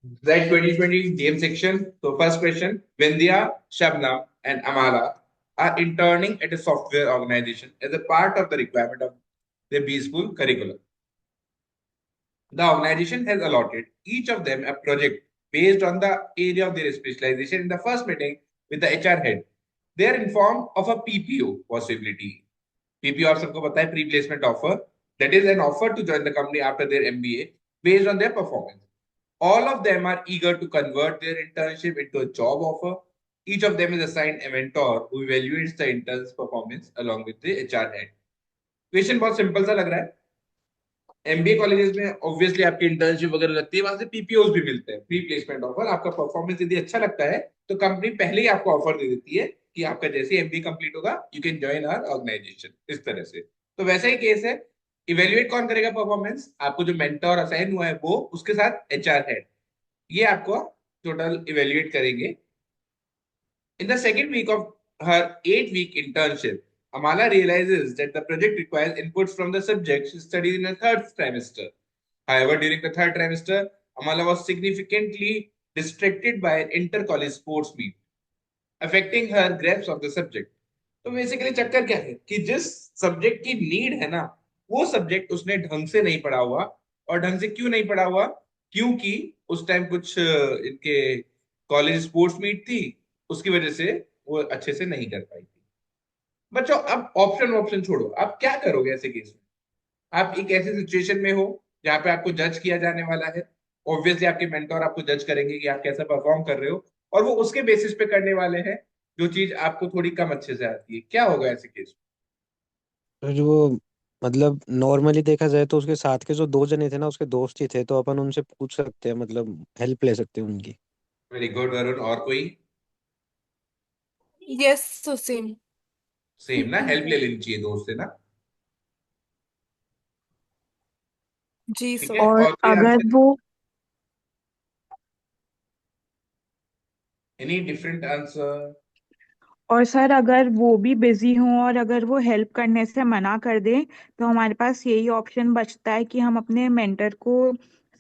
That 2020 game section. So first question: Vindhya, Shabnam, and Amala are interning at a software organization as a part of the requirement of their B School curriculum. The organization has allotted each of them a project based on the area of their specialization. In the first meeting with the HR head, they are informed of a PPO possibility. PPO आप सबको पता है, pre placement offer, that is an offer to join the company after their MBA based on their performance. All of them are eager to convert their internship into a job offer. Each of them is assigned a mentor who evaluates the intern's performance along with the HR head. Question बहुत simple सा लग रहा है। MBA colleges में obviously आपकी internship वगैरह लगती है, वहां से पीपीओ भी मिलते हैं, प्री प्लेसमेंट ऑफर। आपका परफॉर्मेंस यदि अच्छा लगता है तो कंपनी पहले ही आपको ऑफर दे देती है कि आपका जैसे एमबीए कंप्लीट होगा you can join our organization, इस तरह से। तो वैसा ही केस है। इवेल्युएट कौन करेगा परफॉर्मेंस? आपको जो मेंटर असाइन हुआ है वो, उसके साथ एचआर हेड, ये आपको टोटल इवेल्युएट करेंगे। In the second week of her 8-week internship, Amala realizes that the project requires inputs from the subjects she studied in the third trimester. However, during the third trimester, Amala was significantly distracted by an inter-college sports meet, affecting her grasp of the subject. तो basically चक्कर क्या है कि जिस subject की need है ना, वो सब्जेक्ट उसने ढंग से नहीं पढ़ा हुआ। और ढंग से क्यों नहीं पढ़ा हुआ? क्योंकि उस टाइम कुछ इनके कॉलेज स्पोर्ट्स मीट थी, उसकी वजह से वो अच्छे से नहीं कर पाई थी। बच्चों, अब ऑप्शन ऑप्शन छोड़ो, आप क्या करोगे ऐसे केस में? आप एक ऐसे सिचुएशन में हो जहां पे आपको जज किया जाने वाला है। ऑब्वियसली आपके मेंटोर आपको जज करेंगे कि आप कैसा परफॉर्म कर रहे हो, और वो उसके बेसिस पे करने वाले हैं जो चीज आपको थोड़ी कम अच्छे से आती है। क्या होगा ऐसे केस तो जो मतलब नॉर्मली देखा जाए तो उसके साथ के जो दो जने थे ना उसके दोस्त ही थे, तो अपन उनसे पूछ सकते हैं, मतलब हेल्प ले सकते हैं उनकी। में? Very good Varun. और कोई? यस, तो सेम। सेम ना, हेल्प ले लेनी चाहिए दोस्त से ना। जी ठीक है, सर। और और कोई अगर आंसर? वो एनी डिफरेंट आंसर? और सर अगर वो भी बिजी हों और अगर वो हेल्प करने से मना कर दें, तो हमारे पास यही ऑप्शन बचता है कि हम अपने मेंटर को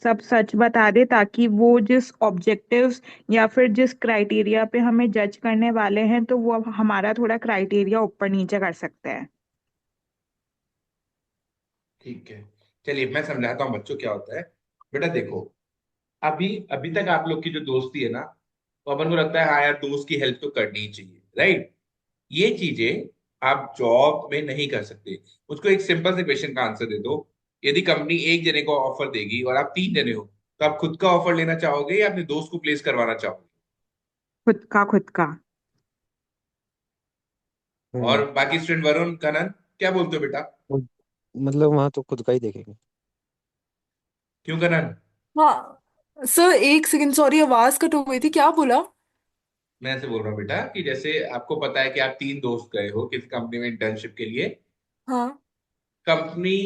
सब सच बता दें, ताकि वो जिस ऑब्जेक्टिव्स या फिर जिस क्राइटेरिया पे हमें जज करने वाले हैं, तो वो हमारा थोड़ा क्राइटेरिया ऊपर नीचे कर सकते हैं। ठीक है, चलिए मैं समझाता हूँ बच्चों क्या होता है। बेटा देखो, अभी अभी तक आप लोग की जो दोस्ती है ना, तो अपन को लगता है हाँ यार दोस्त की हेल्प तो करनी ही चाहिए, राइट? ये चीजें आप जॉब में नहीं कर सकते। मुझको एक सिंपल से क्वेश्चन का आंसर दे दो। यदि कंपनी एक जने को ऑफर देगी और आप 3 जने हो, तो आप खुद का ऑफर लेना चाहोगे या अपने दोस्त को प्लेस करवाना चाहोगे? खुद का। हम्म। और बाकी स्टूडेंट वरुण, कनन, क्या बोलते हो बेटा? वो- मतलब वहां तो खुद का ही देखेंगे। क्यों कनन? हाँ सर, एक सेकंड, सॉरी, आवाज कट हो गई थी, क्या बोला? मैं ऐसे बोल रहा हूँ बेटा कि जैसे आपको पता है कि आप 3 दोस्त गए हो किसी कंपनी में इंटर्नशिप के लिए। हाँ। कंपनी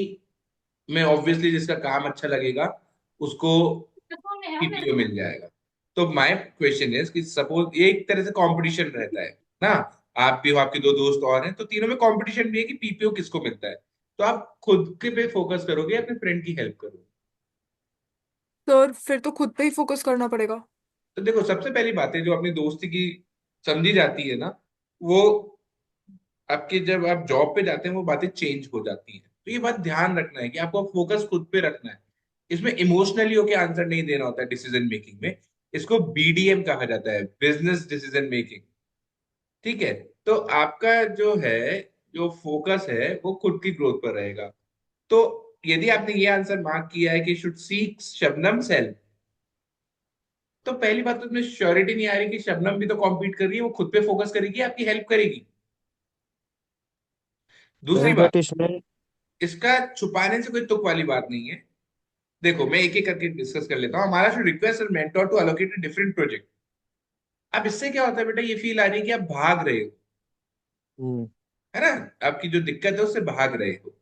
में ऑब्वियसली जिसका काम अच्छा लगेगा उसको पीपीओ मिल जाएगा। तो माय क्वेश्चन इज कि सपोज ये एक तरह से कंपटीशन रहता है ना। आप भी हो, आपके 2 दोस्त और हैं, तो तीनों में कंपटीशन भी है कि पीपीओ किसको मिलता है। तो आप खुद के पे फोकस करोगे, अपने फ्रेंड की हेल्प करोगे? सर फिर तो खुद पे ही फोकस करना पड़ेगा। तो देखो, सबसे पहली बात है जो अपनी दोस्ती की समझी जाती है ना, वो आपके जब आप जॉब पे जाते हैं वो बातें चेंज हो जाती हैं। तो ये बात ध्यान रखना है कि आपको फोकस खुद पे रखना है। इसमें इमोशनली होके आंसर नहीं देना होता है डिसीजन मेकिंग में। इसको बीडीएम कहा जाता है, बिजनेस डिसीजन मेकिंग। ठीक है? तो आपका जो है, जो फोकस है वो खुद की ग्रोथ पर रहेगा। तो यदि आपने ये आंसर मार्क किया है कि शुड सीक शबनम हेल्प, तो पहली बात तो तुम्हें श्योरिटी नहीं आ रही कि शबनम भी तो कॉम्पीट कर रही है, वो खुद पे फोकस करेगी, आपकी हेल्प करेगी। दूसरी बात, बट इसमें इसका छुपाने से कोई तुक वाली बात नहीं है। देखो, मैं एक एक करके डिस्कस कर लेता हूँ। हमारा should request mentor to allocate a different project. अब इससे क्या होता है बेटा, ये फील आ रही है कि आप भाग रहे हो, हम्म, है ना? आपकी जो दिक्कत है उससे भाग रहे हो।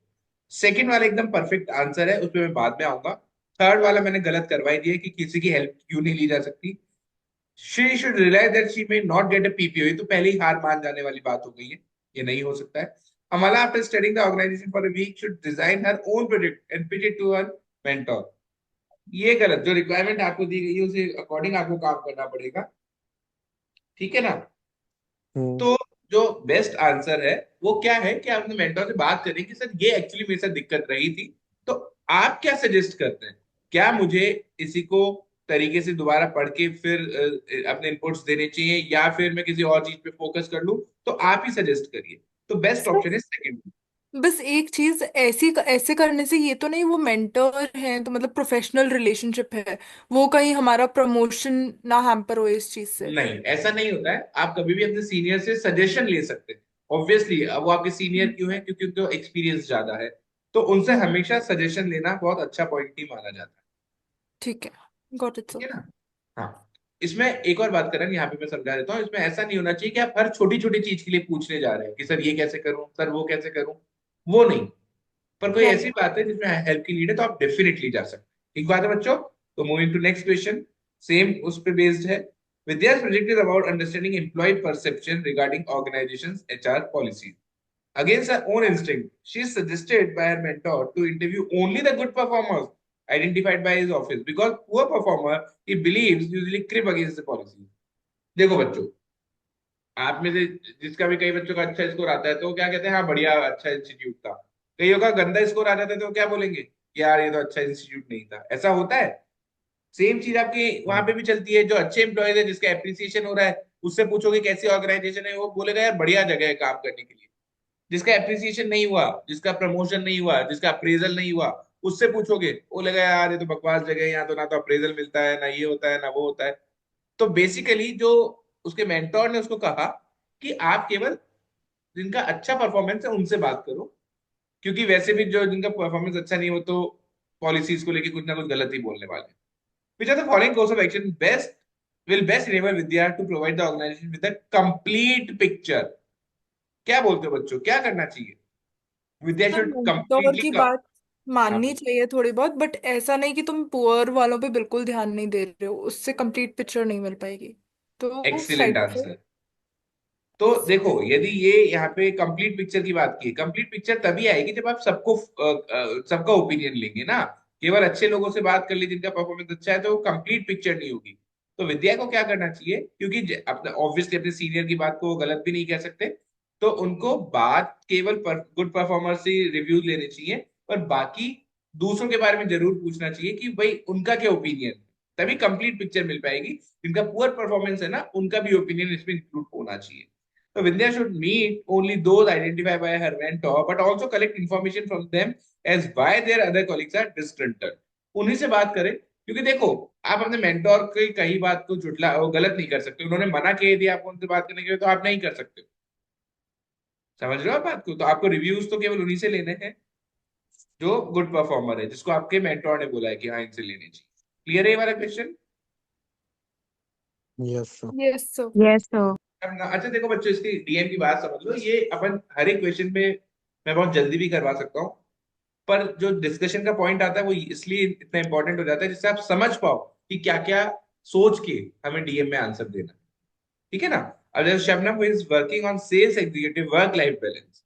सेकंड वाला एकदम परफेक्ट आंसर है, उसमें मैं बाद में आऊंगा। थर्ड वाला मैंने गलत करवाई दिया है कि किसी की हेल्प क्यों नहीं ली जा सकती। She should realize that she may not get a PPO, ये तो पहले ही हार मान जाने वाली बात हो गई है। ये नहीं हो सकता है। Amla after studying the organization for a week should design her own project and pitch it to her mentor. ये गलत, जो रिक्वायरमेंट आपको दी गई है उसे अकॉर्डिंग आपको काम करना पड़ेगा, ठीक है ना। हम्म। तो जो बेस्ट आंसर है वो क्या है कि आप अपने मेंटर से बात करें कि सर ये एक्चुअली मेरे साथ दिक्कत रही थी, तो आप क्या सजेस्ट करते हैं, क्या मुझे इसी को तरीके से दोबारा पढ़ के फिर अपने इनपुट्स देने चाहिए, या फिर मैं किसी और चीज पे फोकस कर लूं, तो आप ही सजेस्ट करिए। तो बेस्ट सर ऑप्शन है सेकंड। बस एक चीज, ऐसी ऐसे करने से ये तो नहीं वो मेंटर हैं तो मतलब प्रोफेशनल रिलेशनशिप है, वो कहीं हमारा प्रमोशन ना हैम्पर हो इस चीज से? नहीं, ऐसा नहीं होता है, आप कभी भी अपने सीनियर से सजेशन ले सकते हैं। ऑब्वियसली अब वो आपके सीनियर हम्म। क्यों है, क्योंकि उनको एक्सपीरियंस ज्यादा है, तो उनसे हम्म। हमेशा सजेशन लेना बहुत अच्छा पॉइंट ही माना जाता है, ठीक है, गॉट इट ठीक सर। है ना। हाँ, इसमें एक और बात करें, यहाँ पे मैं समझा देता हूँ, इसमें ऐसा नहीं होना चाहिए कि आप हर छोटी छोटी चीज के लिए पूछने जा रहे हैं कि सर ये कैसे करूं, सर वो कैसे करूं, वो नहीं। पर कोई हाँ। ऐसी बात है जिसमें हेल्प की नीड है तो आप डेफिनेटली जा सकते हैं, ठीक बात है बच्चों। तो moving to next question, same उस पे बेस्ड है। Vidya's project is about understanding employee perception regarding organization's HR policies. Against her own instinct, she is suggested by her mentor to interview only the good performers identified by his office because poor performer he believes usually crib against the policy. देखो बच्चों, आप में से जिसका भी कई बच्चों का अच्छा स्कोर आता है तो वो क्या कहते हैं, हाँ बढ़िया अच्छा इंस्टीट्यूट था। कईयों का गंदा स्कोर आ जाता है तो वो क्या बोलेंगे कि यार ये तो अच्छा इंस्टीट्यूट नहीं था। ऐसा होता है। सेम चीज आपके वहां पे भी चलती है, जो अच्छे एम्प्लॉयज है जिसका एप्रिसिएशन हो रहा है उससे पूछोगे कैसी ऑर्गेनाइजेशन है, वो बोलेगा यार बढ़िया जगह है काम करने के लिए। जिसका एप्रिसिएशन नहीं हुआ, जिसका प्रमोशन नहीं हुआ, जिसका अप्रेजल नहीं हुआ, उससे पूछोगे वो लगा यार ये तो बकवास जगह है, यहाँ तो ना तो अप्रेजल मिलता है, ना ये होता है, ना वो होता है। तो बेसिकली जो उसके मेंटोर ने उसको कहा कि आप केवल जिनका अच्छा परफॉर्मेंस है उनसे बात करो, क्योंकि वैसे भी जो जिनका परफॉर्मेंस अच्छा नहीं हो तो पॉलिसीज को लेके कुछ ना कुछ गलत ही बोलने वाले हैं। Which are the following course of action best enable Vidya to provide the organization with a complete picture? क्या बोलते हो बच्चों, क्या करना चाहिए? विद्या सर शुड मेंटोर कंप्लीटली की कम। बात हाँ, माननी चाहिए थोड़ी बहुत, बट ऐसा नहीं कि तुम पुअर वालों पे बिल्कुल ध्यान नहीं दे रहे हो, उससे कंप्लीट पिक्चर नहीं मिल पाएगी। तो एक्सीलेंट साइड से। आंसर। तो देखो, यदि ये यहाँ पे कंप्लीट पिक्चर की बात की, कंप्लीट पिक्चर तभी आएगी जब आप सबका ओपिनियन लेंगे ना। केवल अच्छे लोगों से बात कर ली जिनका परफॉर्मेंस अच्छा है तो वो कंप्लीट पिक्चर नहीं होगी। तो विद्या को क्या करना चाहिए, क्योंकि अपने ऑब्वियसली अपने सीनियर की बात को वो गलत भी नहीं कह सकते, तो उनको बात केवल गुड परफॉर्मर से रिव्यू लेने चाहिए, पर बाकी दूसरों के बारे में जरूर पूछना चाहिए कि भाई उनका क्या ओपिनियन, तभी कंप्लीट पिक्चर मिल पाएगी। जिनका पुअर परफॉर्मेंस है ना उनका भी ओपिनियन इसमें इंक्लूड होना चाहिए। So Vidya should meet only those identified by her mentor, but also collect information from them as why their other colleagues are disgruntled. उन्हीं से बात करें, क्योंकि देखो आप अपने मेंटोर की कही बात को झुटला वो गलत नहीं कर सकते, उन्होंने मना किए दिया आपको उनसे बात करने के लिए तो आप नहीं कर सकते। समझ रहे हो आप बात को, तो आपको रिव्यूज तो केवल उन्हीं से लेने हैं जो गुड परफॉर्मर है, जिसको आपके मेंटोर ने बोला है कि हाँ इनसे लेने चाहिए। क्लियर है ये वाला question? Yes sir. Yes sir. Yes sir. अच्छा देखो बच्चों, इसकी डीएम की बात समझ लो, ये अपन हर एक क्वेश्चन में मैं बहुत जल्दी भी करवा सकता हूँ, पर जो डिस्कशन का पॉइंट आता है वो इसलिए इतना इंपॉर्टेंट हो जाता है जिससे आप समझ पाओ कि क्या क्या सोच के हमें डीएम में आंसर देना है, ठीक है ना। अब जैसे Shabnam is working on sales executive work life balance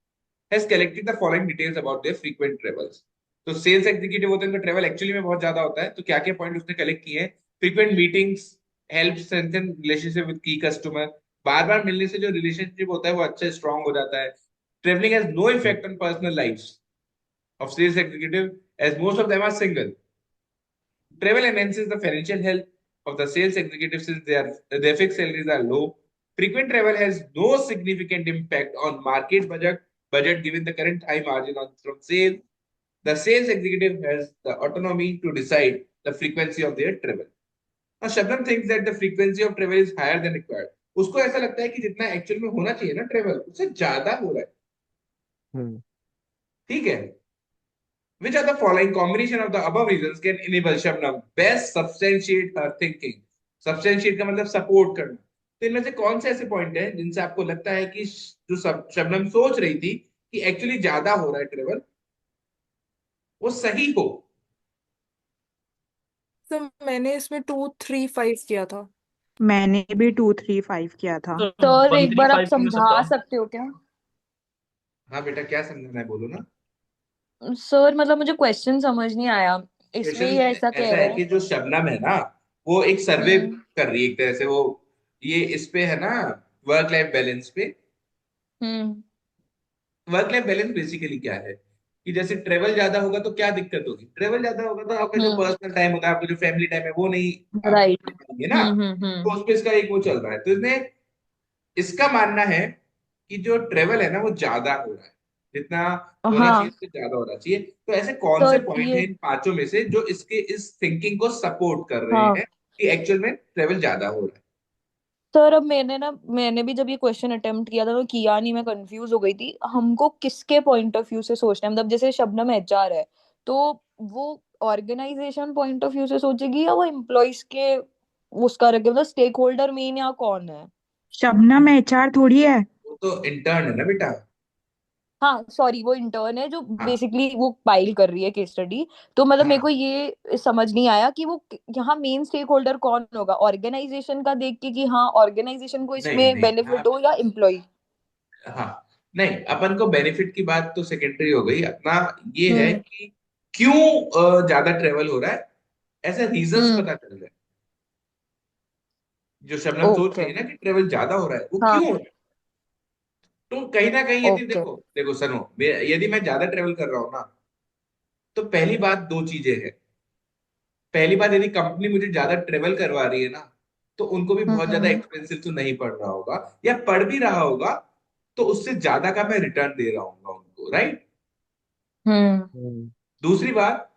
has collected the following details about their frequent travels. तो सेल्स एग्जीक्यूटिव होते हैं उनका ट्रेवल एक्चुअली में बहुत ज्यादा होता है, तो क्या क्या पॉइंट उसने कलेक्ट किए हैं। Frequent meetings help strengthen relationship with की कस्टमर, बार बार मिलने से जो रिलेशनशिप होता है वो अच्छा स्ट्रांग हो जाता है। Traveling has no effect on personal life of sales executive as most of them are single. Travel enhances the financial health of the sales executive since their fixed salaries are low. Frequent travel has no significant impact on market budget given the current high margin from sales. The sales executive has the autonomy to decide the frequency of their travel. Now Shabnam thinks that the frequency of travel is higher than required. उसको ऐसा लगता है कि जितना actual में होना चाहिए ना ट्रेवल उससे ज्यादा हो रहा है, हम्म। ठीक है। Which are the following combination of the above reasons can enable Shabnam best substantiate her thinking? Substantiate का मतलब सपोर्ट करना। तो इनमें से कौन से ऐसे पॉइंट है जिनसे आपको लगता है कि जो शबनम सोच रही थी कि एक्चुअली ज्यादा हो रहा है ट्रेवल, वो सही हो? सर मैंने इसमें 2 3 5 किया था। मैंने भी 2 3 5 किया था। तो सर वन एक थ्री बार आप फाइव क्यों नहीं हो समझा सकता? सकते हो क्या? हाँ बेटा, क्या समझना है बोलो ना। सर मतलब मुझे क्वेश्चन समझ नहीं आया। इसमें क्वेश्चन ये ऐसा कह ऐसा रहा है है। कि जो शबनम है ना, वो एक सर्वे हम्म। कर रही है एक तरह से। वो ये इस पे है ना, वर्क लाइफ बैलेंस पे। हम्म। वर्क लाइफ बैलेंस बेसिकली क्या है कि जैसे ट्रेवल ज्यादा होगा तो क्या दिक्कत होगी? ट्रेवल ज्यादा होगा तो आपका जो हम्म। पर्सनल टाइम होगा, आपका जो फैमिली टाइम है, वो नहीं आप राइट। दे पाएंगे ना। तो हम्म। उस पे इसका एक वो चल रहा है। तो इसमें इसका मानना है कि जो ट्रेवल है ना वो ज्यादा हो रहा है, जितना होना चाहिए हाँ उससे ज्यादा होना चाहिए। तो ऐसे कौन से सर पॉइंट हैं ये, इन पांचों में से जो इसके इस थिंकिंग को सपोर्ट कर रहे हाँ हैं कि एक्चुअल में ट्रेवल ज्यादा हो रहा है? सर, अब मैंने भी जब ये क्वेश्चन अटेम्प्ट किया था तो किया नहीं, मैं कंफ्यूज हो गई थी। हमको किसके पॉइंट ऑफ व्यू से सोचना है? मतलब जैसे शबनम एचआर है, तो वो ऑर्गेनाइजेशन पॉइंट ऑफ व्यू से सोचेगी या वो एम्प्लॉयज के उसका रखे, मतलब स्टेक होल्डर मेन या कौन है? शबनम एचआर थोड़ी है। वो तो इंटर्न है ना बेटा। हाँ सॉरी, वो इंटर्न है जो हाँ बेसिकली वो फाइल कर रही है केस स्टडी। तो मतलब मेरे को हाँ। ये समझ नहीं आया कि वो यहाँ मेन स्टेक होल्डर कौन होगा, ऑर्गेनाइजेशन का देख के कि हाँ ऑर्गेनाइजेशन को नहीं इसमें नहीं बेनिफिट आप, हो, या एम्प्लॉय? हाँ, नहीं, अपन को बेनिफिट की बात तो सेकेंडरी हो गई। अपना ये है हम्म। कि क्यों ज्यादा ट्रेवल हो रहा है, ऐसे रीजंस हम्म। पता चल रहे हैं। जो शबनम सोच ओके। रही है ना कि ट्रेवल ज्यादा हो रहा है, वो हाँ। क्यों हो रहा है? तो कहीं ना कहीं यदि ओके। देखो देखो सनो, यदि मैं ज्यादा ट्रेवल कर रहा हूँ ना, तो पहली बात दो चीजें हैं। पहली बात, यदि कंपनी मुझे ज्यादा ट्रेवल करवा रही है ना, तो उनको भी बहुत ज्यादा हम्म। एक्सपेंसिव तो नहीं पड़ रहा होगा, या पड़ भी रहा होगा तो उससे ज्यादा का मैं रिटर्न दे रहा हूँ उनको, राइट? हम्म। हम्म, दूसरी बात,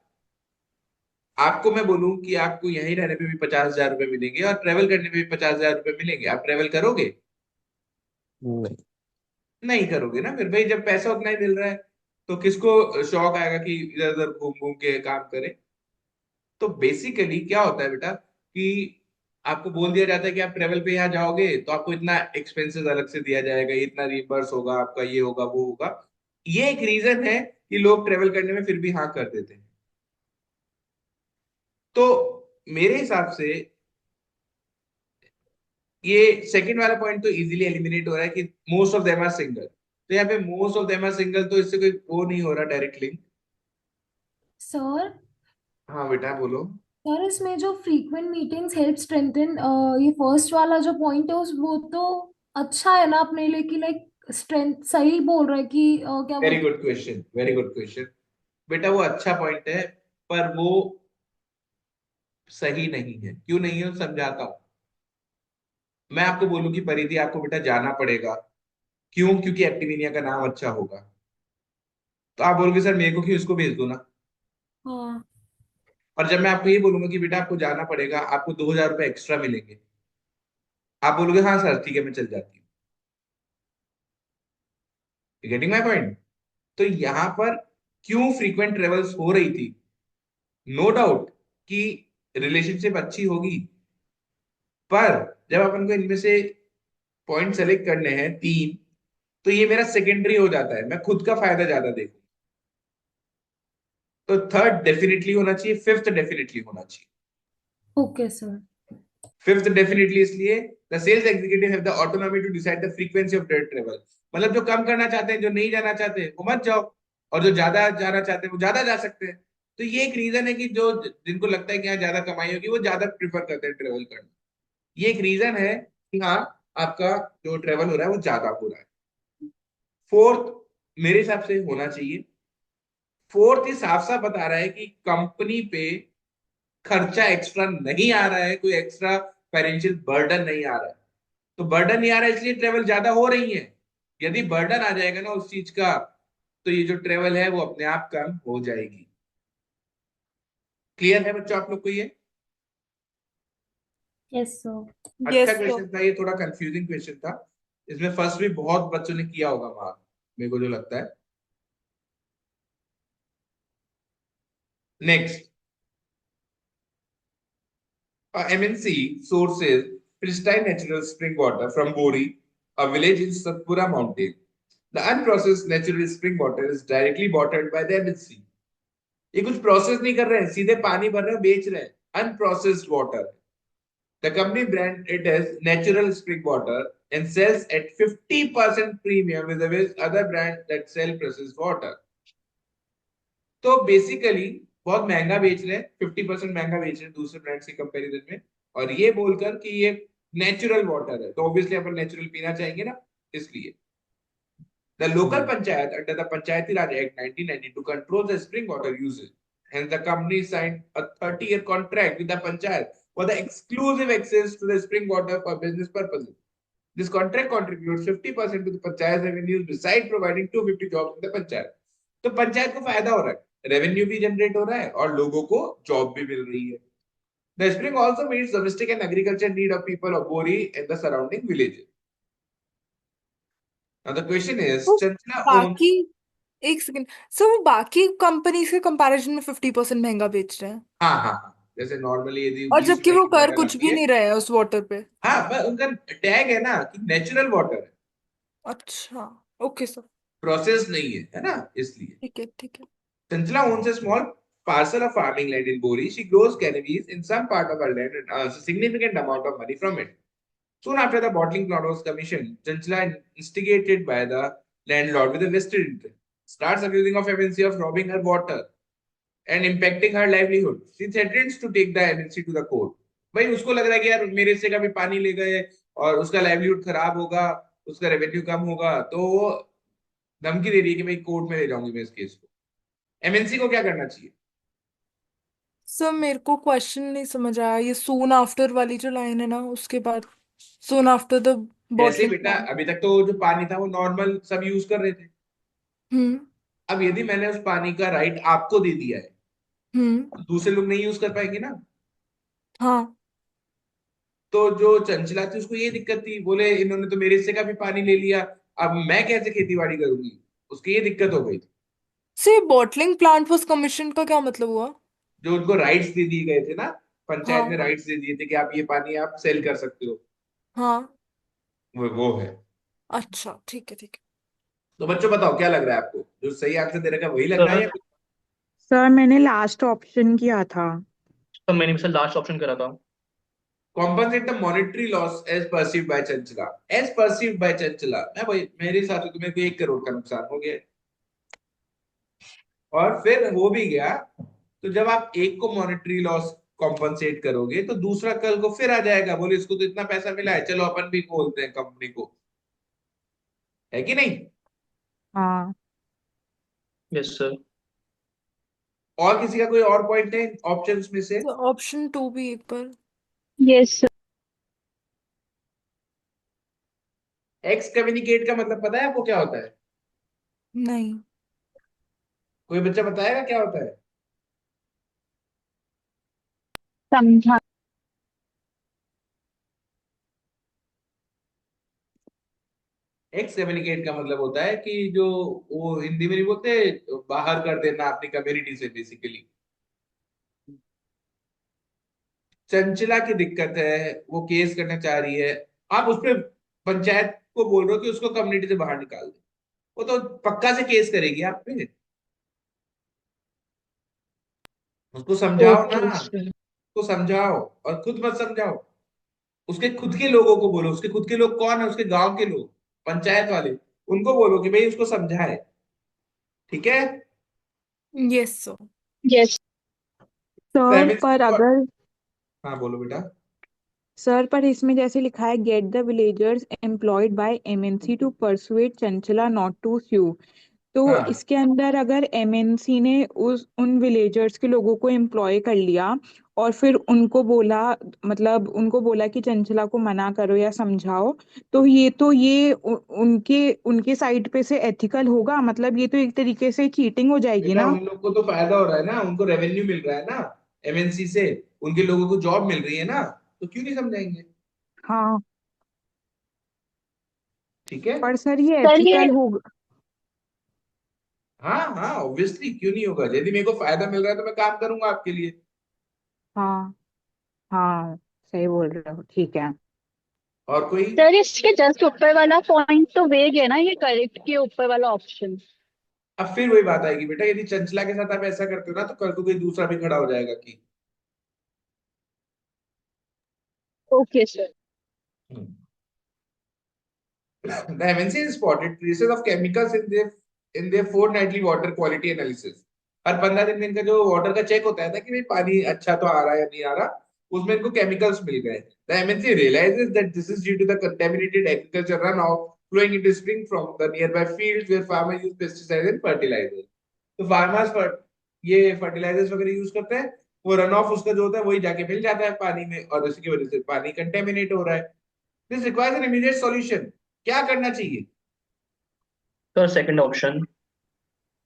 आपको मैं बोलूं कि आपको यहीं रहने पे भी 50,000 रुपये मिलेंगे और ट्रेवल करने पे भी 50,000 रुपये मिलेंगे, आप ट्रेवल करोगे? नहीं। नहीं करोगे ना। फिर भाई जब पैसा उतना ही मिल रहा है तो किसको शौक आएगा कि इधर उधर घूम घूम के काम करे? तो बेसिकली क्या होता है बेटा कि आपको बोल दिया जाता है कि आप ट्रेवल पे यहाँ जाओगे तो आपको इतना एक्सपेंसेस अलग से दिया जाएगा, इतना रिimburse होगा आपका, ये होगा वो होगा। ये एक रीजन है कि लोग ट्रेवल करने में फिर भी हाँ कर देते हैं। तो मेरे हिसाब से ये सेकंड वाला पॉइंट तो इजीली एलिमिनेट हो रहा है कि most of them are single. तो यहाँ पे most of them are single, तो इससे कोई वो नहीं हो रहा डायरेक्ट लिंक। सर, हाँ बेटा बोलो। सर इसमें जो फ्रीक्वेंट मीटिंग्स हेल्प स्ट्रेंथन, ये फर्स्ट वाला जो पॉइंट है उस वो तो अच्छा है ना अपने लिए कि लाइक स्ट्रेंथ सही बोल रहा है कि क्या वेरी बोलते good question, very good question. बेटा वो अच्छा पॉइंट है, पर वो सही नहीं है। क्यों नहीं है समझाता हूँ। मैं आपको बोलूं कि परिधि आपको बेटा जाना पड़ेगा, क्यों? क्योंकि एक्टिविनिया का नाम अच्छा होगा। तो आप बोलोगे सर मेरे को क्यों, इसको भेज दो ना। हाँ। और जब मैं आपको ये बोलूंगा कि बेटा आपको जाना पड़ेगा, आपको 2,000 रुपये एक्स्ट्रा मिलेंगे, आप बोलोगे हाँ सर ठीक है मैं चल जाती हूँ। Getting my point? तो यहां पर क्यों फ्रीक्वेंट ट्रेवल्स हो रही थी? नो डाउट कि रिलेशनशिप अच्छी होगी, पर जब अपन को इनमें से पॉइंट सेलेक्ट करने हैं तीन, तो ये मेरा सेकेंडरी हो जाता है, मैं खुद का फायदा ज्यादा देखूं। तो थर्ड डेफिनेटली होना चाहिए, फिफ्थ डेफिनेटली होना चाहिए। Okay sir. फिफ्थ डेफिनेटली इसलिए, the sales executive have the autonomy to decide the frequency of direct travel. मतलब जो कम करना चाहते हैं, जो नहीं जाना चाहते वो मत जाओ, और जो ज्यादा जाना चाहते हैं वो ज्यादा जा सकते हैं। तो ये एक रीजन है कि जो जिनको लगता है कि यहाँ ज्यादा कमाई होगी वो ज्यादा प्रिफर करते हैं ट्रेवल करना। ये एक रीजन है कि हाँ, आपका जो ट्रेवल हो रहा है वो ज्यादा हो रहा है। फोर्थ मेरे हिसाब से होना चाहिए, फोर्थ ही साफ साफ बता रहा है कि कंपनी पे खर्चा एक्स्ट्रा नहीं आ रहा है, कोई एक्स्ट्रा फाइनेंशियल बर्डन नहीं आ रहा है। तो बर्डन नहीं आ रहा है इसलिए ट्रेवल ज्यादा हो रही है। यदि बर्डन आ जाएगा ना उस चीज का, तो ये जो ट्रेवल है वो अपने आप कम हो जाएगी। क्लियर है बच्चों आप लोग को ये? Yes sir. अच्छा यस सर। क्वेश्चन था ये, थोड़ा कंफ्यूजिंग क्वेश्चन था। इसमें फर्स्ट भी बहुत बच्चों ने किया होगा मार्क, मेरे को जो लगता है। Next, MNC sources pristine natural spring water from Bori, a village in Satpura mountain. The unprocessed natural spring water is directly bottled by the MNC. ये कुछ प्रोसेस नहीं कर रहे हैं, सीधे पानी भर रहे हैं बेच रहे हैं, unprocessed water. The company brand it as natural spring water and sells at 50% premium with other brands that sell processed water. तो बेसिकली बहुत महंगा बेच रहे हैं, 50% महंगा बेच रहे हैं दूसरे ब्रांड्स के कंपैरिजन में, और ये बोलकर कि ये नेचुरल वाटर है, तो ऑब्वियसली अपन नेचुरल पीना चाहेंगे ना, इसलिए। The local panchayat under the Panchayati Raj Act 1992 controls the spring water usage. Hence, the company signed a 30-year contract with the panchayat for the exclusive access to the spring water for business purposes. This contract contributes 50% to the panchayat revenues besides providing 250 jobs in the panchayat. तो पंचायत को फायदा हो रहा है, revenue भी generate हो रहा है और लोगों को जॉब भी मिल रही है. The spring also meets domestic and agriculture need of people of Bori and the surrounding villages. Now the question is, तो Chanchla owns. बाकी, एक सेकंड सर, वो बाकी कंपनीज के कंपैरिजन में 50% महंगा बेच रहे हैं, हाँ हाँ हाँ, जैसे नॉर्मली यदि और 20 जबकि रुपए वो की कर बॉटल कुछ आती भी है, नहीं रहे हैं उस वाटर पे। हाँ पर उनका टैग है ना कि नेचुरल वाटर है, अच्छा, ओके सर, प्रोसेस नहीं है ना, इसलिए. ठीक है ठीक है। Chanchla owns a small parcel of farming land in Bori. She grows cannabis in some part of her land and earns a significant amount of money from it. Soon after the bottling plant was commissioned, Chanchla, instigated by the landlord with a vested interest, starts accusing of MNC of robbing her water and impacting her livelihood. She threatens to take the MNC to the court. भाई उसको लग रहा है कि यार मेरे से का भी पानी ले गए और उसका लाइवलीहुड खराब होगा, उसका रेवेन्यू कम होगा, तो वो धमकी दे रही है कि भाई कोर्ट में ले जाऊंगी मैं इस केस को. एमएनसी को क्या करना चाहिए? सर मेरे को क्वेश्चन नहीं समझ आया, ये सून आफ्टर वाली जो लाइन है ना, उसके बाद सून आफ्टर द जैसे बॉटलिंग बेटा प्लांट। अभी तक तो जो पानी था वो नॉर्मल सब यूज कर रहे थे. हम्म अब यदि मैंने उस पानी का राइट आपको दे दिया है हम्म। तो दूसरे लोग नहीं यूज कर पाएंगे ना. हाँ, तो जो चंचला थी उसको ये दिक्कत थी, बोले इन्होंने तो मेरे से का भी पानी ले लिया, अब मैं कैसे खेती बाड़ी करूंगी, उसकी ये दिक्कत हो गई थी. से बॉटलिंग प्लांट वॉज कमीशन का क्या मतलब हुआ? जो उनको राइट्स दे दिए गए थे ना, पंचायत ने हाँ राइट्स दे दिए थे कि आप ये पानी आप सेल कर सकते हो, हाँ, वो है. अच्छा ठीक है ठीक है। तो बच्चों बताओ क्या लग रहा है आपको, जो सही आंसर दे रखा है वही लग रहा है या सर सर मैंने लास्ट ऑप्शन किया था। तो मैंने सर लास्ट ऑप्शन करा था. compensate the monetary loss as perceived by Chanchala. as perceived by Chanchala, मैं भाई मेरे हिसाब से तो मेरे को 1 करोड़ का नुकसान हो गया और फिर हो भी गया, तो जब आप एक को मॉनेटरी लॉस कॉम्पनसेट करोगे तो दूसरा कल को फिर आ जाएगा, बोले इसको तो इतना पैसा मिला है, चलो अपन भी खोलते हैं कंपनी को, है कि नहीं? हाँ यस सर. और किसी का कोई और पॉइंट है ऑप्शंस में से? तो ऑप्शन 2 भी एक बार। Yes sir. एक्स कम्युनिकेट का मतलब पता है आपको क्या होता है? नहीं। कोई बच्चा बताएगा क्या होता है? समझा। एक्स कम्युनिकेट का मतलब होता है कि जो वो हिंदी में नहीं बोलते, बाहर कर देना अपनी कम्युनिटी से बेसिकली. चंचला की दिक्कत है, वो केस करना चाह रही है, आप उस पर पंचायत को बोल रहे हो कि उसको कम्युनिटी से बाहर निकाल दे, वो तो पक्का से केस करेगी आप पे. उसको समझाओ ना, ओके सर। उसको समझाओ और खुद मत समझाओ, उसके खुद के लोगों को बोलो. उसके खुद के लोग कौन है? उसके गांव के लोग, पंचायत वाले, उनको बोलो कि भाई उसको समझाए. ठीक है? Yes sir. यस। तो सर एमएनसी पर को, अगर हाँ बोलो बेटा. सर पर इसमें जैसे लिखा है get the villagers employed by MNC to persuade Chanchala not to sue, तो हाँ इसके अंदर अगर एमएनसी ने उस उन विलेजर्स के लोगों को एम्प्लॉय कर लिया और फिर उनको बोला, मतलब उनको बोला कि चंचला को मना करो या समझाओ, तो ये उनके उनके साइड पे से एथिकल होगा, मतलब ये तो एक तरीके से चीटिंग हो जाएगी बेटा, ना। उन लोग को तो फायदा हो रहा है ना, उनको रेवेन्यू मिल रहा है ना एमएनसी से, उनके लोगों को जॉब मिल रही है ना, तो क्यों नहीं समझाएंगे? हाँ ठीक है. पर सर ये सर ये एथिकल होगा। हाँ हाँ ऑब्वियसली क्यों नहीं होगा, यदि मेरे को फायदा मिल रहा है तो मैं काम करूंगा आपके लिए. हाँ हाँ सही बोल रहे हो, ठीक है। और कोई? सर इसके जस्ट ऊपर वाला पॉइंट तो वेग है ना, ये करेक्ट के ऊपर वाला ऑप्शन। अब फिर वही बात आएगी बेटा, यदि चंचला के साथ आप ऐसा करते हो ना तो कल को कोई दूसरा भी खड़ा हो जाएगा कि. Okay sir. The MNC has spotted traces of chemicals in their fortnightly water quality analysis. हर 15 दिन में इनका जो वाटर का चेक होता है ना कि भाई पानी अच्छा तो आ रहा है या नहीं आ रहा, उसमें इनको केमिकल्स मिल गए। The MNC realizes that this is due to the contaminated agriculture run off flowing into spring from the nearby fields where farmers use pesticides and fertilizers। तो फार्मर्स ये फर्टिलाइजर्स वगैरह यूज करते हैं, वो रन ऑफ उसका जो होता है वही जाके मिल जाता है पानी में, और उसकी वजह से पानी कंटेमिनेट हो रहा है। This requires an immediate solution. क्या करना चाहिए? Sir second option.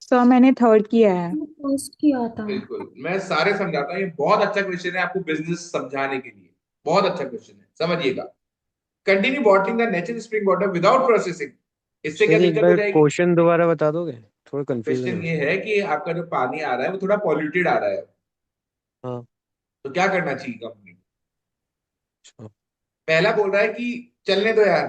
सर मैंने थर्ड किया है। फर्स्ट किया था। बिल्कुल, मैं सारे समझाता हूँ, ये बहुत अच्छा क्वेश्चन है आपको बिजनेस समझाने के लिए, बहुत अच्छा क्वेश्चन है, समझिएगा। Continue bottling the natural spring water without processing. इससे क्या सर एक दिक्कत हो बार जाएगी? क्वेश्चन दोबारा बता दोगे, थोड़ा कंफ्यूजन क्वेश्चन है। ये है कि आपका जो पानी आ रहा है वो थोड़ा पॉल्यूटेड आ रहा है, हाँ। तो क्या करना चाहिए कंपनी? अच्छा। पहला बोल रहा है कि चलने दो यार,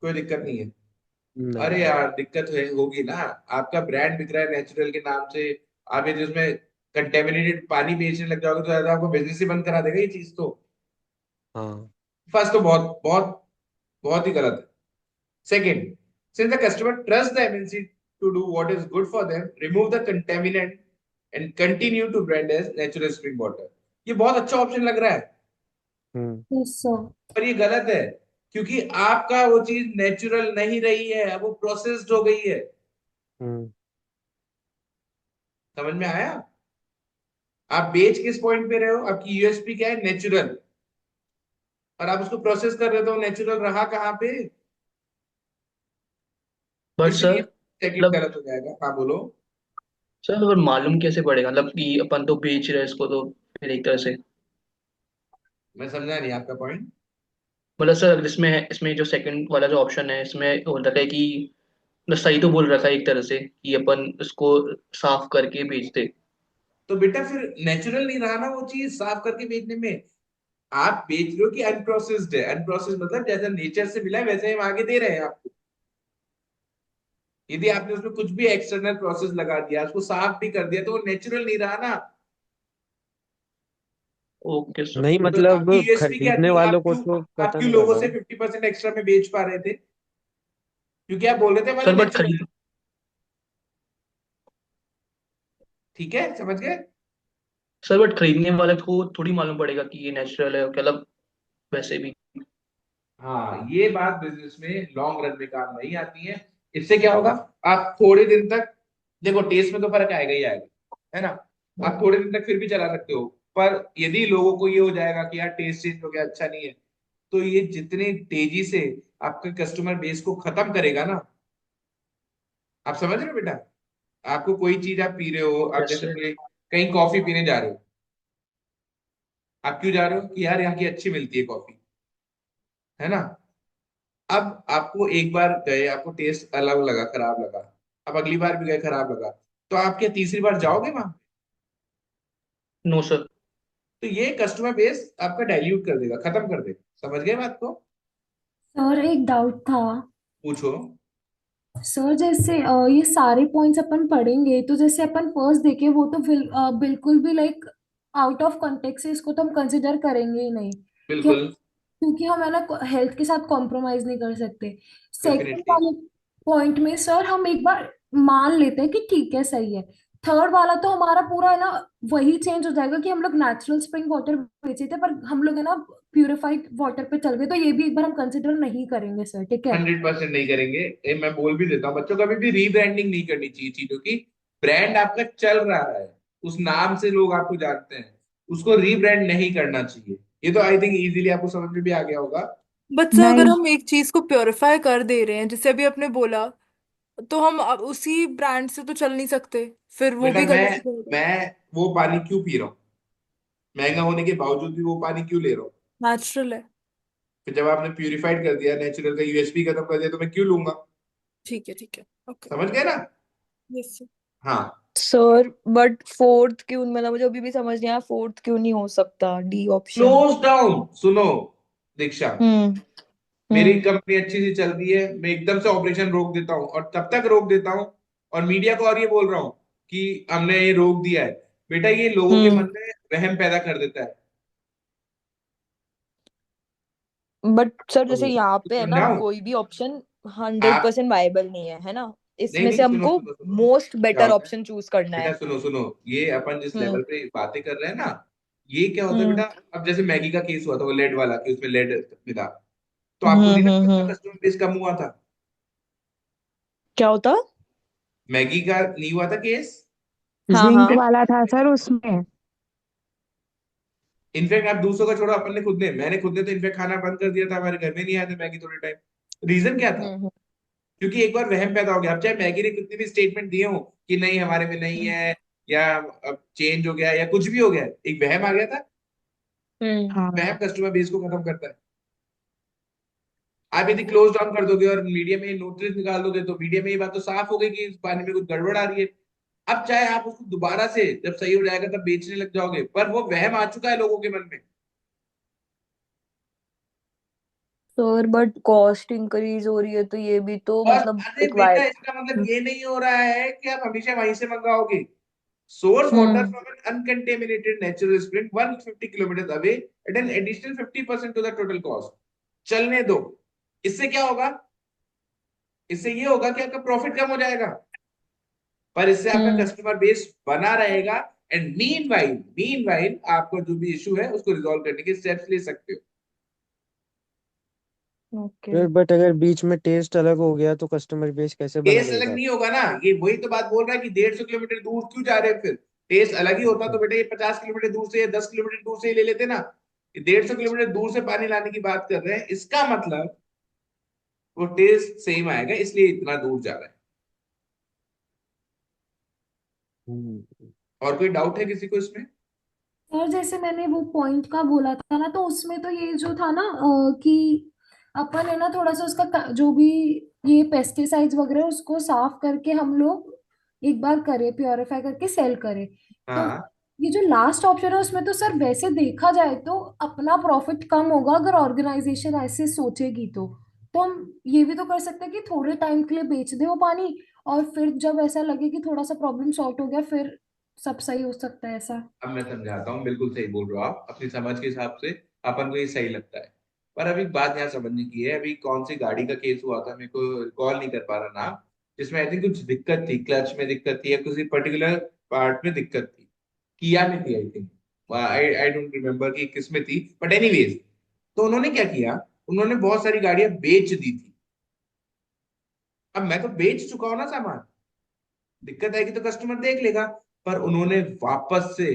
कोई दिक्कत नहीं है। अरे नहीं। यार दिक्कत है, होगी ना। आपका ब्रांड बिक रहा है नेचुरल के नाम से, आप ये जिसमें कंटेमिनेटेड पानी बेचने लग जाओगे तो ज्यादा आपको बिजनेस ही बंद करा देगा ये चीज तो। हाँ। फर्स्ट तो बहुत बहुत बहुत ही गलत है। Second, since the customer trusts the MNC to do what is good for them, remove the contaminant and continue to brand as natural spring water। ये बहुत अच्छा ऑप्शन लग रहा है, हम्म। Yes sir. पर ये गलत है, क्योंकि आपका वो चीज नेचुरल नहीं रही है, वो प्रोसेस्ड हो गई है। हम्म। समझ में आया? आप बेच किस पॉइंट पे रहे हो? आपकी यूएसपी क्या है? नेचुरल। और आप उसको प्रोसेस कर रहे हो तो नेचुरल रहा कहाँ पे? बट इसलिए सर सेकंड मतलब, गलत हो जाएगा। हाँ बोलो। सर और मालूम कैसे पड़ेगा, मतलब कि अपन तो बेच रहे हैं इसको, तो फिर एक तरह से, मैं समझा नहीं आपका पॉइंट। मतलब सर अगर इसमें जो सेकंड वाला जो ऑप्शन है इसमें हो रखा है कि, मतलब सही तो बोल रखा है एक तरह से कि अपन इसको साफ करके बेच दे। तो बेटा फिर नेचुरल नहीं रहा ना वो चीज साफ करके बेचने में। आप बेच रहे हो कि अनप्रोसेस्ड है। अनप्रोसेस्ड मतलब जैसा नेचर से मिला है वैसे हम आगे दे रहे हैं आपको। यदि आपने उसमें कुछ भी एक्सटर्नल प्रोसेस लगा दिया, उसको साफ भी कर दिया, तो वो नेचुरल नहीं रहा ना। Okay sir. नहीं तो मतलब आपकी यूएसपी क्या खरीदने थी? वालों को तो आप पता क्यों नहीं लोगों रहता से ना। 50% एक्स्ट्रा में बेच पा रहे थे? क्योंकि आप बोल रहे थे हमारा सर बट नेचुरल। खरीद ठीक है, समझ गए? सर बट खरीदने वाले को थोड़ी मालूम पड़ेगा कि ये नेचुरल है, मतलब वैसे भी। हाँ, ये बात बिजनेस में लॉन्ग रन में काम नहीं आती है। इससे क्या होगा? आप थोड़े दिन तक, देखो टेस्ट में तो फर्क आएगा ही आएगा, है ना। आप थोड़े दिन तक फिर भी चला सकते हो, पर यदि लोगों को ये हो जाएगा कि यार टेस्ट चेंज हो गया, अच्छा नहीं है, तो ये जितनी तेजी से आपके कस्टमर बेस को खत्म करेगा ना। आप समझ रहे हो बेटा? आपको कोई चीज आप पी रहे हो, आप यस जैसे सर। कोई कहीं कॉफी पीने जा रहे हो, आप क्यों जा रहे हो? कि यार यहाँ की अच्छी मिलती है कॉफी, है ना। अब आपको एक बार गए, आपको टेस्ट अलग लगा, खराब लगा, अब अगली बार भी गए, खराब लगा, तो आप क्या तीसरी बार जाओगे वहां? No sir. तो ये कस्टमर बेस आपका डाइल्यूट कर देगा, खत्म कर देगा। समझ गए बात को? सर एक डाउट था। पूछो। सर जैसे ये सारे पॉइंट्स अपन पढ़ेंगे तो जैसे अपन फर्स्ट देखे वो तो बिल्कुल भी लाइक आउट ऑफ कॉन्टेक्स्ट है, इसको तो हम कंसिडर करेंगे ही नहीं। क्यों? बिल्कुल। क्योंकि हम है ना हेल्थ के साथ कॉम्प्रोमाइज नहीं कर सकते। Second definitely. वाले पॉइंट में सर हम एक बार मान लेते हैं कि ठीक है सही है। थर्ड वाला तो हमारा पूरा है ना वही चेंज हो जाएगा कि हम लोग नेचुरल स्प्रिंग वाटर बेचे थे पर हम लोग है ना प्यूरिफाइड वाटर पे चल गए, तो ये भी एक बार हम कंसिडर नहीं करेंगे सर, ठीक है। 100% नहीं करेंगे। मैं बोल भी देता हूँ बच्चों, कभी भी रीब्रांडिंग नहीं करनी चाहिए चीजों की। ब्रांड आपका चल रहा है, उस नाम से लोग आपको जानते हैं, उसको रीब्रांड नहीं करना चाहिए। ये तो आई थिंक इजीली आपको समझ में भी आ गया होगा। बट सर अगर नहीं हम एक चीज को प्योरीफाई कर दे रहे हैं जैसे अभी आपने बोला, तो हम अब उसी ब्रांड से तो चल नहीं सकते, फिर वो बेटा भी मैं गलत हो जाएगा। मैं वो पानी क्यों पी रहा हूँ? महंगा होने के बावजूद भी वो पानी क्यों ले रहा हूँ? नेचुरल है। फिर जब आपने प्यूरिफाइड कर दिया, नेचुरल का यूएसपी खत्म कर दिया, तो मैं क्यों लूंगा? ठीक है ओके। समझ गए ना? Yes sir. हाँ। सर बट फोर्थ क्यों, मतलब मुझे अभी भी समझ नहीं आया फोर्थ क्यों नहीं हो सकता, डी ऑप्शन। Close down. सुनो दीक्षा, हम्म। मेरी हम्म। कंपनी अच्छी सी चल रही है, मैं एकदम से ऑपरेशन रोक देता हूँ, और तब तक रोक देता हूँ और मीडिया को और ये बोल रहा हूँ कि हमने ये रोक दिया है। बेटा ये लोगों के हम्म। मन में वहम पैदा कर देता है। बट सर तो जैसे यहाँ पे है ना समझाऊं? कोई भी ऑप्शन हंड्रेड आप परसेंट वायबल नहीं है, है ना। नहीं इसमें नहीं, से सुनो हमको सुनो सुनो, मोस्ट क्या बेटर होता है ऑप्शन चूज करना बेटा, है। सुनो सुनो, ये अपन जिस हम्म लेवल पे बातें कर रहे हैं ना, ये क्या होता है हम्म बेटा। अब जैसे मैगी का केस हुआ था, वो लेड वाला, कि उसमें लेड मिला, तो आपको नहीं लगता उसका हम्म। कस्टमर बेस कम हुआ था? क्या होता? मैगी का नहीं हुआ था केस? हाँ जिंक हाँ। वाला था सर उसमें। इनफैक्ट आप दूसरों का छोड़ो, अपन ने खुद ने, मैंने खुद ने तो इनफैक्ट खाना बंद कर दिया था, हमारे घर में नहीं आया था मैगी थोड़े टाइम। रीजन क्या था? हम्म क्योंकि एक बार वहम पैदा हो गया। अब चाहे मैगी ने कितने भी स्टेटमेंट दिए हो कि नहीं हमारे में नहीं हम्म है, या अब चेंज हो गया, या कुछ भी हो गया, एक वहम आ गया था। हम्म। हाँ। वहम कस्टमर बेस को खत्म करता है। आप यदि क्लोज डाउन कर दोगे और मीडिया में नोटिस निकाल दोगे, तो मीडिया में ये बात तो साफ हो गई कि इस पानी में कुछ गड़बड़ आ रही है। अब चाहे आप उसको दोबारा से जब सही हो जाएगा तब बेचने लग जाओगे, पर वो वहम आ चुका है लोगों के मन में। सर बट कॉस्ट इंक्रीज हो रही है तो ये भी तो और मतलब अरे एक बेटा, वाइड। इसका मतलब ये नहीं हो रहा है कि आप हमेशा वहीं से मंगाओगे। Source water hmm from an uncontaminated natural spring 150 kilometre away at an additional 50% to the total cost. चलने दो। इससे क्या होगा? इससे ये होगा कि आपका प्रॉफिट कम हो जाएगा, पर इससे आपका हम्म। कस्टमर बेस बना रहेगा। एंड मीनवाइल आपको जो भी इशू है उसको रिजॉल्व करने के स्टेप्स ले सकते हो। ओके। फिर बट अगर बीच में टेस्ट अलग हो गया तो कस्टमर बेस कैसे बना टेस्ट अलग रहेगा? नहीं होगा ना, ये वही तो बात बोल रहा है कि 150 किलोमीटर दूर क्यों जा रहे हैं फिर। टेस्ट अलग ही होता तो बेटा ये 50 किलोमीटर दूर से या 10 किलोमीटर दूर से ही ले लेते ना। ये 150 किलोमीटर दूर से पानी लाने की बात कर रहे हैं, इसका मतलब वो टेस्ट सेम आएगा, इसलिए इतना दूर जा रहा है। हम्म। और कोई डाउट है किसी को इसमें? और जैसे मैंने वो पॉइंट का बोला था ना, तो उसमें तो ये जो था ना कि अपन है ना थोड़ा सा उसका जो भी ये पेस्टिसाइड्स वगैरह उसको साफ करके हम लोग एक बार करें, प्योरीफाई करके सेल करें। तो हाँ, ये जो लास्ट ऑप्शन है उसमें तो सर वैसे देखा जाए तो अपना प्रॉफिट कम होगा अगर ऑर्गेनाइजेशन ऐसे सोचेगी तो हम ये भी तो कर सकते हैं कि थोड़े टाइम के लिए बेच दे वो पानी, और फिर जब ऐसा लगे कि थोड़ा सा प्रॉब्लम सॉर्ट हो गया फिर सब सही हो सकता है ऐसा। अब मैं समझाता हूँ, बिल्कुल सही बोल रहे हो आप अपनी समझ के हिसाब से। अपन को ये सही लगता है, पर अभी बात यहाँ समझने की है। अभी कौन सी गाड़ी का केस हुआ था, मेरे को रिकॉल नहीं कर पा रहा नाम, जिसमें आई थिंक कुछ दिक्कत थी, क्लच में दिक्कत थी या किसी पर्टिकुलर पार्ट में दिक्कत थी। किया में थी I think, I I don't remember कि किस में थी, बट एनीवेज। तो उन्होंने क्या किया, उन्होंने बहुत सारी गाड़ियां बेच दी थी। अब मैं तो बेच चुका हूं ना सामान, दिक्कत आएगी तो कस्टमर देख लेगा। पर उन्होंने वापस से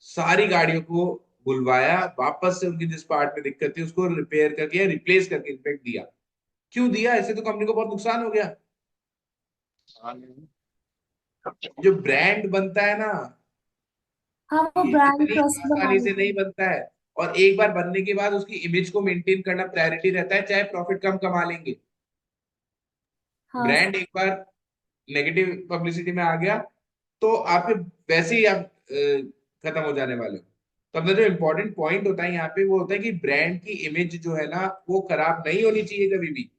सारी गाड़ियों को बुलवाया, वापस से उनकी जिस पार्ट में दिक्कत थी उसको रिपेयर करके या रिप्लेस करके इनफेक्ट दिया। क्यों दिया? ऐसे तो कंपनी को बहुत नुकसान हो गया। जो ब्रांड बनता है ना, हाँ वो ये ब्रांड इतनी ट्रस्ट आसानी बनाने से के नहीं लिए। बनता है। और एक बार बनने के बाद उसकी इमेज को मेंटेन करना प्रायोरिटी रहता है, चाहे प्रॉफिट कम कमा लेंगे। हाँ ब्रांड एक बार नेगेटिव पब्लिसिटी में आ गया तो आपके वैसे ही आप खत्म हो जाने वाले हो। तो अपना जो इम्पोर्टेंट पॉइंट होता है यहाँ पे वो होता है कि ब्रांड की इमेज जो है ना, वो खराब नहीं होनी चाहिए कभी भी।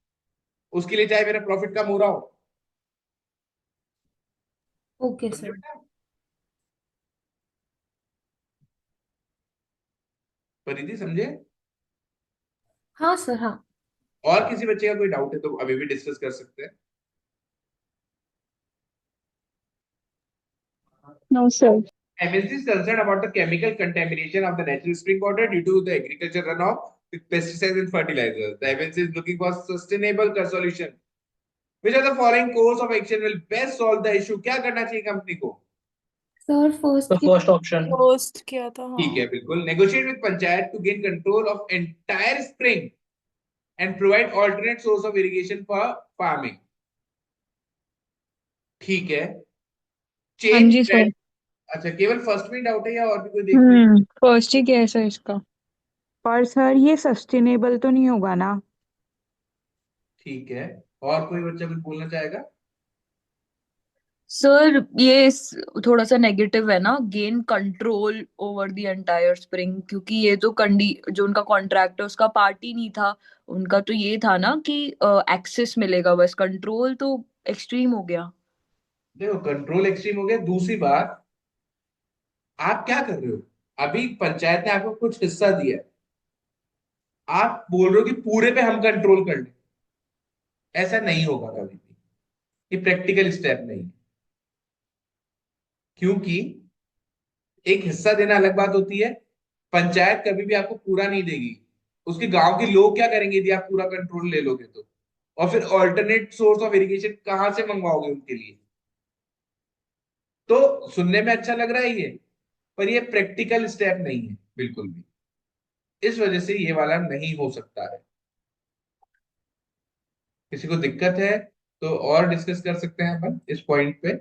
उसके लिए चाहे मेरा प्रॉफिट कम हो रहा हो। ओके समझे सर। बेटा? परिधि समझे? हाँ सर हाँ। और किसी बच्चे का कोई डाउट है तो अभी भी डिस्कस कर सकते हैं। No, sir. MSD is concerned about the chemical contamination of the natural spring water due to the agriculture runoff with pesticides and fertilizers. The MSD is looking for sustainable solution. Which of the following course of action will best solve the issue? क्या करना चाहिए company को? Sir तो first के। First option. Post किया था ठीक है, हाँ। बिल्कुल। Negotiate with panchayat to gain control of entire spring and provide alternate source of irrigation for farming. ठीक है। हाँ चेंज जी ब्रांड। सर। अच्छा, केवल फर्स्ट में डाउट है या और भी कोई देख रहे हैं? फर्स्ट ही क्या है सर इसका? पर सर ये सस्टेनेबल तो नहीं होगा ना? ठीक है। और कोई बच्चा कुछ बोलना चाहेगा? सर ये थोड़ा सा नेगेटिव है ना, gain control over the entire spring, क्योंकि ये तो कंडी जो उनका कॉन्ट्रैक्ट है उसका पार्ट ही नहीं था। उनका तो ये था ना कि एक्सेस मिलेगा बस, कंट्रोल तो एक्सट्रीम हो गया। देखो, कंट्रोल एक्सट्रीम हो गया। दूसरी बात, आप क्या कर रहे हो? अभी पंचायत ने आपको कुछ हिस्सा दिया है, आप बोल रहे हो कि पूरे पे हम कंट्रोल कर लें। ऐसा नहीं होगा कभी भी। ये प्रैक्टिकल स्टेप नहीं है, क्योंकि एक हिस्सा देना अलग बात होती है। पंचायत कभी भी आपको पूरा नहीं देगी, उसके गांव के लोग क्या करेंगे यदि आप पूरा कंट्रोल ले लोगे तो? और फिर ऑल्टरनेट सोर्स ऑफ इरिगेशन कहां से मंगवाओगे उनके लिए? तो सुनने में अच्छा लग रहा है ये, पर ये प्रैक्टिकल स्टेप नहीं है बिल्कुल भी। इस वजह से ये वाला नहीं हो सकता है। किसी को दिक्कत है तो और डिस्कस कर सकते हैं अपन इस पॉइंट पे।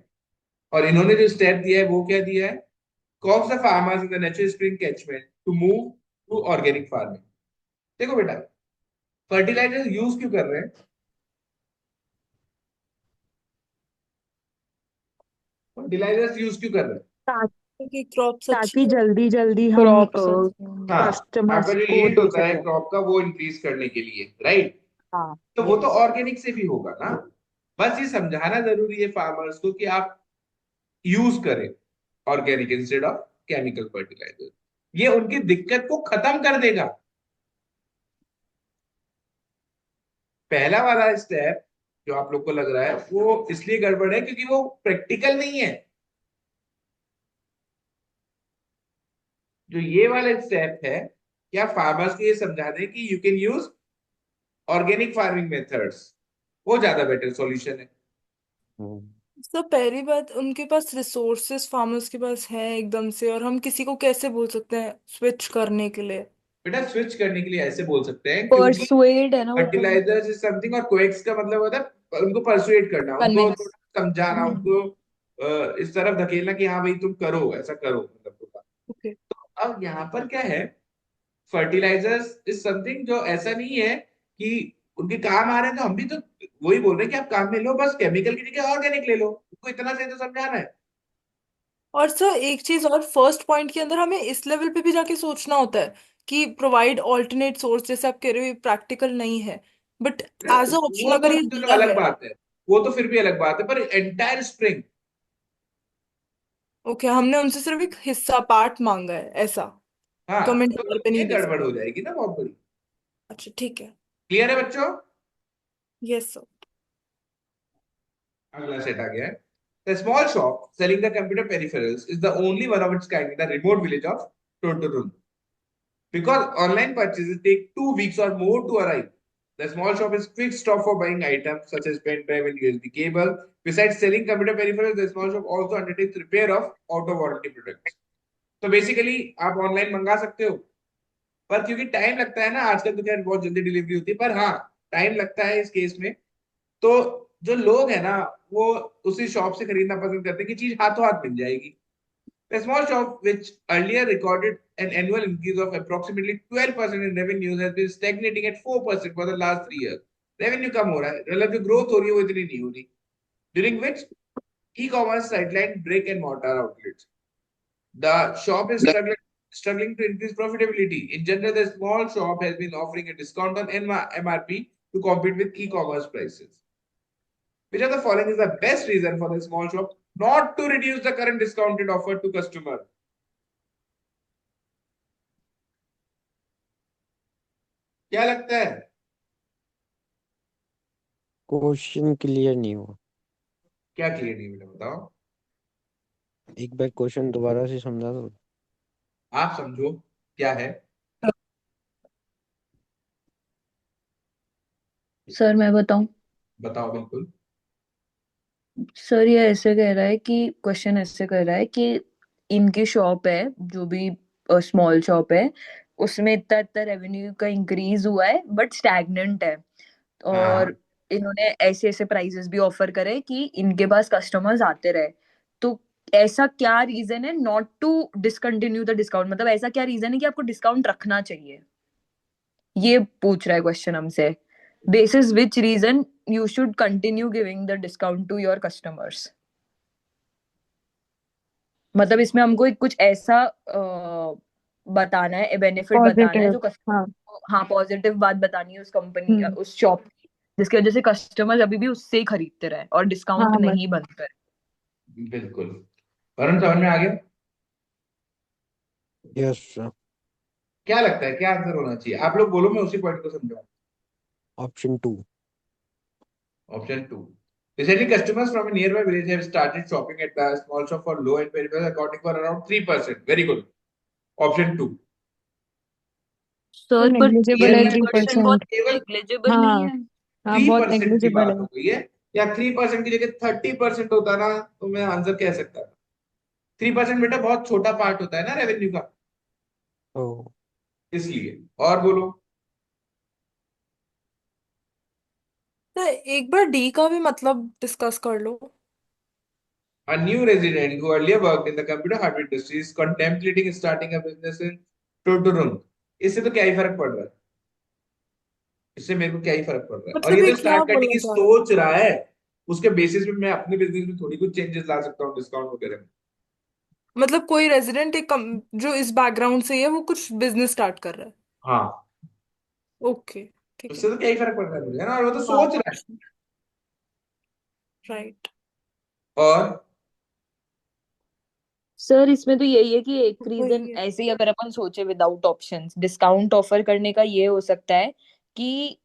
और इन्होंने जो स्टेप दिया है वो क्या दिया है? Coax the farmers in the natural spring catchment to move to organic farming. देखो बेटा, फर्टिलाइजर यूज क्यों कर रहे हैं? फर्टिलाइजर्स यूज क्यों कर रहे हैं? क्योंकि क्रॉप्स ताकि अच्छी हो। जल्दी जल्दी हम क्रॉप्स हाँ, कस्टमर्स आपका जो को यील्ड दे होता है सकें। क्रॉप का वो इंक्रीज करने के लिए, राइट? हाँ, तो वो तो यस। ऑर्गेनिक से भी होगा ना। बस ये समझाना जरूरी है फार्मर्स को कि आप यूज करें organic instead of chemical fertilizer. ये उनकी दिक्कत को खत्म कर देगा। पहला वाला स्टेप जो आप लोग को लग रहा है वो इसलिए गड़बड़ है क्योंकि वो प्रैक्टिकल नहीं है। जो ये वाला स्टेप है, क्या फार्मर्स को ये समझा दें कि you can use organic farming methods, वो ज्यादा बेटर सॉल्यूशन है। तो पहली बात, उनके पास रिसोर्सेस फार्मर्स के पास है एकदम से, और हम किसी को कैसे बोल सकते हैं स्विच करने के लिए? बेटा स्विच करने के लिए ऐसे बोल सकते हैं क्योंकि परसुएड है ना वो तो, फर्टिलाइजर्स इज समथिंग और कोएक्स का मतलब होता है उनको परसुएट करना, उनको कन्विंस। थोड़ा समझाना, उनको इस तरफ धकेलना कि हाँ भाई तुम करो, ऐसा करो, मतलब तो। ओके। अब यहाँ पर क्या है, फर्टिलाइजर्स इज समथिंग जो ऐसा नहीं है कि उनके काम आ रहे हैं तो हम भी तो वही बोल रहे हैं कि आप काम में लो, बस केमिकल की जगह ऑर्गेनिक ले लो, उनको इतना से तो समझाना है। और सर एक चीज और, फर्स्ट पॉइंट के अंदर हमें इस लेवल पे भी जाके सोचना होता है कि प्रोवाइड ऑल्टरनेट सोर्स, जैसे आप कह रहे हो, ये प्रैक्टिकल नहीं है, बट एज अ ऑप्शन वो अगर तो ये चलो दिया अलग है। बात है, वो तो फिर भी अलग बात है, पर एंटायर स्प्रिंग। ओके, हमने उनसे सिर्फ एक हिस्सा पार्ट मांगा है ऐसा, हाँ, कमेंट तो पे ये नहीं दे गड़बड़ हो सकते। जाएगी ना बहुत बड़ी। अच्छा ठीक है। क्लियर है बच्चों? Yes sir. अगला सेट आ गया है। The small shop selling the computer peripherals is the only one of its kind in the remote village of Tortorun. Because online purchases take 2 weeks or more to arrive, the small shop is quick stop for buying items such as pen drive and USB cable. Besides selling computer peripherals, the small shop also undertakes repair of out of warranty products. तो basically आप online मंगा सकते हो, पर क्योंकि time लगता है ना, आजकल तो खैर बहुत जल्दी डिलीवरी होती है, पर हाँ टाइम लगता है इस केस में। तो जो लोग है ना, वो उसी शॉप से खरीदना पसंद करते हैं कि चीज हाथों हाथ मिल जाएगी। A small shop which earlier recorded an annual increase of approximately 12% in revenues has been stagnating at 4% for the last 3 years. Revenue कम हो रहा है, मतलब जो growth हो रही है वो इतनी नहीं हो रही। During which e-commerce sidelined brick and mortar outlets. The shop is struggling to increase profitability. In general, the small shop has been offering a discount on MRP to compete with e-commerce prices. Which of the following is the best reason for the small shop not to reduce the current discounted offer to customer? क्या लगता है? Question clear नहीं हुआ। क्या clear नहीं बेटा, बताओ। एक बार क्वेश्चन दोबारा से समझा दो। आप समझो क्या है। सर मैं बताऊं? बताओ बिल्कुल। सर ये ऐसे कह रहा है कि क्वेश्चन ऐसे कर रहा है कि इनकी शॉप है, जो भी स्मॉल शॉप है, उसमें इतना इतना रेवेन्यू का इंक्रीज हुआ है बट स्टैग्नेंट है। हाँ, और इन्होंने ऐसे ऐसे प्राइजेस भी ऑफर करे कि इनके पास कस्टमर्स आते रहे। तो ऐसा क्या रीजन है not to discontinue the discount, मतलब ऐसा क्या रीजन है कि आपको डिस्काउंट रखना चाहिए, ये पूछ रहा है क्वेश्चन हमसे। Basis which reason you should continue giving the discount to your customers. मतलब इसमें हमको एक कुछ ऐसा बताना है, बेनिफिट बताना है पॉजिटिव। जो हाँ। कस्टमर को, हाँ पॉजिटिव बात बतानी है उस कंपनी, हम्म। उस शॉप की, जिसकी वजह से कस्टमर अभी भी उससे ही खरीदते रहे और डिस्काउंट हाँ बस। नहीं बनता है। बिल्कुल। वरुण समझ में आ गया? Yes sir. क्या लगता है क्या आंसर होना चाहिए? आप लोग बोलो, मैं उसी पॉइंट को समझाऊं। Option 2। Option 2। Recently, customers from a nearby village have started shopping at the small shop for low-end peripherals, accounting for around 3%. Very good. Option 2. तो सर पर नेग्लिजिबल Here है ये मैं थ्री क्वेश्चन क्वेश्चन बहुत percent केवल negligible नहीं हाँ है? हाँ बहुत 3% की नेग्लिजिबल बात है। हो गई है, या 3% की जगह 30% होता ना तो मैं आंसर कह सकता था। 3% बेटा बहुत छोटा पार्ट होता है ना रेवेन्यू का, ओ इसलिए। और बोलो। तो एक बार डी का भी मतलब डिस्कस कर लो। A new resident who earlier worked in the computer hardware industry is contemplating starting a business in Totorung. इससे तो क्या ही फर्क पड़ रहा है, इससे मेरे को क्या ही फर्क पड़ रहा है। और ये मतलब ये तो क्या स्टार्ट करने बोलना की चाह रहा है? सोच रहा है, उसके बेसिस पे मैं अपने बिजनेस में थोड़ी कुछ चेंजेस ला सकता हूँ, डिस्काउंट वगैरह में। मतलब कोई रेजिडेंट जो इस बैकग्राउंड से है वो कुछ बिजनेस स्टार्ट कर रहा है। हाँ, ओके, ठीक है। उससे तो क्या ही फर्क पड़ रहा है मुझे, है ना, और वो तो हाँ, सोच रहा है। राइट। और सर इसमें तो यही है कि एक रीजन वही है। ऐसे ही अगर अपन सोचे विदाउट ऑप्शंस डिस्काउंट ऑफर करने का ये हो सकता है कि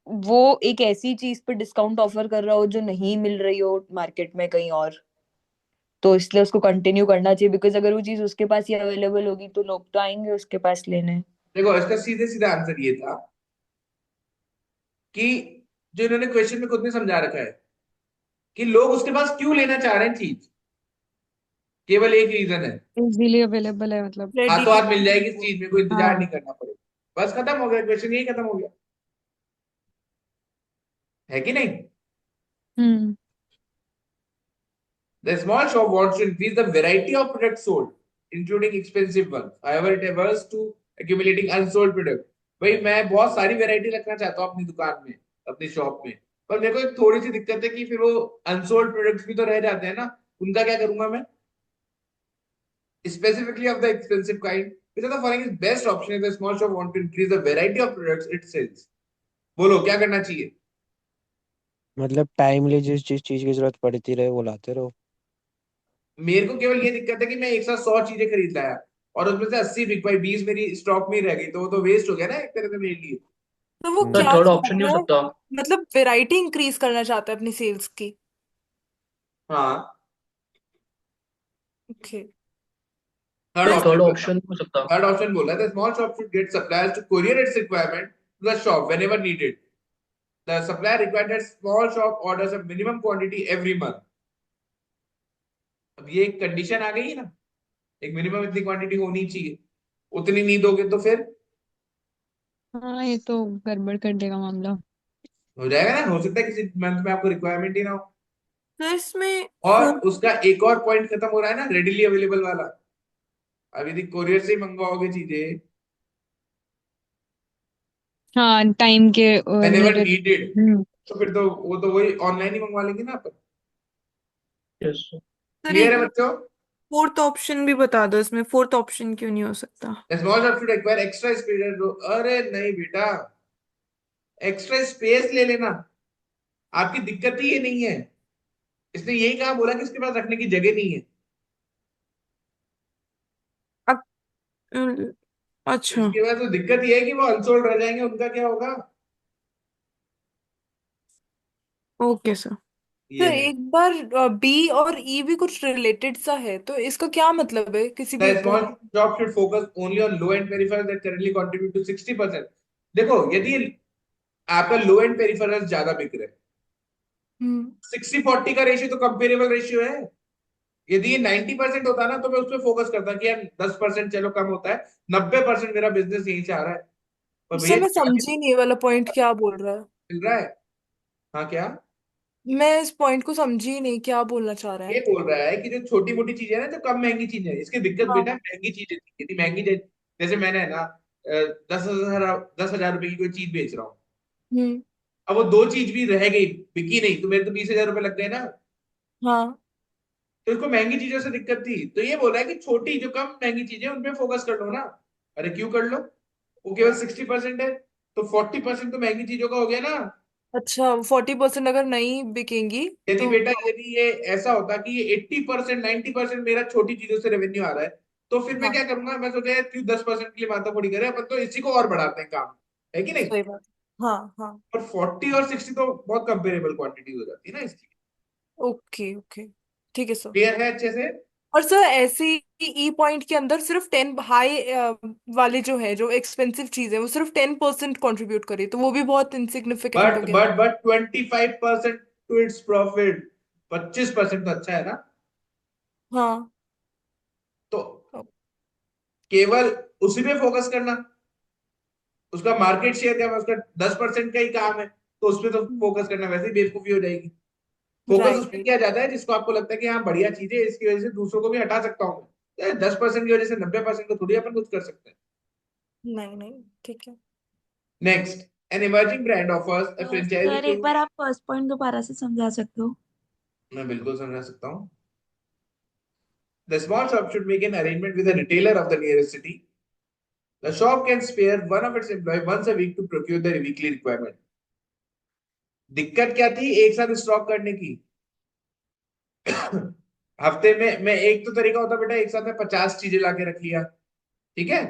वो एक ऐसी चीज पर डिस्काउंट ऑफर कर रहा हो जो नहीं मिल रही हो मार्केट में कहीं और, तो इसलिए उसको कंटिन्यू करना चाहिए बिकॉज अगर वो चीज उसके पास ही अवेलेबल होगी तो लोग तो आएंगे उसके पास लेने। देखो, इसका सीधे सीधा आंसर ये था कि जो इन्होंने क्वेश्चन में खुद ने समझा रखा है कि लोग उसके पास क्यों लेना चाह रहे हैं चीज, केवल एक रीजन है, इजीली अवेलेबल है मतलब। रेडी हाथों टू हाथ मिल जाएगी इस चीज में, कोई इंतजार हाँ। नहीं करना पड़ेगा, बस खत्म हो गया क्वेश्चन, यही खत्म हो गया, है कि नहीं। हम्म। The small shop wants to increase the variety of products sold, including expensive ones. However, it averse to accumulating unsold product. भाई मैं बहुत सारी वैरायटी रखना चाहता हूँ अपनी दुकान में, अपनी शॉप में, पर मेरे को एक थोड़ी सी दिक्कत है कि फिर वो अनसोल्ड प्रोडक्ट्स भी तो रह जाते हैं ना, उनका क्या करूंगा मैं, specifically of the expensive kind. Which of the following is best option if the small shop want to increase the variety of products it sells? बोलो क्या करना चाहिए। मतलब टाइमली जिस चीज की जरूरत पड़ती रहे वो लाते रहो। मेरे को केवल ये दिक्कत है कि मैं एक साथ 100 चीजें खरीद लाया और उसमें से 80 बिक पाई, 20 मेरी स्टॉक में ही रह गई, तो वो तो वेस्ट हो गया ना एक तरह से मेरे लिए। तो वो सर क्या थर्ड चाह ऑप्शन नहीं रहा हो है? सकता? मतलब वैरायटी इंक्रीज करना चाहता है अपनी सेल्स की। हाँ, ओके। थर्ड तो सर ऑप्शन थर्ड बोला। ऑप्शन नहीं हो सकता? थर्ड ऑप्शन बोला the small shop should get suppliers to courier its requirement to the shop whenever needed. The supplier required that small shop orders a minimum quantity every month. अब ये एक condition आ गई है ना, एक मिनिमम इतनी quantity होनी चाहिए, उतनी नहीं दोगे तो फिर हाँ ये तो गड़बड़ कर देगा मामला। हो जाएगा ना, हो सकता है किसी मंथ में आपको रिक्वायरमेंट ही ना हो। तो इसमें और फोर उसका एक और पॉइंट खत्म हो रहा है ना, रेडिली अवेलेबल वाला। अब यदि कोरियर से ही मंगवाओगे चीजें हाँ टाइम के व्हेनेवर रिलेटेड। नीडेड, हम्म। तो फिर तो वो तो वही ऑनलाइन ही मंगवा लेंगे ना अपन। Yes sir. सर क्लियर एक है बच्चों। फोर्थ ऑप्शन भी बता दो, इसमें फोर्थ ऑप्शन क्यों नहीं हो सकता? Small shop should acquire extra space. अरे नहीं बेटा, एक्स्ट्रा स्पेस ले लेना, आपकी दिक्कत ही ये नहीं है। इसने यही कहा, बोला कि इसके पास रखने की जगह नहीं है। अ- अ- अच्छा। इसके बाद तो दिक्कत ये है कि वो अनसोल्ड रह जाएंगे, उनका क्या होगा। Okay sir. ये सर है। एक बार बी और ई भी कुछ रिलेटेड सा है, तो इसका क्या मतलब है किसी भी The एक small point? shop should focus only on low end peripherals that currently contribute to 60%. देखो, यदि आपका लो एंड पेरिफेरल्स ज्यादा बिक रहे हैं, हम्म। 60-40 का रेशियो तो कंपेरेबल रेशियो है। यदि ये 90% होता ना तो मैं उस पर फोकस करता कि यार 10% चलो कम होता है, 90% मेरा बिजनेस यहीं से आ रहा है, पर भैया सर मैं 40 समझी नहीं ये वाला पॉइंट क्या बोल रहा है। मिल रहा है। हाँ क्या, मैं इस पॉइंट को समझी नहीं, क्या बोलना चाह रहा ये है? बोल रहा है कि जो छोटी मोटी चीजें है ना, जो कम महंगी चीजें है, इसकी दिक्कत बेटा हाँ। महंगी चीजें थी। यदि महंगी जैसे मैंने है ना 10,000 रुपए की कोई चीज बेच रहा हूँ, हम्म। अब वो दो चीज भी रह गई, बिकी नहीं, तो मेरे तो 20,000 रुपए लग गए ना। हाँ। तो इसको महंगी चीजों से दिक्कत थी, तो ये बोल रहा है कि छोटी जो कम महंगी चीजें उन पे फोकस कर लो ना। अरे क्यों कर लो, वो केवल 60% है, तो 40% तो महंगी चीजों का हो गया ना। अच्छा, 40% अगर नहीं बिकेंगी यदि तो? बेटा, यदि ये ऐसा होता कि ये 80% 90% मेरा छोटी चीजों से रेवेन्यू आ रहा है, तो फिर मैं हाँ, क्या करूंगा, मैं सोचा यार क्यों 10% के लिए माथापड़ी करे, अपन तो इसी को और बढ़ाते हैं काम, है कि नहीं। सही बात। हाँ हाँ। और 40 और 60 तो बहुत कंपेरेबल क्वांटिटी हो जाती है ना इसकी। ओके ओके, ठीक है सर। क्लियर है अच्छे से? और सर ऐसे ही ई पॉइंट के अंदर सिर्फ 10 हाई वाले जो है, जो एक्सपेंसिव चीज है, वो सिर्फ 10% कंट्रीब्यूट करे, तो वो भी बहुत इनसिग्निफिकेंट हो बट गया। But but 25% to its profit, 25% तो अच्छा है ना? हाँ। तो केवल उसी पे फोकस करना, उसका मार्केट शेयर क्या है, उसका 10% का ही काम है, तो उसपे तो फोकस करना वैसे ही बेवकूफी हो जाएगी। फोकस राइट उसपे राइट। किया जाता है जिसको आपको लगता है कि हाँ बढ़िया चीज है, इसकी वजह से दूसरों को भी हटा सकता हूँ। 10% की वजह से 90% को थोड़ी अपन कुछ कर सकते हैं। नहीं नहीं, ठीक है। Next, an emerging brand offers a franchise sir to. एक बार आप फर्स्ट पॉइंट दोबारा से समझा सकते हो? मैं बिल्कुल समझा सकता हूँ। The small shop should make an arrangement with a retailer of the nearest city. The shop can spare one of its employees once a week to procure the weekly requirement. दिक्कत क्या थी एक साथ स्टॉक करने की? हफ्ते में मैं एक तो तरीका होता बेटा, एक साथ में 50 चीजें लाके रख लिया, ठीक है।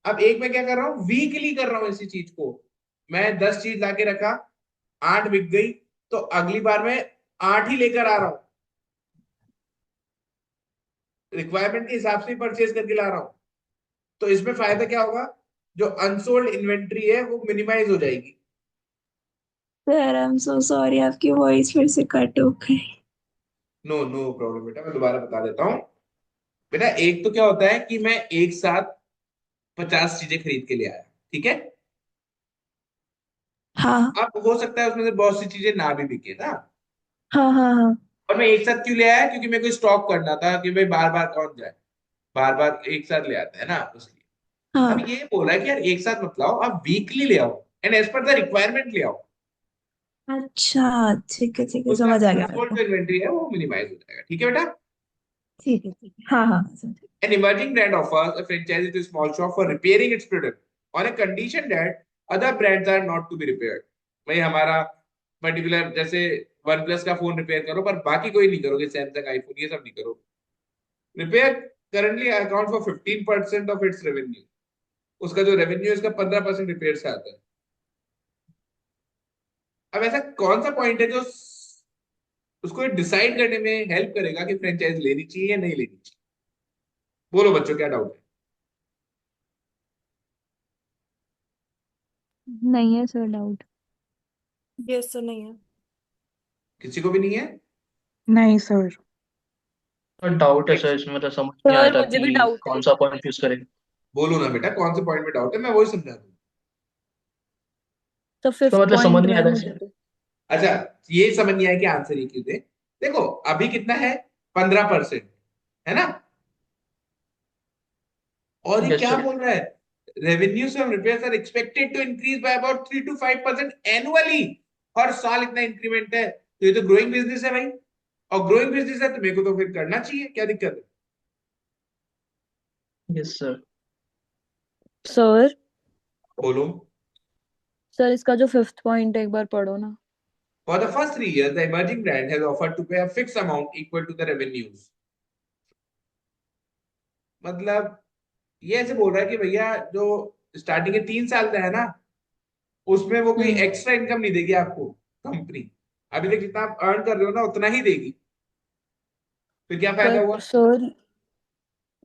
अब एक मैं क्या कर रहा हूँ, वीकली कर रहा हूँ इसी चीज को। मैं 10 चीज लाके रखा, 8 बिक गई, तो अगली बार मैं 8 ही लेकर आ रहा हूँ, रिक्वायरमेंट के हिसाब से परचेज करके ला रहा हूँ। तो इसमें फायदा क्या होगा, जो अनसोल्ड इन्वेंट्री है वो मिनिमाइज हो जाएगी। Sir I am so sorry, आपकी वॉइस फिर से कट हो गई। नो नो प्रॉब्लम बेटा, मैं दोबारा बता देता हूँ। बेटा एक तो क्या होता है कि मैं एक साथ 50 चीजें खरीद के ले आया, ठीक है। हाँ अब हो सकता है उसमें से बहुत सी चीजें ना भी बिके ना, हाँ हाँ हाँ और मैं एक साथ क्यों ले आया, क्योंकि मेरे को स्टॉक करना था कि भाई बार बार कौन जाए, बार बार एक साथ ले आता है ना, उसलिए। हाँ। अब ये बोला है कि यार एक साथ मत लाओ, आप वीकली ले आओ and as per the requirement ले आओ। अच्छा ठीक है, उससे समझ आ आपका गया मेरे अनसोल्ड को। जो इन्वेंट्री है वो मिनिमाइज हो जाएगा, ठीक है बेटा। ठीक है, हाँ हाँ समझ। An emerging brand offers a franchise to a small shop for repairing its product on a condition that other brands are not to be repaired. भाई हमारा पर्टिकुलर जैसे वन प्लस का फोन रिपेयर करो, पर बाकी कोई नहीं करोगे, सैमसंग आईफोन ये सब नहीं करो। Repair currently account for 15% of its revenue. उसका जो रेवेन्यू है उसका 15% रिपेयर से आता है। अब ऐसा कौन सा पॉइंट है जो उसको डिसाइड करने में हेल्प करेगा कि फ्रेंचाइज लेनी चाहिए या नहीं लेनी चाहिए? बोलो बच्चों, क्या डाउट है? नहीं है सर डाउट। यस सर, नहीं है। किसी को भी नहीं है? नहीं सर। डाउट है सर इसमें, मतलब समझ नहीं आया सर था मुझे भी कि डाउट है। कौन सा पॉइंट चूज करें। बोलो ना बेटा, कौन से पॉइंट में डाउट है, मैं वही समझा दूं। तो इसका फिफ्थ मतलब समझ पॉइंट नहीं में आया है था मुझे इसमें। तो। अच्छा, ये समझ नहीं आया कि आंसर ये क्यों दे। देखो अभी कितना है, 15%, है ना। और ये यस क्या सर। बोल रहा है, revenues from repairs are expected to increase by about 3 to 5% annually. हर साल इतना इंक्रीमेंट है, तो ये तो ग्रोइंग बिजनेस है भाई। और ग्रोइंग बिजनेस है तो मेरे को तो फिर करना चाहिए, क्या दिक्कत है? Yes sir. सर बोलो। सर इसका जो फिफ्थ पॉइंट है एक बार पढ़ो ना। For the first 3 years, the emerging brand has offered to pay a fixed amount equal to the revenues. मतलब ये ऐसे बोल रहा है कि भैया जो स्टार्टिंग के 3 साल का है ना, उसमें वो कोई हम्म। एक्स्ट्रा इनकम नहीं देगी आपको कंपनी। अभी तक जितना आप अर्न कर रहे हो ना उतना ही देगी। फिर क्या फायदा पर हुआ?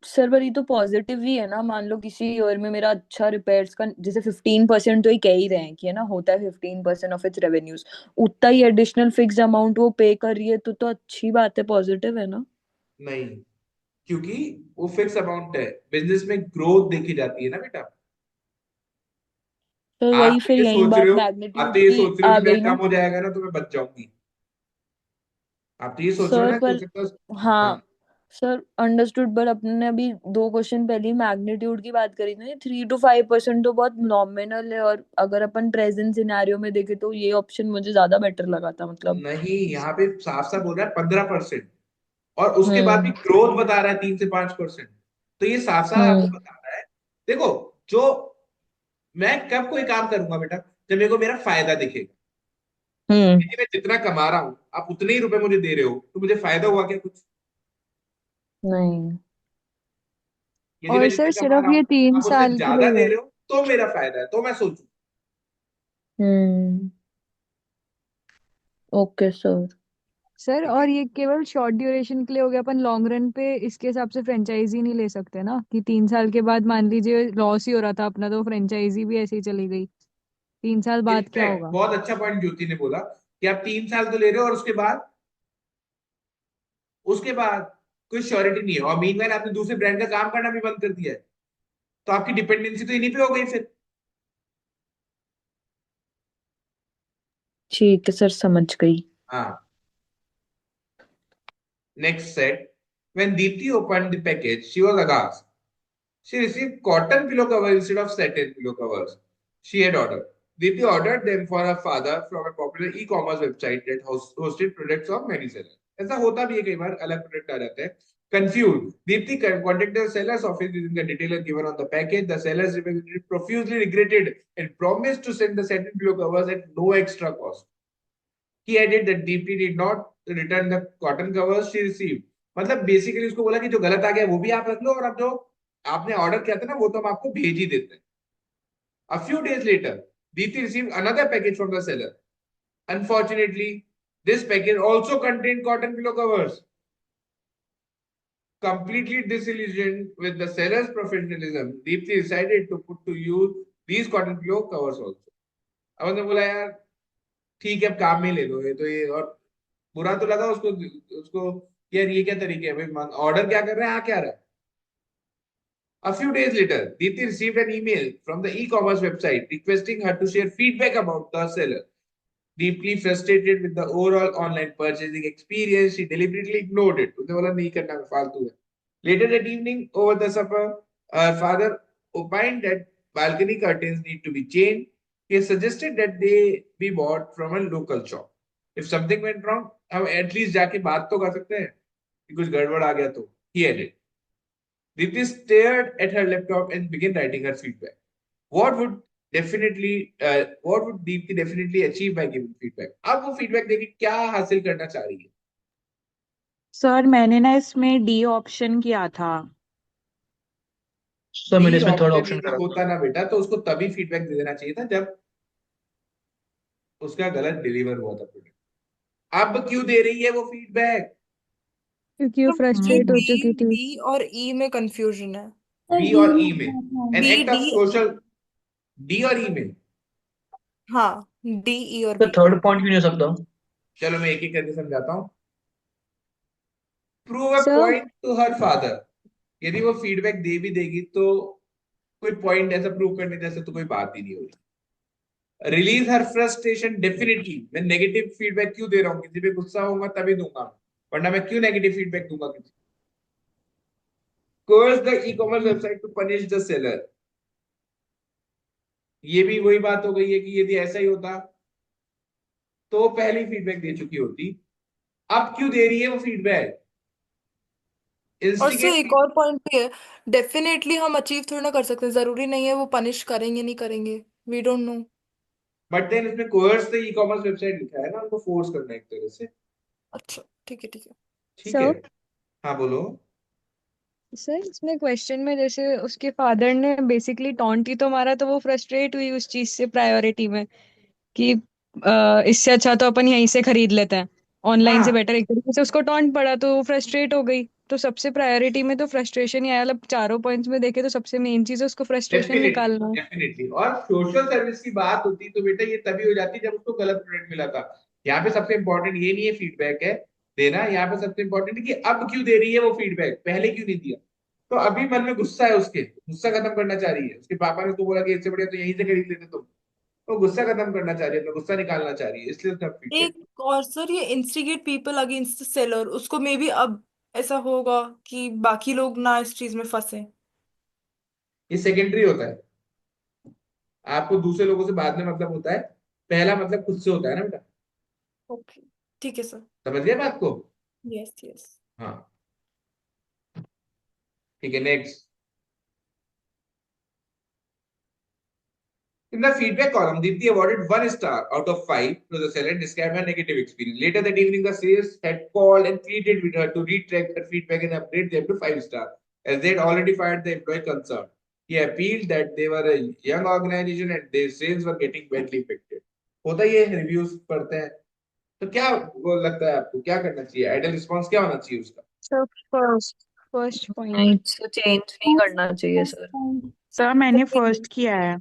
सर ये तो पॉजिटिव ही है ना। मान लो किसी ईयर में मेरा अच्छा रिपेयर्स का जैसे 15% तो ही कह ही रहे हैं कि है ना, होता है 15% ऑफ इट्स रेवेन्यूज, उतना ही एडिशनल फिक्स अमाउंट वो पे कर रही है, तो अच्छी बात है, पॉजिटिव है ना। नहीं, क्योंकि वो फिक्स अमाउंट है, बिजनेस में ग्रोथ देखी जाती है ना बेटा। तो आप वही तो फिर ये यही सोच बात रहे हो, आप तो मैग्नीट्यूड ये की सोच रहे हो आ कि मेरा गई ना। कम हो जाएगा ना तो मैं बच जाऊंगी। आप तो ये सोच रहे हो सर ना कि हो पर सकता है। हाँ, हाँ सर अंडरस्टूड, पर अपने ने अभी 2 क्वेश्चन पहले मैग्नीट्यूड की बात करी थी, 3 to 5% तो बहुत नॉमिनल है, और अगर अपन प्रेजेंट सिनेरियो में देखें तो ये ऑप्शन मुझे ज्यादा बेटर लगा था, मतलब। नहीं यहाँ पे साफ साफ बोल रहा है 15%, और उसके बाद भी हम्म ग्रोथ बता रहा है 3 से 5%। तो ये साफ साफ आपको हम्म बता रहा है, देखो, जो मैं कब कोई काम करूंगा बेटा, जब मेरे को मेरा फायदा दिखेगा। हम्म। यदि मैं जितना कमा रहा हूं आप उतने ही रुपए मुझे दे रहे हो, तो मुझे फायदा हुआ क्या कुछ? नहीं। यदि मैं और जितना सर कमा सिर्फ रहा ये हूँ तीन आप उससे साल के ज्यादा लिए दे है। रहे हो, तो मेरा फायदा है, तो मैं सोचू। हम्म। Okay sir. सर ठीक और है। ये केवल शॉर्ट ड्यूरेशन के लिए हो गया, अपन लॉन्ग रन पे इसके हिसाब से फ्रेंचाइजी नहीं ले सकते ना, कि 3 साल के बाद मान लीजिए लॉस ही हो रहा था अपना, तो फ्रेंचाइजी भी ऐसे ही चली गई, 3 साल बाद क्या इनफैक्ट होगा? बहुत अच्छा पॉइंट ज्योति ने बोला कि आप 3 साल तो ले रहे हो और उसके बाद कोई श्योरिटी नहीं है, और मीनवाइल आपने दूसरे ब्रांड का काम करना भी बंद कर दिया है, तो आपकी डिपेंडेंसी तो इन्हीं पे हो गई फिर। ठीक है सर, समझ गई। हाँ। Next set, when Deepthi opened the package, she was aghast. She received cotton pillow covers instead of satin pillow covers she had ordered. Deepthi ordered them for her father from a popular e-commerce website that hosted products of many sellers. ऐसा होता भी है, कई बार अलग product आ जाते हैं. Confused, Deepthi contacted the seller's office using the details given on the package. The seller's representative profusely regretted and promised to send the satin pillow covers at no extra cost. He added that Deepti did not return the cotton covers she received. मतलब basically उसको बोला कि जो गलत आ गया वो भी आप रख लो, और अब जो आपने ऑर्डर किया था ना वो तो हम आपको भेज ही देते हैं. A few days later, Deepti received another package from the seller. Unfortunately, this package also contained cotton pillow covers. Completely disillusioned with the seller's professionalism, Deepti decided to put to use these cotton pillow covers also. अब उसने बोला यार ठीक है, अब काम में ले लो ये तो, ये और बुरा तो लगा उसको उसको यार ये क्या तरीके है भाई, ऑर्डर क्या कर रहे हैं, आ क्या रहा है. A few days later, Deepti received an email from the e-commerce website requesting her to share feedback about the seller. Deeply frustrated with the overall online purchasing experience, she deliberately ignored it. उसने बोला नहीं करना, फालतू है. Later that evening, over the supper, her father opined that balcony curtains need to be changed. He suggested that they be bought from a local shop. If something went wrong, हम at least जाके बात तो कर सकते हैं कि कुछ गड़बड़ आ गया तो. He added. Deepti stared at her laptop and began writing her feedback. What would Deepti definitely achieve by giving feedback? अब वो feedback देके क्या हासिल करना चाह रही है? सर मैंने ना इसमें डी ऑप्शन किया था. सर मैंने डी इसमें थर्ड ऑप्शन ऑप्शन यदि करा था. होता ना बेटा तो उसको तभी फीडबैक दे देना चाहिए था जब उसका गलत डिलीवर हुआ था प्रोडक्ट. अब क्यों दे रही है वो फीडबैक? क्योंकि वो तो मुझे फ्रस्ट्रेट हो चुकी बी थी। बी और ई में कंफ्यूजन है. सर बी डी और में ई में क्या था? N B act of D. Social. D और ई में. हाँ, डी ई और सर बी. थर्ड पॉइंट क्यों नहीं हो सकता? चलो मैं एक एक करके समझाता हूँ. Prove a sir point to her father. यदि वो फीडबैक दे भी देगी तो कोई पॉइंट ऐसा प्रूव करने जैसे तो कोई बात ही नहीं होगी. रिलीज हर फ्रस्ट्रेशन. डेफिनेटली मैं नेगेटिव फीडबैक क्यों दे रहा हूँ, किसी पे गुस्सा होगा तभी दूंगा, वरना मैं क्यों नेगेटिव फीडबैक दूंगा किसी. Curse the e commerce website to punish the seller. ये भी वही बात हो गई है कि यदि ऐसा ही होता तो पहले फीडबैक दे चुकी होती. अब क्यों दे रही है वो फीडबैक? और सर इंस्टिगेट. एक और पॉइंट भी है. डेफिनेटली हम अचीव थोड़ा ना कर सकते, जरूरी नहीं है वो पनिश करेंगे नहीं करेंगे. We don't know. But then इसमें course the e commerce website लिखा है ना, उनको फोर्स करना है एक तरह से. अच्छा ठीक है ठीक है. ठीक है. सर हाँ बोलो. सर इसमें क्वेश्चन में जैसे उसके फादर ने बेसिकली टॉन्ट ही तो मारा, तो वो फ्रस्ट्रेट हुई उस चीज से प्रायोरिटी में, कि इससे अच्छा तो अपन यहीं से खरीद लेते हैं, ऑनलाइन से हाँ बेटर, एक तरीके से उसको टॉन्ट पड़ा तो वो फ्रस्ट्रेट हो गई। तो सबसे प्रायोरिटी में तो फ्रस्ट्रेशन ही आया, मतलब चारों पॉइंट्स में देखे तो सबसे मेन चीज है उसको फ्रस्ट्रेशन डेफिनेटली निकालना है। डेफिनेटली. और सोशल सर्विस की बात होती तो बेटा ये तभी हो जाती जब उसको गलत प्रोडक्ट मिला था. यहाँ पे सबसे इंपॉर्टेंट ये नहीं है फीडबैक है देना, यहाँ पे सबसे इंपॉर्टेंट है कि अब क्यों दे रही है वो फीडबैक, पहले क्यों नहीं दिया. तो अभी मन में गुस्सा है, उसके गुस्सा खत्म करना चाह रही है. उसके पापा ने उसको बोला कि इससे बढ़िया तो यहीं से खरीद लेते तुम. तो गुस्सा खत्म करना चाह रही है, अपना गुस्सा निकालना चाह रही है, इसलिए उसने फीडबैक. एक और सर, ये instigate people against the seller, उसको मे बी अब ऐसा होगा कि बाकी लोग ना इस चीज में फंसे. ये सेकेंडरी होता है. आपको दूसरे लोगों से बाद में मतलब होता है, पहला मतलब खुद से होता है ना बेटा. ओके ठीक है सर. समझ गए बात को. Yes yes. हाँ ठीक है. Next. In the feedback column, Deepthi awarded 1 star out of 5 to the seller and described her negative experience. Later that evening, the sales had called and pleaded with her to retract her feedback and upgrade them to 5 star, as they had already fired the employee concerned. He appealed that they were a young organization and their sales were getting badly affected. होता ही है, reviews पढ़ते हैं तो क्या वो लगता है आपको, क्या करना चाहिए, आइडियल रिस्पॉन्स क्या होना चाहिए उसका? Sir first first point. नहीं, इसको चेंज नहीं करना चाहिए सर। सर मैंने फर्स्ट किया है।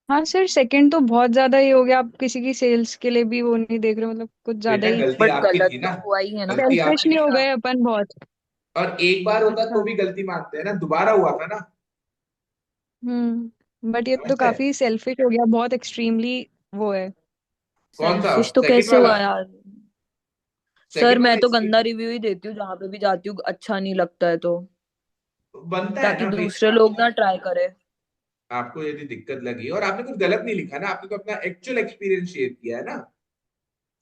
हाँ सर, सेकंड तो बहुत ज्यादा ही हो गया, आप किसी की सेल्स के लिए भी वो नहीं देख रहे, मतलब कुछ ज्यादा बेटा ही गलती बट आपकी गलत थी तो ना, हुआ ही है ना। गलती सेल्फिश आपकी नहीं थी हो ना। गए अपन बहुत। और एक बार होता तो अच्छा। भी गलती मानते हैं ना, दोबारा हुआ था ना। बट ये तो समझते हैं? काफी सेल्फिश हो गया, बहुत एक्सट्रीमली वो है। कौन सा, सेल्फिश तो सेकंड कैसे वाला? हुआ यार। सर सेकंड वाला मैं तो इसलिए गंदा रिव्यू ही देती हूँ जहां पे भी जाती हूँ, अच्छा नहीं लगता है तो, बनता है ताकि ना भाई। दूसरे लोग ना ट्राई करे। आपको यदि दिक्कत लगी और आपने कुछ गलत नहीं लिखा ना, आपने तो अपना एक्चुअल एक्सपीरियंस शेयर किया है ना।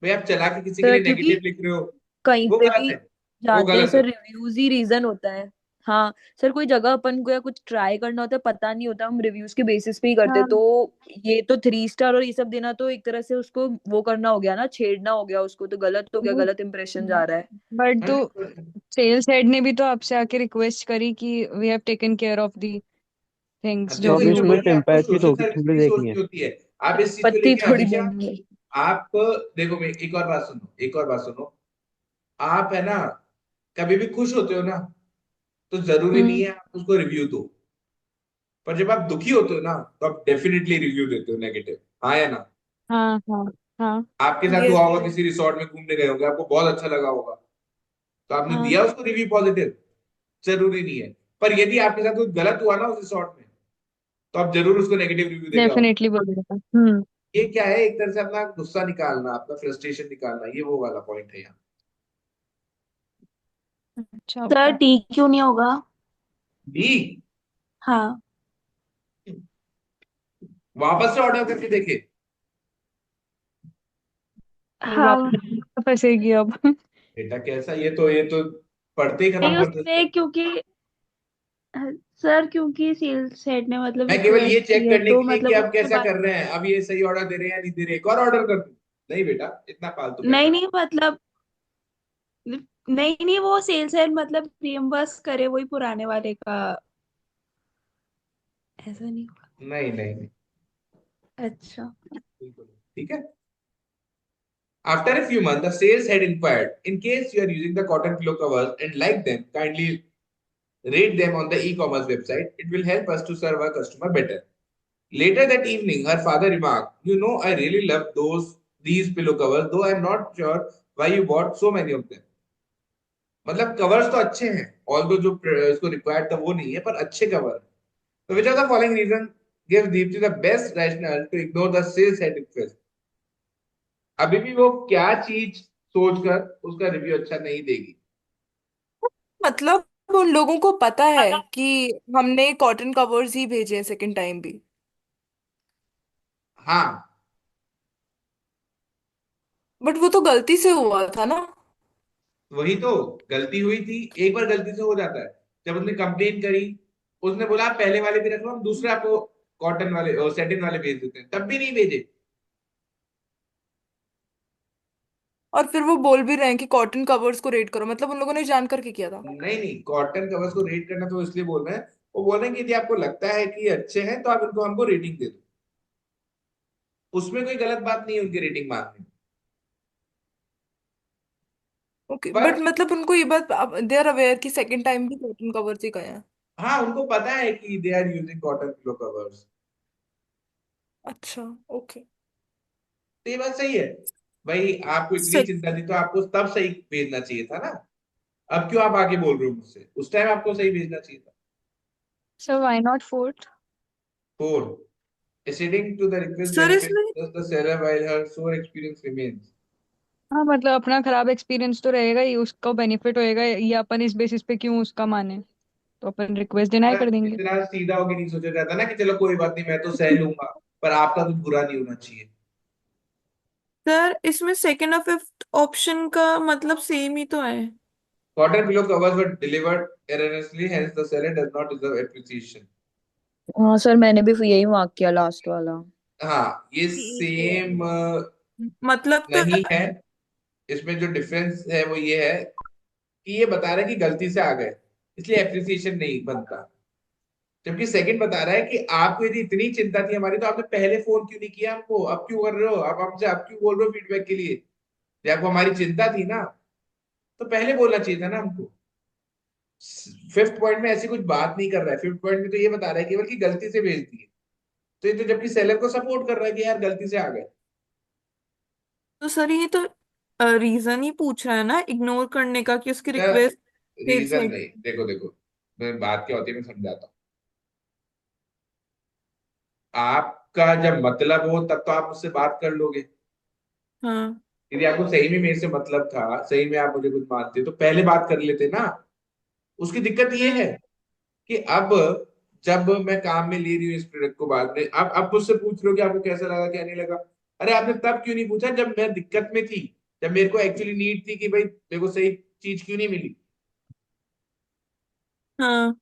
भाई आप चला के किसी के सर लिए क्योंकि नेगेटिव लिख रहे हो, कहीं वो पे गलत भी है। वो जाते हैं गलत है। सर, रिव्यूज ही रीजन होता है। हाँ सर, कोई जगह अपन को या कुछ ट्राई करना होता है, पता नहीं होता, हम रिव्यूज के बेसिस पे ही करते हैं, हाँ। तो ये तो 3 स्टार और ये सब देना तो एक तरह से उसको वो करना हो गया ना, छेड़ना हो गया उसको, तो गलत हो गया, गलत इंप्रेशन जा रहा है। बट तो 100%। सेल्स हेड ने भी तो आपसे आके रिक्वेस्ट करी कि we have taken care of the things अब जो तो देखो भी अभी ये हो। उसमें वही आपको सिंपैथी सोशल तो सर्विस थोड़ी भी देखनी सोचनी है। होती है। आप इस चीज को पत्ती लेके थोड़ी हमेशा, देनी है। आप देखो, मैं एक और बात सुनो, एक और बात सुनो। आप है ना, कभी भी खुश होते हो ना, तो जरूरी नहीं हम्म। है आप उसको रिव्यू दो। पर जब आप दुखी होते हो ना, तो आप डेफिनेटली रिव्यू देते हो नेगेटिव। हाँ या ना? हाँ हाँ हाँ आपके साथ यस। हुआ होगा, किसी रिसोर्ट में घूमने गए होंगे, आपको बहुत अच्छा लगा होगा, तो आपने हाँ। दिया उसको रिव्यू पॉजिटिव। जरूरी नहीं है। पर यदि आपके साथ कुछ गलत हुआ ना उस रिसोर्ट में, तो आप जरूर उसको नेगेटिव रिव्यू देके आओ। डेफिनेटली बोलेगा। ये क्या है, एक तरह से अपना गुस्सा निकालना, अपना फ्रस्ट्रेशन निकालना, ये वो वाला पॉइंट है यहाँ। अच्छा सर ओके। डी क्यों नहीं होगा? डी, हाँ। वापस से ऑर्डर करके देखे। ये बात हाँ तो फंसेगी अब। बेटा कैसा, ये तो पढ़ते ही खत्म नहीं कर देते। उसमें क्योंकि सर क्योंकि सेल्स हेड ने मतलब मैं केवल ये रिक्वेस्ट की चेक है करने तो के लिए कि मतलब आप उसके कैसा बाद। कर रहे हैं, अब ये सही ऑर्डर दे रहे हैं या नहीं दे रहे, एक और ऑर्डर कर दूं? नहीं बेटा, इतना फालतू नहीं पैसा। नहीं मतलब नहीं नहीं वो सेल्स हेड मतलब रिइम्बर्स करे वही पुराने वाले का। ऐसा नहीं होगा। नहीं नहीं नहीं, अच्छा। बिल्कुल नहीं। ठीक है। After a few months, the sales head inquired, in case you are using the cotton pillow covers and like them, kindly rate them on the e-commerce website. It will help us to serve our customer better. Later that evening, her father remarked, "You know, I really love these pillow covers, though I'm not sure why you bought so many of them." मतलब covers तो अच्छे हैं, although जो इसको required था वो नहीं है, पर अच्छे कवर। तो which of the following reason gives Deepti the best rationale to ignore the sales head request? अभी भी वो क्या चीज सोचकर उसका रिव्यू अच्छा नहीं देगी? मतलब उन लोगों को पता है कि हमने कॉटन कवर्स ही भेजे हैं सेकंड टाइम भी। हाँ, बट वो तो गलती से हुआ था ना। वही तो, गलती हुई थी, एक बार गलती से हो जाता है। जब उसने कंप्लेन करी, उसने बोला आप पहले वाले भी रख लो, हम दूसरे आपको कॉटन वाले और सेटिन वाले भेज देते हैं, तब भी नहीं भेजे। और फिर वो बोल भी रहे हैं कि कॉटन कवर्स को रेट करो, मतलब उन लोगों ने जान करके किया था। नहीं नहीं, कॉटन कवर्स को रेट करना तो इसलिए बोल रहे हैं, वो बोल रहे हैं कि यदि आपको लगता है कि ये अच्छे हैं तो आप इनको हमको रेटिंग दे दो। उसमें कोई गलत बात नहीं है उनकी रेटिंग मांगने में। ओके, बट पर मतलब उनको ये बात, दे आर अवेयर कि सेकंड टाइम भी कॉटन कवर्स ही गए हैं। हाँ, उनको पता है कि they are using cotton pillow covers. अच्छा। ओके। तो ये बात सही है। भाई आपको इतनी सही। चिंता थी तो आपको तब सही भेजना चाहिए था ना। अब क्यों आप आगे बोल रहे हो मुझसे, उस टाइम आपको सही भेजना चाहिए था। So why not fourth? 4, acceding to the request sir benefits इसमें does the seller while her sore experience remains. हाँ मतलब अपना खराब एक्सपीरियंस तो रहेगा ही, उसको बेनिफिट होएगा, ये अपन इस बेसिस पे क्यों उसका माने, तो अपन रिक्वेस्ट डिनाई कर देंगे। इतना सीधा होके नहीं सोचा जाता ना कि चलो कोई बात नहीं, मैं तो सह लूंगा, पर आपका कुछ बुरा नहीं होना चाहिए। सर इसमें सेकंड और फिफ्थ ऑप्शन का मतलब सेम ही तो है। Cotton pillow covers were delivered erroneously, hence the seller does not deserve appreciation. हाँ सर, मैंने भी यही मार्क किया लास्ट वाला। हाँ, ये ठीक है। सेम मतलब तो नहीं है। इसमें जो डिफरेंस है वो ये है कि ये बता रहा है कि गलती से आ गए, इसलिए एप्रिसिएशन नहीं बनता। जबकि सेकंड बता रहा है कि आपको यदि इतनी चिंता थी हमारी, तो आपने पहले फोन क्यों नहीं किया हमको, अब क्यों कर रहे हो, अब हमसे अब क्यों बोल रहे हो फीडबैक के लिए? जब आपको हमारी चिंता थी ना, तो पहले बोलना चाहिए था ना हमको। फिफ्थ पॉइंट में ऐसी कुछ बात नहीं कर रहा है, फिफ्थ पॉइंट में तो ये बता रहा है केवल कि गलती से भेज दिए। तो ये तो जबकि सेलर को सपोर्ट कर रहा है कि यार गलती से आ गए। तो सर ये तो रीजन ही पूछ रहा है ना इग्नोर करने का, कि उसकी सर रिक्वेस्ट फेल रीजन से। नहीं, देखो देखो, मैं बात क्या होती है मैं समझाता हूँ। आपका जब मतलब हो तब तो आप मुझसे बात कर लोगे। हाँ। यदि आपको सही में मेरे से मतलब था, सही में आप मुझे कुछ मानते तो पहले बात कर लेते ना। उसकी दिक्कत ये है कि अब जब मैं काम में ले रही हूँ इस प्रोडक्ट को, बाद में अब मुझसे पूछ रहे हो कि आपको कैसा लगा क्या नहीं लगा। अरे आपने तब क्यों नहीं पूछा जब मैं दिक्कत में थी, जब मेरे को एक्चुअली नीड थी कि भाई मेरे को सही चीज क्यों नहीं मिली। हाँ।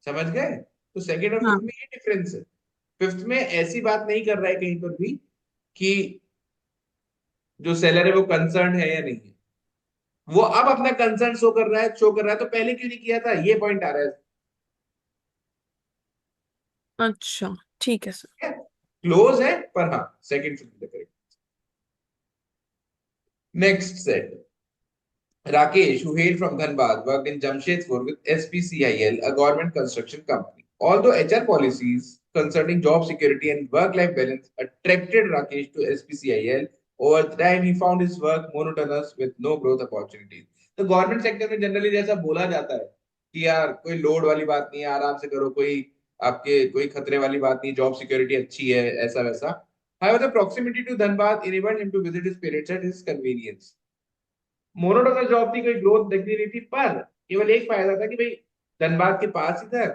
समझ गए? तो सेकंड और हाँ। फिफ्थ में ये डिफरेंस है। फिफ्थ में ऐसी बात नहीं कर रहा है कहीं पर भी कि जो सेलर है वो कंसर्न है या नहीं है। वो अब अपना कंसर्न शो कर रहा है तो पहले क्यों नहीं किया था, ये पॉइंट आ रहा अच्छा ठीक है सर। है। क्लोज है पर हाँ, second fifth correct. Next set, Rakesh, who hailed from Dhanbad, worked in Jamshedpur with SPCIL, a government construction company. Although HR policies concerning job security and work-life balance attracted Rakesh to SPCIL, over the time he found his work monotonous with no growth opportunities. तो government sector में generally जैसा बोला जाता है कि यार कोई load वाली बात नहीं है, आराम से करो, कोई आपके कोई खतरे वाली बात नहीं, जॉब सिक्योरिटी अच्छी है, ऐसा वैसा. However, the proximity to Dhanbad enabled him to visit his parents at his convenience. Monotonous job थी, कोई ग्रोथ दिख नहीं रही थी, पर केवल एक फायदा था कि भाई धनबाद के पास ही था,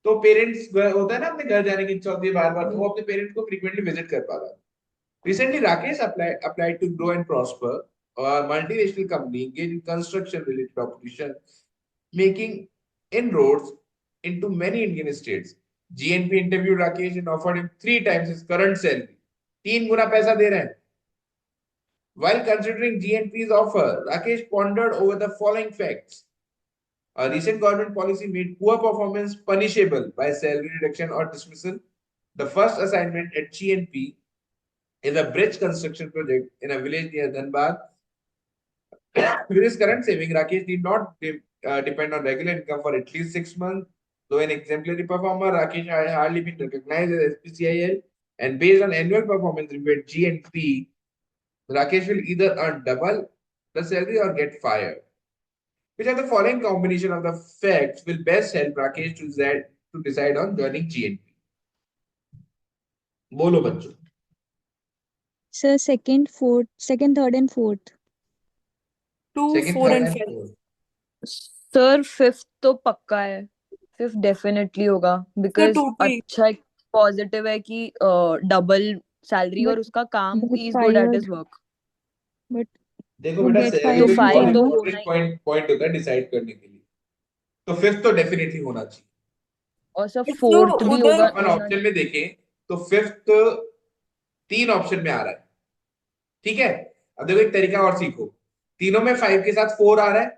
तो पेरेंट्स होता है ना अपने घर जाने की इच्छा होती है बार बार, तो वो अपने पेरेंट्स को फ्रीक्वेंटली विजिट कर पाता था. Recently, Rakesh applied to grow and prosper, a multinational company engaged in construction-related operations, making inroads into many Indian states. GNP interviewed Rakesh and offered him 3 times his current salary. 3 गुना पैसा दे रहे हैं. While considering GNP's offer, Rakesh pondered over the following facts. A recent government policy made poor performance punishable by salary reduction or dismissal. The first assignment at GNP is a bridge construction project in a village near Dhanbad. With his current saving, Rakesh need not depend on regular income for at least 6 months. Though an exemplary performer, Rakesh has hardly been recognized as SPCIL, and based on annual performance review at GNP, Rakesh will either earn double the salary or get fired. Which of the following combination of the facts will best help Rakesh to decide on joining GNP? बोलो बच्चों. Sir second third and fourth. 2, Second, 4 third, and and 5. fourth. Sir fifth तो पक्का है, fifth definitely होगा, sir because 2 पे अच्छा एक positive है कि डबल सैलरी और बट उसका काम, get he is good at fired. His work. But देखो वो बेटा, गेट सैलरी तो फायर्ड तो एक भी फाइव हुआ बहुत तो ना. होना इंपॉर्टेंट ही है. पॉइंट होता है डिसाइड करने के लिए. तो फिफ्थ तो डेफिनेटली होना चाहिए. और सर बट सर फोर्थ भी उधर होगा अपन होना. ऑप्शन में देखें तो फिफ्थ 3 ऑप्शन में आ रहा है. ठीक है. अब देखो एक तरीका और सीखो. तीनों में 5 के साथ 4 आ रहा है.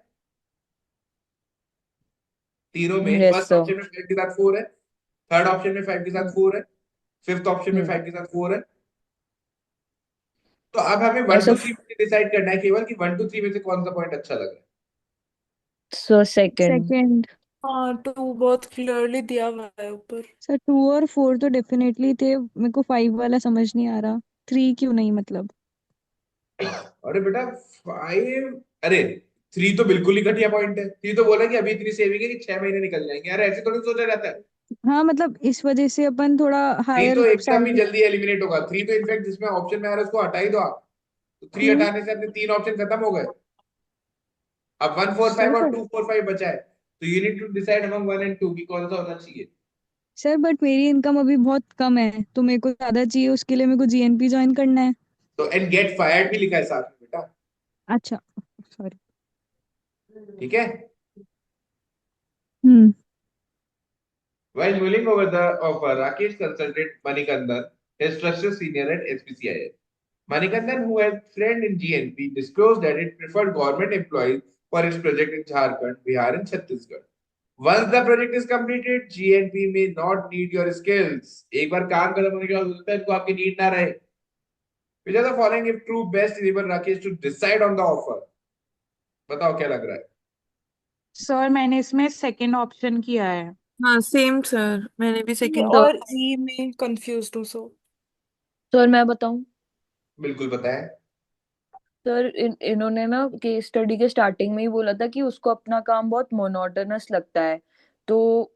तीनों में यस फर्स्ट सर. ऑप्शन में 5 के साथ 4 है, थर्ड ऑप्शन में 5 के साथ 4 है, फिफ्थ ऑप्शन में हम्म 5 के साथ 4 है. तो अब हमें और 1 सर 2 3 में डिसाइड करना है केवल कि 1 2 3 में से कौन सा पॉइंट अच्छा लग रहा है. Sir second. सेकंड. हाँ 2 बहुत क्लियरली दिया हुआ है ऊपर. सर 2 और 4 तो डेफिनेटली थे, मेरे को 5 वाला समझ नहीं आ रहा. 3 क्यों नहीं मतलब. अरे बेटा 5, अरे 3 तो बिल्कुल ही घटिया पॉइंट है. 3 तो बोला कि अभी इतनी सेविंग है कि 6 महीने निकल जाएंगे. अरे ऐसे थोड़ी सोचा जाता है. हाँ मतलब इस वजह से अपन थोड़ा 3 हायर तो एकदम ही सैलरी. जल्दी एलिमिनेट होगा. 3 तो इनफैक्ट जिसमें ऑप्शन में आ रहा है उसको हटा ही दो आप. तो 3 क्यों हटाने से अपने 3 ऑप्शन खत्म हो गए. अब 1 4 5 सर. और पर 2 4 5 बचा है. तो you need to decide among 1 and 2 की कौन सा होना चाहिए. सर बट मेरी इनकम अभी बहुत कम है, तो मेरे को ज्यादा चाहिए, उसके लिए मेरे को जीएनपी ज्वाइन करना है. तो एंड गेट फायर्ड भी लिखा है साथ में बेटा. अच्छा. सॉरी. ठीक है. हम्म. While mulling over the offer, Rakesh consulted Manikandan, his trusted senior at SPCIL. Manikandan, who had friend in GNP, disclosed that it preferred government employees for its project in Jharkhand, Bihar, and Chhattisgarh. Once the project is completed, GNP may not need your skills. एक बार काम खत्म होने के बाद हो सकता है इनको आपकी नीड ना रहे. Which are the following if true best enable Rakesh to decide on the offer? बताओ क्या लग रहा है? सर मैंने इसमें सेकंड ऑप्शन किया है। हाँ सेम सर, मैंने भी E सेकंड तो और ई में कंफ्यूज हूँ सो। सर मैं बताऊं? बिल्कुल बताएं। सर इन्होंने ना केस स्टडी के स्टार्टिंग में ही बोला था कि उसको अपना काम बहुत मोनोटोनस लगता है, तो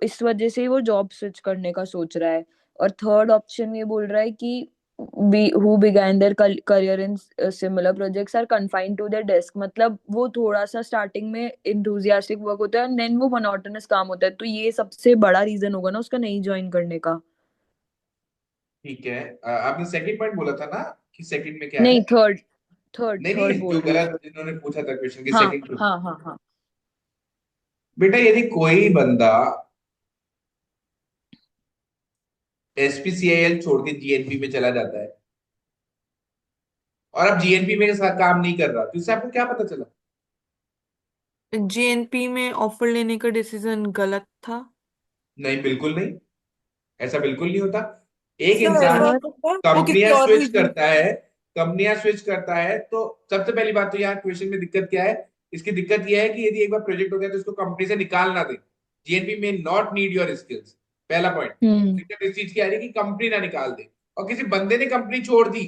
इस वजह से ही वो जॉब स्विच करने का सोच रहा है। और थर्ड ऑप्शन ये बोल रहा है कि who began their career in similar projects are confined to their desk, मतलब वो थोड़ा सा स्टार्टिंग में enthusiastic वर्क होता है, देन वो मोनोटोनस काम होता है, तो ये सबसे बड़ा रीजन होगा ना उसका नहीं ज्वाइन करने का। ठीक है, आपने सेकंड पॉइंट बोला था ना कि सेकंड में क्या है? नहीं, थर्ड थर्ड नहीं थर्ड नहीं, जो बोल रही हूँ। गलत जिन्होंने पूछा था क्वेश्चन की हाँ सेकंड। हाँ हाँ हाँ। बेटा यदि कोई बंदा एसपीसीआईएल छोड़ के जीएनपी में चला जाता है और अब जीएनपी में साथ काम नहीं कर रहा, तो इससे आपको क्या पता चला? जीएनपी में ऑफर लेने का डिसीजन गलत था। नहीं, बिल्कुल नहीं, ऐसा बिल्कुल नहीं होता। एक सर ऐसा इंसान हो सकता है वो किसी कंपनियां और स्विच रीजन। करता है, कंपनियां स्विच करता है, तो सबसे पहली बात तो यहाँ क्वेश्चन में दिक्कत क्या है? इसकी दिक्कत यह है कि यदि एक बार प्रोजेक्ट हो गया तो इसको कंपनी से निकाल ना दे। जीएनपी में नॉट नीड योर स्किल्स, पहला पॉइंट। हम्म दिक्कत इस चीज की आ रही है कि कंपनी ना निकाल दे, और किसी बंदे ने कंपनी छोड़ दी,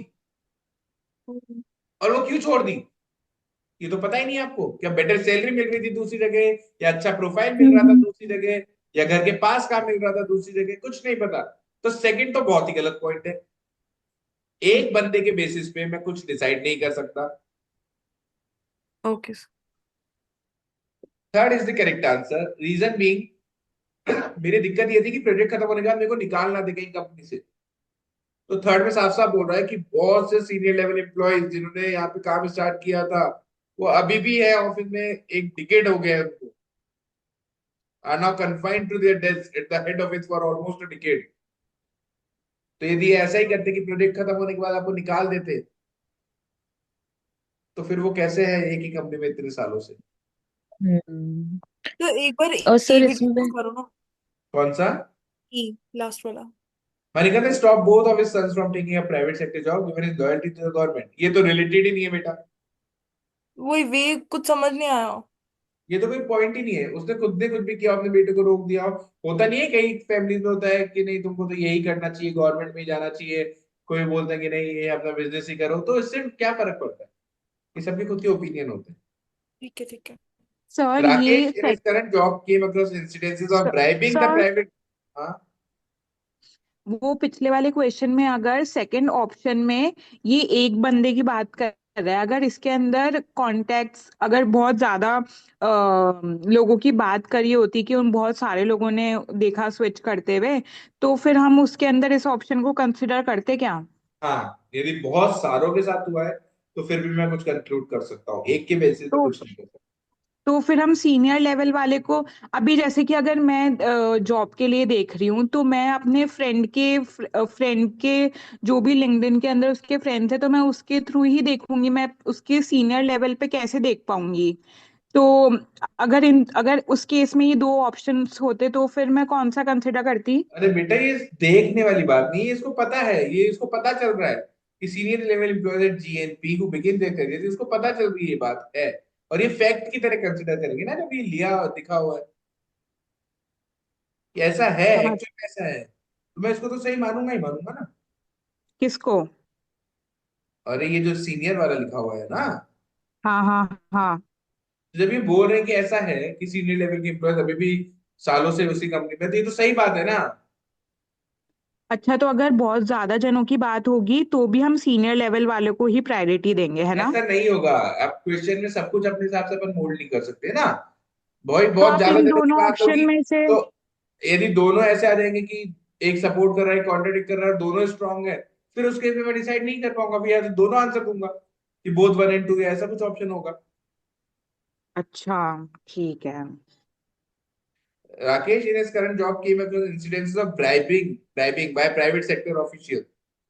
और वो क्यों छोड़ दी ये तो पता ही नहीं है आपको। क्या बेटर सैलरी मिल रही थी दूसरी जगह, या अच्छा प्रोफाइल मिल रहा था हम्म दूसरी जगह, या घर के पास काम मिल रहा था दूसरी जगह, कुछ नहीं पता। तो सेकंड तो बहुत ही गलत पॉइंट है। एक बंदे के बेसिस पे मैं कुछ डिसाइड नहीं कर सकता। Okay sir. Third is the correct answer, reason being मेरी दिक्कत ये थी कि प्रोजेक्ट खत्म होने के बाद मेरे को निकाल ना दे कहीं कंपनी से। तो थर्ड में साफ साफ बोल रहा है कि बहुत से सीनियर लेवल एम्प्लॉयज जिन्होंने यहाँ पे काम स्टार्ट किया था, वो अभी भी है ऑफिस में, एक डिकेड हो गया है उनको, are now confined to their desks at the head office for almost a decade. तो यदि ऐसा ही करते कि प्रोजेक्ट खत्म होने के बाद आपको निकाल देते, तो फिर वो कैसे है एक ही कंपनी में इतने सालों से? हम्म। तो एक बार और ई सर विड्रॉ इसमें करो ना। कौन सा? ई लास्ट वाला। Manikant stop both of his sons from taking a private sector job given his loyalty to the government. ये तो रिलेटेड ही नहीं है बेटा, वही वे कुछ समझ नहीं आया। ये तो कोई पॉइंट ही नहीं है। उसने खुद ने कुछ भी किया, अपने बेटे को रोक दिया। होता नहीं है कई फैमिलीज में होता है कि नहीं तुमको तो यही करना चाहिए, गवर्नमेंट में ही जाना चाहिए, कोई बोलता है कि नहीं ये अपना बिजनेस ही करो, तो इससे क्या फर्क पड़ता है? ये सबके खुद के ओपिनियन होते हैं। ठीक है ठीक है। सर Rakesh, ये in his current job, came across incidences of bribing the sir private. हाँ, वो पिछले वाले क्वेश्चन में अगर सेकंड ऑप्शन में ये एक बंदे की बात कर रहा है, अगर इसके अंदर कॉन्टेक्ट्स अगर बहुत ज्यादा लोगों की बात करी होती कि उन बहुत सारे लोगों ने देखा स्विच करते हुए, तो फिर हम उसके अंदर इस ऑप्शन को कंसिडर करते क्या? हाँ, यदि बहुत सारों के साथ हुआ है तो फिर भी मैं कुछ कंक्लूड कर सकता हूँ, एक के बेसिस पे तो कुछ नहीं कर सकता। तो फिर हम सीनियर लेवल वाले को, अभी जैसे कि अगर मैं जॉब के लिए देख रही हूँ तो मैं अपने फ्रेंड के जो भी लिंक्डइन के अंदर उसके फ्रेंड्स है तो मैं उसके थ्रू ही देखूंगी, मैं उसके सीनियर लेवल पे कैसे देख पाऊंगी? तो अगर उस केस में ये दो ऑप्शंस होते तो फिर मैं कौन सा कंसिडर करती? अरे बेटा, ये देखने वाली बात नहीं है, इसको पता है, ये इसको पता चल रहा है कि senior level employees at GNP who begin their career, इसको पता चल रही है, ये बात है। और ये फैक्ट की तरह कंसिडर करेंगे ना जब ये लिया दिखा हुआ है कि ऐसा है, समझ एक्चुअल में ऐसा है, तो मैं इसको तो सही मानूंगा ही मानूंगा ना। किसको? अरे ये जो सीनियर वाला लिखा हुआ है ना, हाँ हाँ हाँ। जब ये बोल रहे हैं कि ऐसा है कि सीनियर लेवल के एम्प्लॉयज अभी भी सालों से उसी कंपनी में, तो ये तो सही बात है ना। अच्छा, तो अगर बहुत ज्यादा जनों की बात होगी तो भी हम सीनियर लेवल वालों को ही प्रायोरिटी देंगे, है ना? ऐसा नहीं होगा। अब क्वेश्चन में सब कुछ अपने हिसाब से अपन मोल्ड नहीं कर सकते ना। बहुत तो बहुत आप ज्यादा इन जनों की दोनों बात ऑप्शन होगी में से, तो यदि दोनों ऐसे आ जाएंगे कि एक सपोर्ट कर रहा है, कॉन्ट्रडिक्ट कर रहा है, दोनों स्ट्रांग है, फिर उस केस में मैं डिसाइड नहीं कर पाऊंगा भी, या तो दोनों आंसर दूंगा कि बोथ 1 and 2, ऐसा कुछ ऑप्शन होगा। अच्छा ठीक है। Rakesh in his current job came across incidences of bribing by private sector officials.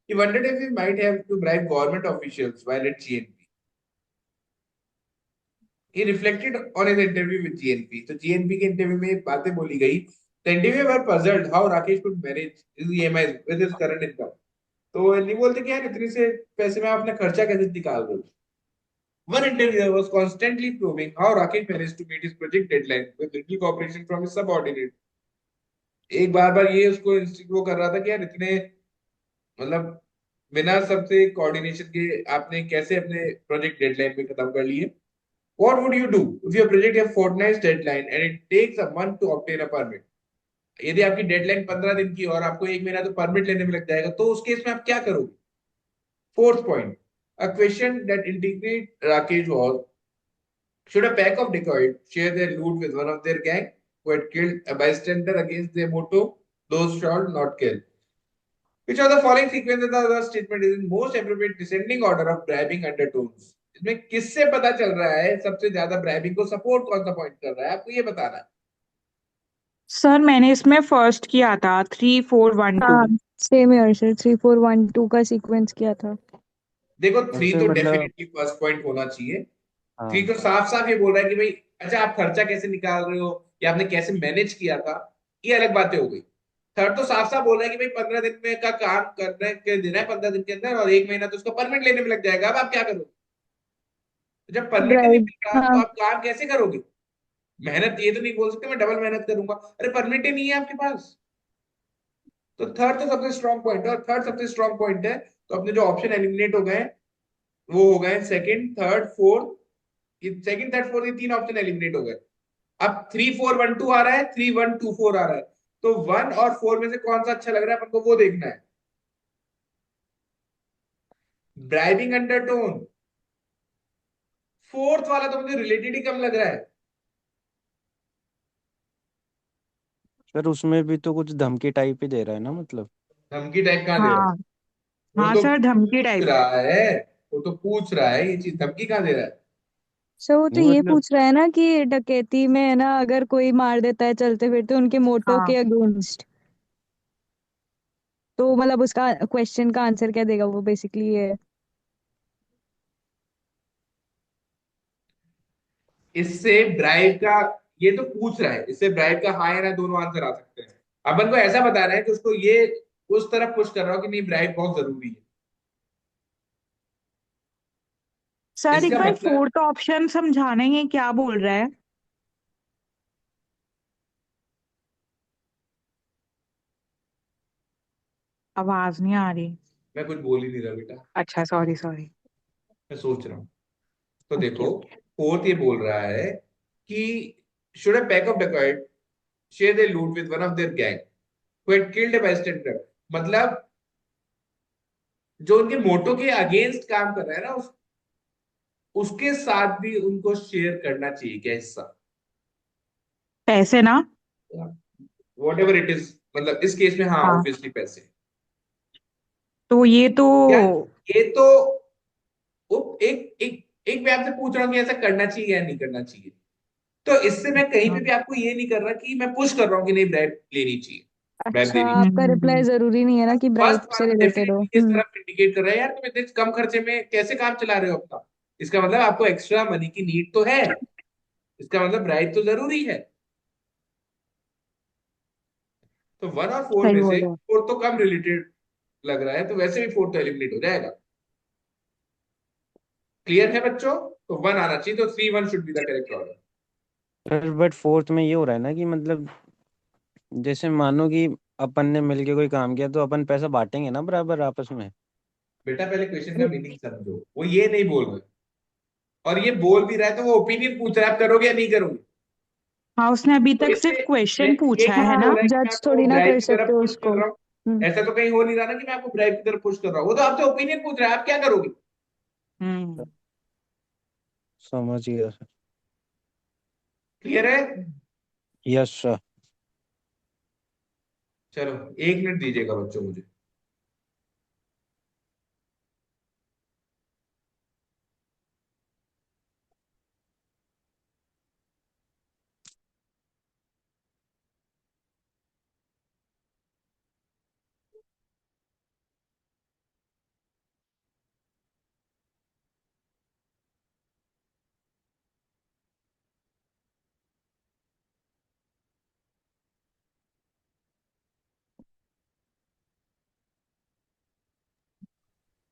He wondered if he might have to bribe government officials while at GNP. He reflected on his interview with GNP. तो GNP के interview में ये बातें बोली गई. The interviewer were puzzled how Rakesh could manage his EMIs with his current income. तो नहीं बोलते कि यार इतने से पैसे में आप अपना खर्चा कैसे निकाल रहे हो. One interviewer was constantly probing how Rakesh managed to meet his project deadline with little cooperation from his subordinate. एक बार बार ये उसको वो कर रहा था कि यार इतने मतलब बिना सबसे कोऑर्डिनेशन के आपने कैसे अपने प्रोजेक्ट डेडलाइन में खत्म कर लिए. What would you do if your project has fortnight's deadline and it takes a month to obtain a permit? यदि आपकी डेडलाइन 15 दिन की और आपको एक महीना तो परमिट लेने में लग जाएगा, तो उस केस में आप क्या करोगे? Fourth point, a question that intrigued Rakesh was, should a pack of dacoits share their loot with one of their gang who had killed a bystander against their motto, those shall not kill? Which of the following sequences of the statement is in most appropriate descending order of bribing undertones? इसमें किससे पता चल रहा है सबसे ज्यादा bribing को support कौन सा पॉइंट कर रहा है, आपको ये बताना है. सर मैंने इसमें फर्स्ट किया था 3 4 1 2। हाँ सेम ईयर सर 3 4 1 2 का सीक्वेंस किया था। देखो, थ्री वैसे तो मतलब डेफिनेटली फर्स्ट पॉइंट होना चाहिए. थ्री हाँ तो साफ साफ ये बोल रहा है कि भाई अच्छा आप खर्चा कैसे निकाल रहे हो या आपने कैसे मैनेज किया था, ये अलग बातें हो गई. थर्ड तो साफ साफ बोल रहा है कि भाई 15 दिन में का काम करने के देना है 15 दिन के अंदर और एक महीना तो उसका परमिट लेने में लग जाएगा. अब आप क्या करोगे? तो जब परमिट नहीं ब्राइब मिल रहा तो हाँ आप काम कैसे करोगे? मेहनत ये तो नहीं बोल सकते मैं डबल मेहनत करूंगा, अरे परमिट ही नहीं है आपके पास. तो थर्ड तो सबसे स्ट्रॉन्ग पॉइंट है और थर्ड सबसे स्ट्रॉन्ग पॉइंट है. तो अपने जो ऑप्शन एलिमिनेट हो गए वो हो गए सेकंड थर्ड फोर्थ. ये सेकंड थर्ड फोर्थ ये तीन ऑप्शन एलिमिनेट हो गए. अब 3 4 1 2 आ रहा है, 3 1 2 4 आ रहा है. तो 1 और 4 में से कौन सा अच्छा लग रहा है अपन को वो देखना है. ब्राइबिंग अंडरटोन फोर्थ वाला तो मुझे रिलेटेड ही कम लग रहा है. सर उसमें भी तो कुछ धमकी टाइप ही दे रहा है ना मतलब। धमकी टाइप कहाँ दे रहा है? हाँ वो हाँ तो सर धमकी पूछ टाइप। रहा है. वो तो पूछ रहा है, ये चीज धमकी कहाँ दे रहा है? सर वो तो नहीं ये मतलब पूछ रहा है ना कि डकैती में है ना अगर कोई मार देता है चलते फिरते उनके मोटो हाँ के अगेंस्ट, तो मतलब उसका क्वेश्चन का आंसर क्या देगा वो बेसिकली ये है। इससे ब्राइब का ये तो पूछ रहा है, इससे ब्राइब का हाँ या ना दोनों आंसर आ सकते हैं. अपन को ऐसा बता रहा है कि उसको ये उस तरफ पुश कर रहा हो कि नहीं ब्राइब बहुत जरूरी है. सर एक इसका बार मतलब फोर्थ ऑप्शन समझाना ये क्या बोल रहा है। आवाज नहीं आ रही। मैं कुछ बोल ही नहीं रहा बेटा, अच्छा सॉरी सॉरी। मैं सोच रहा हूँ. तो ओके देखो, ओके। फोर्थ ये बोल रहा है कि should a pack of dacoit share their loot with one of their gang who had killed a bystander. मतलब जो उनके मोटो के अगेंस्ट काम कर रहा है ना उसके साथ भी उनको शेयर करना चाहिए क्या हिस्सा? पैसे ना। वॉट एवर इट इज, मतलब इस केस में हाँ हाँ ऑब्वियसली पैसे. तो ये तो यार ये तो एक एक एक मैं आपसे पूछ रहा हूँ कि ऐसा करना चाहिए या नहीं करना चाहिए. तो इससे मैं कहीं पे हाँ, भी आपको ये नहीं कर रहा कि मैं पुश कर रहा हूँ कि नहीं ब्राइब लेनी चाहिए. ब्राइब अच्छा लेनी चाहिए. आपका रिप्लाई जरूरी नहीं है ना कि फर्स्ट ब्राइब से वाला रिलेटेड हो। डेफिनेटली इस तरफ इंडिकेट कर रहा है यार तुम इतने कम खर्चे में कैसे काम चला रहे हो अपना. इसका मतलब आपको एक्स्ट्रा मनी की नीड तो है. इसका मतलब ब्राइब तो जरूरी है. तो 1 और 4 सही में से बोल रहे हो। फोर तो कम रिलेटेड लग रहा है, तो वैसे भी फोर तो एलिमिनेट हो जाएगा. क्लियर है बच्चों? तो 1 आना चाहिए, तो 3 1 should be the correct order. Sir but fourth में ये हो रहा है ना कि मतलब जैसे मानो कि अपन ने मिलके कोई काम किया तो अपन पैसा बांटेंगे ना बराबर आपस में। बेटा पहले क्वेश्चन का मीनिंग समझो, वो ये नहीं बोल रहे. और ये बोल भी रहा है तो वो ओपिनियन पूछ रहा है आप करोगे या नहीं करोगे. हाँ उसने अभी तो तक इससे सिर्फ मैं क्वेश्चन ये पूछा क्यों है बोल ना। हाँ रहा है कि मैं जज आपको थोड़ी ना ब्राइब कर की तरफ सकते हो पुश कर उसको। रहा हूँ? ऐसा तो कहीं हो नहीं रहा ना कि मैं आपको ब्राइब की तरफ पुश कर रहा हूँ. वो तो आपसे ओपिनियन पूछ रहा है आप क्या करोगे. हम्म। समझ गया सर। क्लियर है? Yes sir. चलो 1 मिनट दीजिएगा बच्चों मुझे.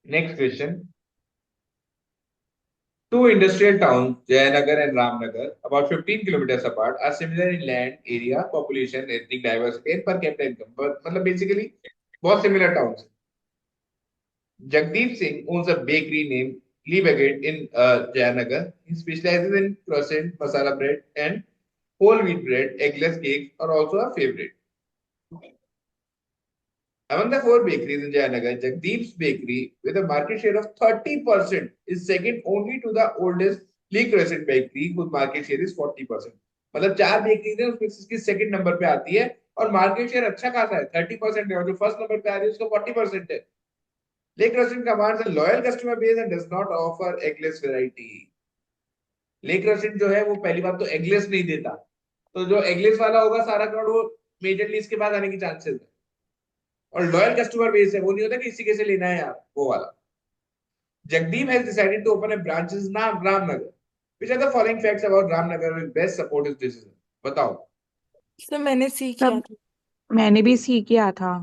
Next question. Two industrial towns, Jayanagar and Ramnagar, about 15 kilometers apart, are similar in land area, population, ethnic diversity, and per capita income. But मतलब basically बहुत similar towns. Jagdeep Singh owns a bakery named Lee Baguette in Jayanagar. He specializes in croissant, masala bread, and whole wheat bread. Eggless cakes are also a favorite. Among the four bakeries in Jayanagar, Jagdeep's bakery, with a market share of 30%, is second only to the oldest Lee Crescent bakery, whose market share is 40%. मतलब चार bakeries है उसमें इसकी second number पे आती है और market share अच्छा खासा है 30% है और जो फर्स्ट नंबर पे आ रही है उसका 40% है. Lee Crescent commands a loyal customer base and does not offer eggless variety. Lee Crescent जो है वो पहली बात तो एगलेस नहीं देता, तो जो एगलेस वाला होगा सारा क्राउड वो मेजरली इसके बाद आने की चांसेस है. और लॉयल कस्टमर बेस है, वो नहीं होता कि इसी कैसे लेना है आप वो वाला. Jagdeep has decided to open a branch in Ramnagar. Which are the following facts about Ramnagar will best support his decision? बताओ. सर मैंने सी सब किया था. मैंने भी सी किया था.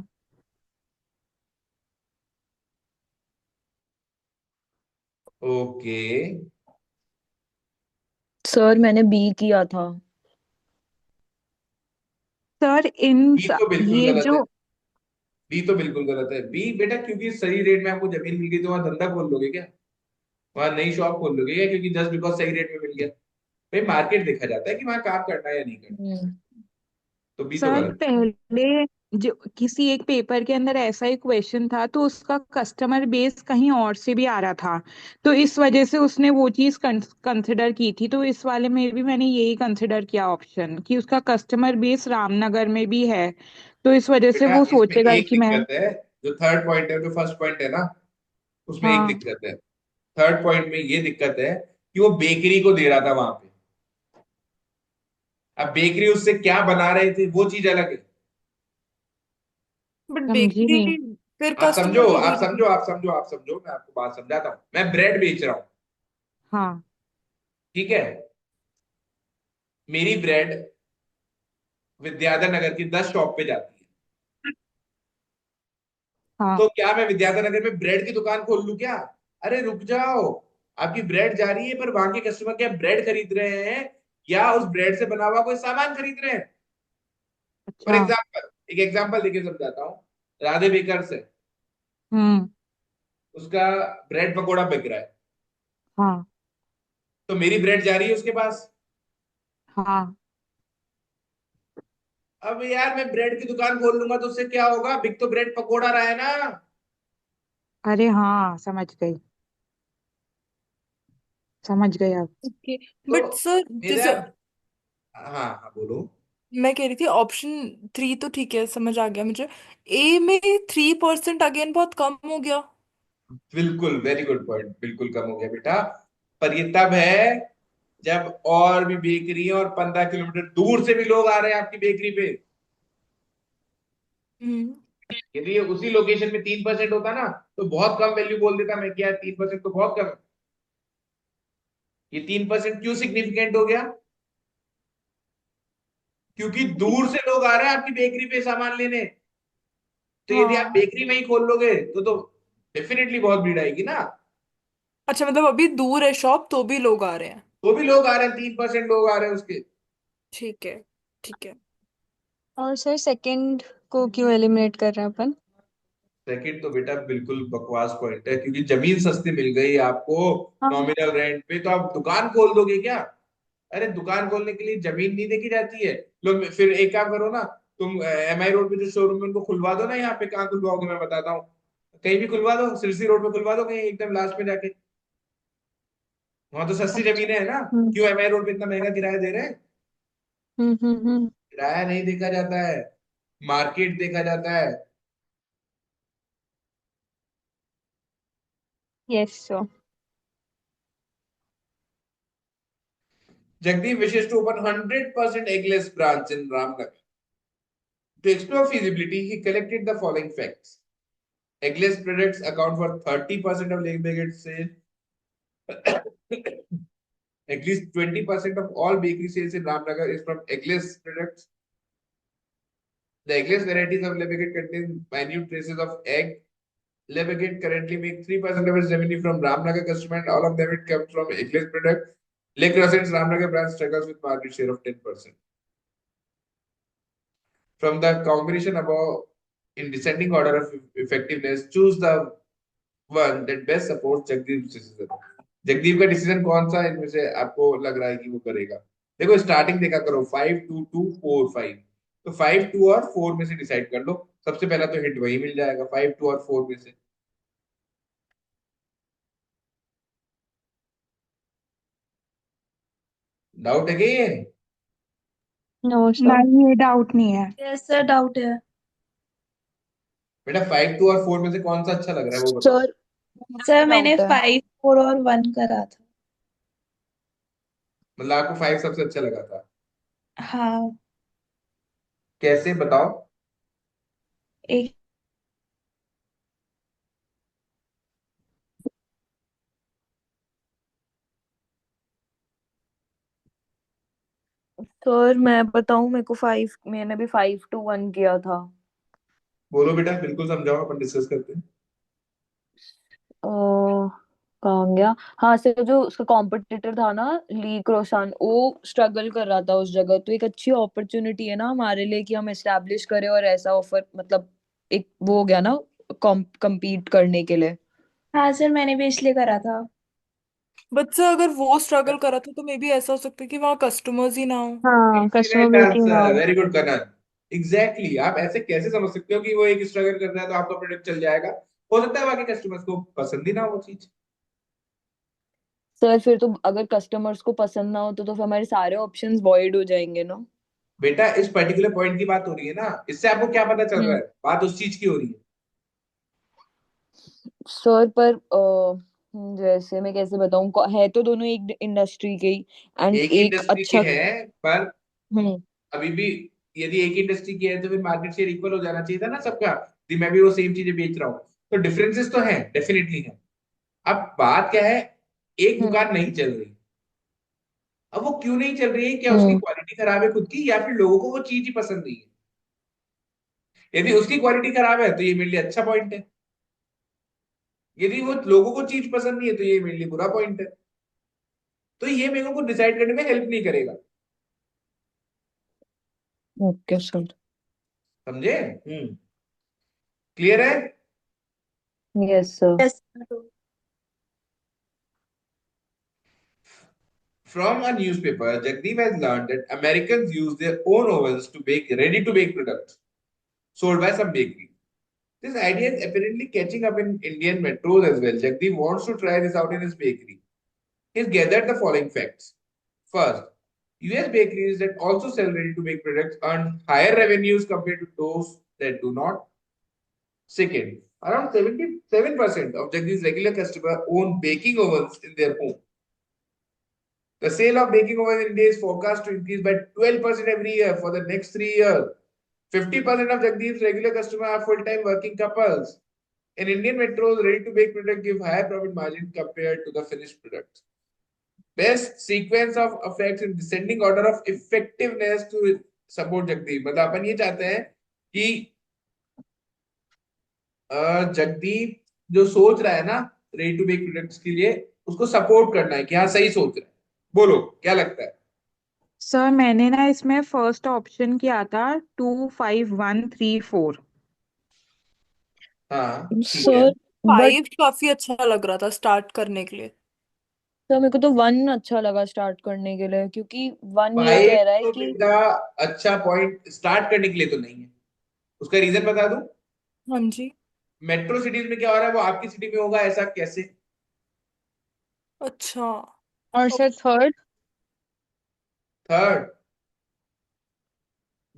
ओके. सर मैंने बी किया था. सर बी तो बिल्कुल ये गलत है. जो बी तो बिल्कुल गलत है. बी बेटा क्योंकि सही रेट में आपको जमीन मिल गई तो वहां धंधा खोल लोगे क्या? वहां नई शॉप खोल लोगे क्या क्योंकि जस्ट बिकॉज सही रेट में मिल गया? भाई मार्केट देखा जाता है कि वहां काम करना है या नहीं करना. हम्म. तो बी तो सर गलत. पहले जो किसी एक पेपर के अंदर ऐसा ही क्वेश्चन था तो उसका कस्टमर बेस कहीं और से भी आ रहा था, तो इस वजह से उसने वो चीज कंसिडर की थी. तो इस वाले में भी मैंने यही कंसिडर किया ऑप्शन कि उसका कस्टमर बेस रामनगर में भी है, तो इस वजह से बेटा वो इसमें सोचेगा एक कि मैं. दिक्कत है. जो थर्ड पॉइंट है जो फर्स्ट पॉइंट है ना उसमें एक हाँ. दिक्कत है. थर्ड पॉइंट में ये दिक्कत है कि वो बेकरी को दे रहा था वहां पे. अब बेकरी उससे क्या बना रहे थे वो चीज अलग है. बट समझी बेकरी नहीं. फिर आप समझो कस्टमर आप थोड़ी. समझो आप समझो आप समझो मैं आपको बात समझाता हूँ. मैं ब्रेड बेच रहा हूँ. हाँ. ठीक है. मेरी ब्रेड विद्याधर नगर की 10 शॉप पे जाती है. हाँ. तो क्या मैं विद्याधर नगर में ब्रेड की दुकान खोल लूं क्या? अरे रुक जाओ. आपकी ब्रेड जा रही है पर वहां के कस्टमर क्या ब्रेड खरीद रहे हैं या उस ब्रेड से बना हुआ कोई सामान खरीद रहे हैं? फॉर अच्छा. एग्जाम्पल एक एग्जाम्पल देके समझाता हूँ. राधे बेकर्स है. हम्म. उसका ब्रेड पकोड़ा बिक रहा है. हाँ. तो मेरी ब्रेड जा रही है उसके पास. हाँ. अब यार मैं ब्रेड की दुकान खोल लूंगा तो उससे क्या होगा? बिक तो ब्रेड पकोड़ा रहा है ना. अरे हाँ, समझ गई. समझ गई आप. ओके. तो बट सर मेरा. जैसे हाँ हाँ बोलो. मैं कह रही थी ऑप्शन 3 तो ठीक है, समझ आ गया मुझे. ए में 3% अगेन बहुत कम हो गया. बिल्कुल वेरी गुड पॉइंट. बिल्कुल कम हो गया बेटा. पर ये तब है जब और भी बेकरी है और 15 किलोमीटर दूर से भी लोग आ रहे हैं आपकी बेकरी पे. हम्म. यदि ये उसी लोकेशन में 3% होता ना तो बहुत कम वैल्यू बोल देता मैं. क्या 3% तो बहुत कम है. ये 3% क्यों सिग्निफिकेंट हो गया? क्योंकि दूर से लोग आ रहे हैं आपकी बेकरी पे सामान लेने. तो यदि आप हाँ. बेकरी में ही खोल लोगे तो डेफिनेटली बहुत भीड़ आएगी ना. अच्छा मतलब अभी दूर है शॉप तो भी लोग आ रहे हैं. तो भी लोग आ रहे हैं. 3% लोग आ रहे हैं उसके. ठीक है. ठीक है. और सर सेकंड को क्यों एलिमिनेट कर रहे हैं अपन? सेकंड तो बेटा बिल्कुल बकवास पॉइंट है क्योंकि जमीन सस्ती मिल गई आपको हाँ. नॉमिनल रेंट पे तो आप दुकान खोल दोगे क्या? अरे दुकान खोलने के लिए जमीन नहीं देखी जाती है. लोग फिर एक काम करो ना. तुम MI रोड पे जो शोरूम है उनको खुलवा दो ना. यहाँ पे कहाँ खुलवाओगे मैं बताता हूँ. कहीं भी खुलवा दो. सिरसी रोड पे खुलवा दो कहीं एकदम लास्ट में जाके. वहां तो सस्ती अच्छा. जमीन है ना. हम्म. क्यों MI रोड पे इतना महंगा किराया दे रहे हैं? हम्म. किराया नहीं देखा जाता है. मार्केट देखा जाता है. Yes sir. Jagdeep wishes to open 100% eggless branch in Ramnagar. To explore feasibility, he collected the following facts. Eggless products account for 30% of Lake Baguette sales. At least 20% of all bakery sales in Ramnagar is from eggless products. The eggless varieties of Lake Baguette contain minute traces of egg. Levigat currently make 3% of its revenue from Ramnagar customer, and all of them it comes from English product. Lake Crescent's Ramnagar brand struggles with market share of 10%. From the combination above, in descending order of effectiveness, choose the one that best supports Jagdeep decision. Jagdeep का decision कौन सा इनमें से आपको लग रहा है कि वो करेगा? देखो स्टार्टिंग देखा करो 5 2 2 4 5, तो 5 2 और 4 में से डिसाइड कर लो. सबसे पहला तो हिट वही मिल जाएगा 5 2 और 4 में से. डाउट है क्या ये? No sir. नहीं, ये डाउट नहीं है। यस सर, डाउट है। बेटा 5 2 और 4 में से कौन सा अच्छा लग रहा है वो बताओ. सर सर मैंने डाउट है। 5 4 और 1 करा था। मतलब आपको 5 सबसे अच्छा लगा था? हाँ, कैसे बताओ? एक सर मैं बताऊं, मेरे को 5, मैंने भी 5 to 1 किया था। बोलो बेटा, बिल्कुल समझाओ, अपन डिस्कस करते हैं. कहाँ गया? हाँ सर, जो उसका कॉम्पिटिटर था ना, ली क्रोसान, वो स्ट्रगल कर रहा था उस जगह, तो एक अच्छी अपॉर्चुनिटी है ना हमारे लिए कि हम एस्टैब्लिश करें और ऐसा ऑफर, मतलब एक वो हो गया ना compete करने के लिए। हाँ सर, मैंने भी इसलिए करा था। बच्चा अगर वो स्ट्रगल करा था तो मे बी ऐसा हो सकता है कि वहाँ कस्टमर्स ही ना हो। हाँ, कस्टमर एक्सीलेंट वेटिंग आंसर, और वेरी गुड कनन. एग्जैक्टली, आप ऐसे कैसे समझ सकते हो कि वो एक स्ट्रगल कर रहा है तो आपका प्रोडक्ट चल जाएगा? हो सकता है बाकी कस्टमर्स को पसंद ही ना हो वो चीज. सर फिर तो अगर कस्टमर्स को पसंद ना हो तो फिर हमारे सारे ऑप्शंस वॉइड हो जाएंगे ना। बेटा इस पर्टिकुलर पॉइंट की बात हो रही है ना, इससे आपको क्या पता चल रहा हम्म। है? बात उस चीज की हो रही है. सर पर जैसे मैं कैसे बताऊं, है तो दोनों एक इंडस्ट्री के ही, एंड एक एक इंडस्ट्री के अच्छा। हैं, पर हम्म। अभी भी यदि एक इंडस्ट्री की है तो फिर मार्केट शेयर इक्वल हो जाना चाहिए था ना सबका, कि मैं भी वो सेम चीजें बेच रहा हूँ. तो डिफरेंसेस तो हैं, डेफिनेटली है. अब बात क्या है, एक हम्म। दुकान नहीं चल रही. अब वो क्यों नहीं चल रही है? क्या उसकी हम्म। क्वालिटी खराब है खुद की, या फिर लोगों को वो चीज ही पसंद नहीं है? यदि उसकी क्वालिटी खराब है तो ये मेरे लिए अच्छा पॉइंट है. यदि वो लोगों को चीज पसंद नहीं है तो ये मेरे लिए बुरा पॉइंट है. तो ये मेरे को डिसाइड करने में हेल्प नहीं करेगा. Okay sir. समझे? क्लियर है? Yes sir. Yes. From a newspaper, Jagdeep has learned that Americans use their own ovens to bake ready-to-bake products sold by some bakeries. This idea is apparently catching up in Indian metros as well. Jagdeep wants to try this out in his bakery. He's gathered the following facts. First, US bakeries that also sell ready-to-bake products earn higher revenues compared to those that do not. Second, around 77% of Jagdeep's regular customers own baking ovens in their home. The sale of baking ovens in India is forecast to increase by 12% every year for the next 3 years. 50% of Jagdeep's regular customers are full-time working couples. In Indian metros, ready-to-bake products give higher profit margin compared to the finished products. Best sequence of effects in descending order of effectiveness to support Jagdeep. मतलब अपन ये चाहते हैं कि जगदीप जो सोच रहा है ना रेडी टू बेक प्रोडक्ट्स के लिए, उसको सपोर्ट करना है कि हाँ सही सोच रहा है. बोलो क्या लगता है? सर मैंने ना इसमें फर्स्ट ऑप्शन किया था 2 5 1 3 4। हाँ ठीक है. सर बट 5 काफी अच्छा लग रहा था स्टार्ट करने के लिए। सर मेरे को तो 1 अच्छा लगा स्टार्ट करने के लिए, क्योंकि 1 ये फाइव कह रहा है तो कि बेटा अच्छा पॉइंट स्टार्ट करने के लिए तो नहीं है. उसका रीजन बता दूं. हाँ जी। मेट्रो सिटीज में क्या हो रहा है वो आपकी सिटी में होगा ऐसा कैसे? अच्छा। और sir third. Third,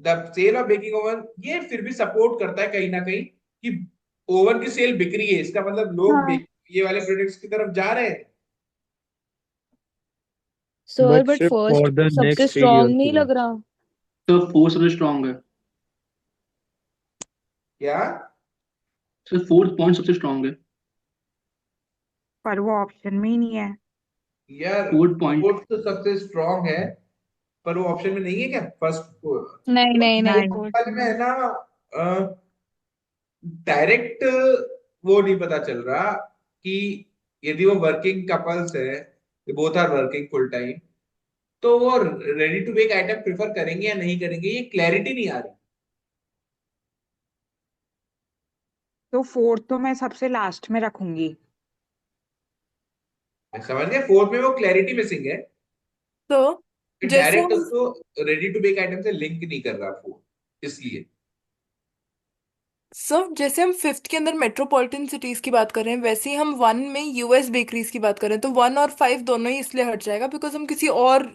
the sale of baking oven ये फिर भी सपोर्ट करता है कहीं ना कहीं कि ओवन की सेल बिक रही है, इसका मतलब लोग हाँ ये वाले प्रोडक्ट्स की तरफ जा रहे हैं. सर बट बट सिर्फ फर्स्ट फॉर द सबसे नेक्स्ट 3 years स्ट्रांग की नहीं बात. लग रहा। तो फोर्थ सबसे स्ट्रांग है। क्या? सर फोर्थ पॉइंट सबसे स्ट्रांग है। पर वो ऑप्शन में ही नहीं है। यार फोर्थ पॉइंट। फोर्थ तो सबसे स्ट्रांग है, पर वो ऑप्शन में नहीं है क्या फर्स्ट? नहीं नहीं नहीं, नहीं। फोर्थ में है ना, डायरेक्ट वो नहीं पता चल रहा कि यदि वो वर्किंग कपल्स है, both are working full time, तो वो ready to bake item prefer करेंगे या नहीं करेंगे, ये क्लैरिटी नहीं आ रही। तो फोर्थ तो मैं सबसे लास्ट में रखूंगी। मैं समझ गया, फोर्थ में वो क्लैरिटी मिसिंग है, तो जैसे डायरेक्ट हम उसको रेडी टू बेक आइटम से लिंक नहीं कर रहा फोर्थ, इसलिए। सर जैसे हम फिफ्थ के अंदर मेट्रोपॉलिटन सिटीज की बात कर रहे हैं, वैसे ही हम वन में यूएस बेकरीज की बात कर रहे हैं, तो वन और फाइव दोनों ही इसलिए हट जाएगा बिकॉज हम किसी और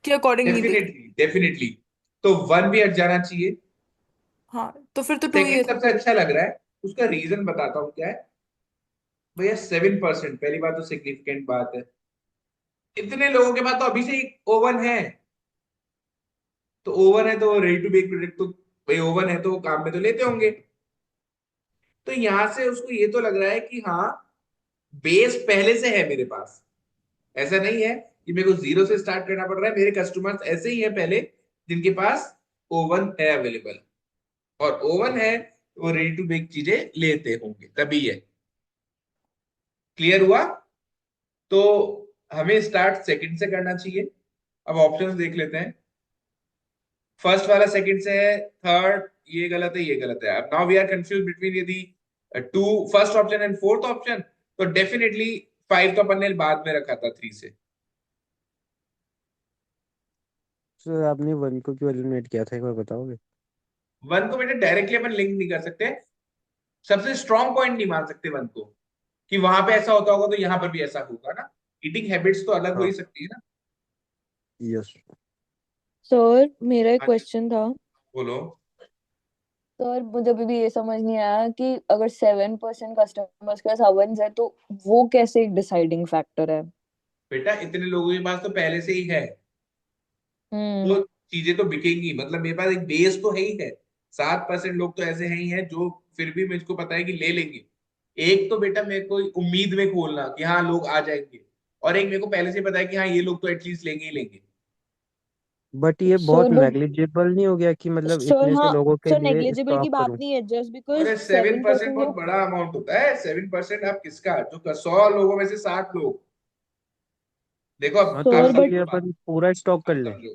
के अकॉर्डिंग नहीं देख रहे। डेफिनेटली डेफिनेटली, तो वन भी हट जाना चाहिए। हाँ तो फिर तो टू ही है। सेकंड सबसे अच्छा लग रहा है, उसका रीजन बताता हूँ क्या है। भैया 7%, पहली बात तो सिग्निफिकेंट बात है। इतने लोगों के पास तो अभी से ही ओवन है, तो ओवन है तो रेडी टू बेक प्रोडक्ट तो, भाई ओवन है तो वो काम में तो लेते होंगे। तो यहां से उसको ये तो लग रहा है कि हाँ, बेस पहले से है मेरे पास। ऐसा नहीं है कि मेरे को जीरो से स्टार्ट करना पड़ रहा है, मेरे कस्टमर्स ऐसे ही है पहले जिनके पास ओवन है अवेलेबल, और ओवन है तो वो रेडी टू बेक चीजें लेते होंगे, तभी है। क्लियर हुआ? तो हमें स्टार्ट सेकंड से करना चाहिए। अब ऑप्शंस देख लेते हैं। फर्स्ट वाला सेकंड से है, थर्ड ये गलत है, ये गलत है। अब now we are confuse between यदि two first option and fourth option, तो डेफिनेटली फाइव तो अपन ने बाद में रखा था थ्री से। सर आपने वन को क्यों एलिमिनेट किया था, एक बार बताओगे? वन को बेटे डायरेक्टली अपन लिंक नहीं कर सकते, सबसे स्ट्रॉन्ग पॉइंट नहीं मान सकते वन को, कि वहां पे ऐसा होता होगा तो यहाँ पर भी ऐसा होगा ना। ईटिंग हैबिट्स तो अलग हो ही हाँ। सकती है ना। यस। सर मेरा एक हाँ जी, क्वेश्चन था। बोलो। सर मुझे अभी भी ये समझ नहीं आया कि अगर 7% कस्टमर्स के पास ovens है तो वो कैसे एक डिसाइडिंग फैक्टर है। बेटा इतने लोगों के पास तो पहले से ही है, हम्म। तो चीजें तो बिकेंगी, मतलब मेरे पास एक बेस तो है ही है। 7% लोग तो ऐसे हैं ही हैं जो फिर भी मुझको पता है कि ले लेंगे। एक तो बेटा मेरे को उम्मीद में खोलना कि हाँ लोग आ जाएंगे, और एक मेरे को पहले से पता है कि हाँ ये लोग तो एटलीस्ट लेंगे ही लेंगे। बट ये सर बहुत बट नेग्लिजिबल नहीं हो गया कि मतलब सर इतने से हाँ, लोगों के सर लिए नेग्लिजिबल की स्टॉक बात करूं? नहीं है, जस्ट बिकॉज अरे 7% 7% बहुत लोग। बड़ा अमाउंट होता है। 7% आप किसका, जो 100 लोगों में से 7 लोग। देखो हाँ, अब तो आप सर उसके बट लिए समझो बात, अपन पूरा स्टॉक कर आप लें। समझो।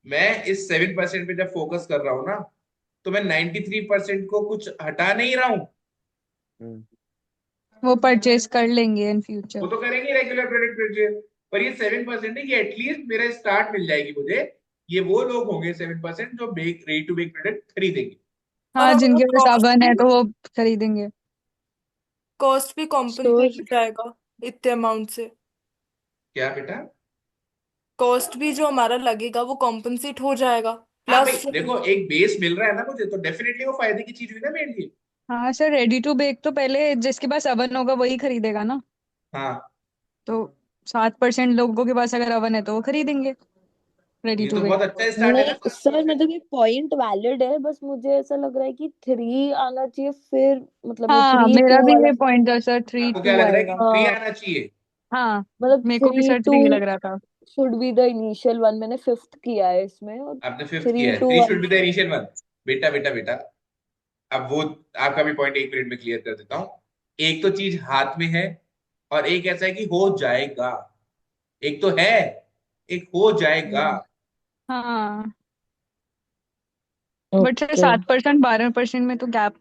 मैं इस 7% पे जब फोकस कर रहा हूँ ना, तो मैं 93% को कुछ हटा नहीं रहा हूँ। हम्म। वो परचेज कर लेंगे इन वो फ्यूचर। तो करेंगे रेगुलर प्रोडक्ट परचेज, पर ये 7% है कि एटलीस्ट मेरा स्टार्ट मिल जाएगी मुझे। ये वो लोग होंगे 7% जो bake ready to bake product खरीदेंगे। और हाँ, हमारा जिनके पास कॉस्ट oven भी है तो वो खरीदेंगे। कॉस्ट भी कॉम्पनसेट सर हो जाएगा इतने अमाउंट से। क्या बेटा? कॉस्ट भी जो हमारा लगेगा वो कॉम्पनसेट हो जाएगा हाँ भाई प्लस। देखो, एक बेस मिल रहा है ना मुझे, तो डेफिनेटली वो फायदे की चीज हुई ना मेरे लिए। हाँ सर, रेडी टू बेक तो पहले जिसके पास oven होगा वही खरीदेगा ना। हाँ, तो 7% लोगों के पास अगर oven है तो वो खरीदेंगे रेडी ये टू तो बेक। बहुत अच्छा स्टार्ट है ना, नहीं सर 7%। मतलब ये पॉइंट वैलिड है, बस मुझे ऐसा लग रहा है कि 3 आना चाहिए फिर, मतलब ये हाँ, थ्री मेरा टू भी वाला। ये पॉइंट है सर, थ्री आपको क्या टू लग रहा है कि आएगा। 3 हाँ आना चाहिए? हाँ, मतलब मेरे को भी थ्री सर टू 3 लग रहा था। Should be the initial one, मैंने फिफ्थ किया है इसमें, और आपने फिफ्थ थ्री किया है, two 3 one. Should be the initial one. बेटा बेटा बेटा, अब वो आपका भी पॉइंट 1 मिनट में क्लियर कर देता हूँ। एक तो चीज हाथ में है, और एक ऐसा है कि हो जाएगा। एक तो है, एक हो जाएगा। हाँ, बट सर ओके। 7% 12% में तो गैप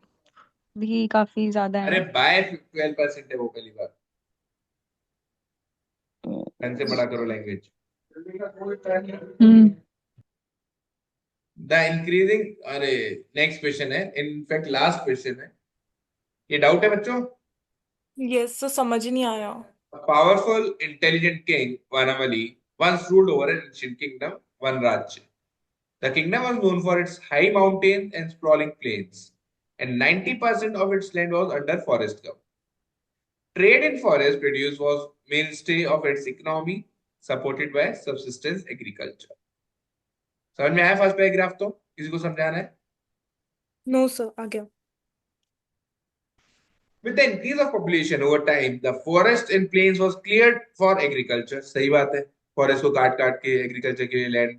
भी काफी ज्यादा है अरे ना। बाय 12% है वो, पहली बार। ढंग से बड़ा करो लैंग्वेज। हम्म। द इंक्रीजिंग, अरे नेक्स्ट क्वेश्चन है, इनफैक्ट लास्ट क्वेश्चन है। ये डाउट है बच्चों? यस तो समझ ही नहीं आया। A powerful, intelligent king, Vanamali, once ruled over an ancient kingdom, Vanraj. The kingdom was known for its high mountains and sprawling plains, and 90% of its land was under forest cover. Trade in forest produce was mainstay of its economy, supported by subsistence agriculture. समझ में आया first paragraph? तो किसी को समझाना है? No sir आ गया। With the increase of population over time, the forest and plains was cleared for agriculture. सही बात है, फॉरेस्ट को काट काट के एग्रीकल्चर के लिए लैंड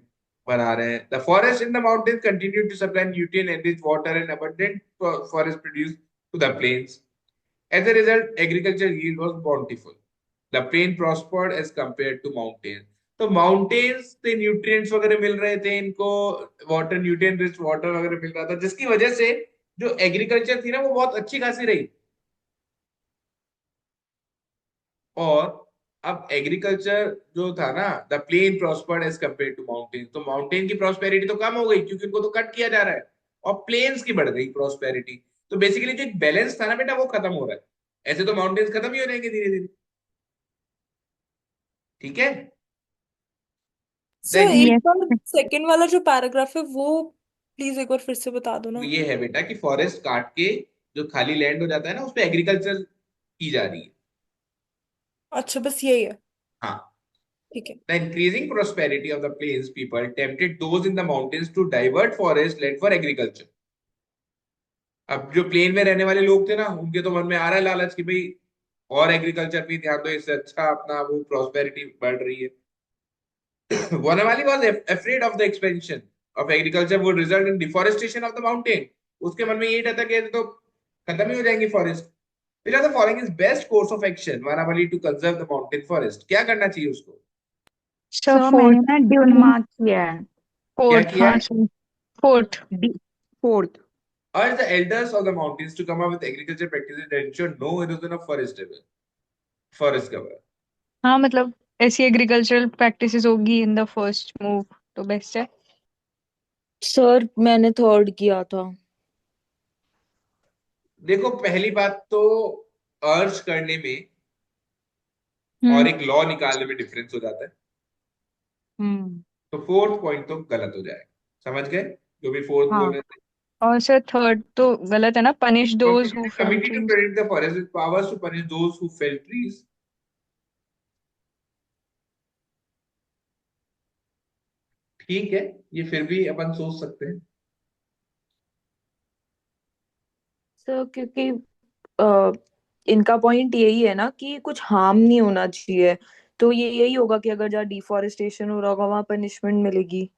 बना रहे हैं. The forest in the mountains continued to supply nutrient enriched water and abundant forest produced to the plains. As a result, agriculture yield was bountiful. The plain prospered as compared to mountains. तो mountains से nutrients वगैरह मिल रहे थे इनको, water nutrient rich water वगैरह मिल रहा था, जिसकी वजह से जो एग्रीकल्चर थी ना वो बहुत अच्छी खासी रही। और अब एग्रीकल्चर जो था ना, the plain prospered as compare to mountain, तो माउंटेन की प्रॉस्पेरिटी तो कम हो गई क्योंकि उनको तो कट किया जा रहा है, और प्लेन्स की बढ़ गई प्रॉस्पेरिटी। तो बेसिकली जो एक बैलेंस था ना बेटा वो खत्म हो रहा है। ऐसे तो माउंटेन्स खत्म ही हो जाएंगे धीरे धीरे। ठीक है। सर Then एक यस बार सेकंड वाला जो पैराग्राफ है वो प्लीज एक बार फिर से बता दो वो ना। ये है बेटा कि फॉरेस्ट काट के जो खाली लैंड हो जाता है ना उस पे एग्रीकल्चर की जा रही है। अच्छा बस यही है, हाँ। ठीक है। The increasing prosperity of the plains people tempted those in the mountains to divert forest land for agriculture. अब जो प्लेन में रहने वाले लोग थे ना उनके तो मन में आ रहा है लालच कि भाई और एग्रीकल्चर पे ध्यान दो, इससे अच्छा अपना वो प्रॉस्पेरिटी बढ़ रही है। Wanamali was afraid of the expansion of agriculture would result in deforestation of the mountain. उसके मन में यही रहता कि ये तो खत्म ही हो जाएंगी forest. Which of the following is best course of action Wanamali to conserve the mountain forest? क्या करना चाहिए उसको? सर सर मैंने फोर्थ। ना ड्यून मार्क किया है। क्या फोर्थ, किया हाँ है? Sir, fourth. D fourth. Urge the elders of the mountains to come up with agriculture practices that ensure no erosion of forest cover. हाँ मतलब ऐसी एग्रीकल्चरल प्रैक्टिसेस होगी इन द फर्स्ट मूव तो बेस्ट है। Sir मैंने third किया था। देखो पहली बात तो अर्ज करने में और हम्म। एक लॉ निकालने में डिफरेंस हो जाता है, हम्म। तो फोर्थ पॉइंट तो गलत हो जाएगा। समझ गए जो भी फोर्थ बोल हाँ, रहे थे? और सर थर्ड तो गलत है ना, punish those who fail committee to trees. Protect the forest with powers to punish those who fail trees. ठीक है, ये फिर भी अपन सोच सकते हैं। सर क्योंकि अ, इनका पॉइंट यही है ना कि कुछ हार्म नहीं होना चाहिए, तो ये यही होगा कि अगर जहाँ डिफॉरेस्टेशन हो रहा होगा वहां पनिशमेंट मिलेगी।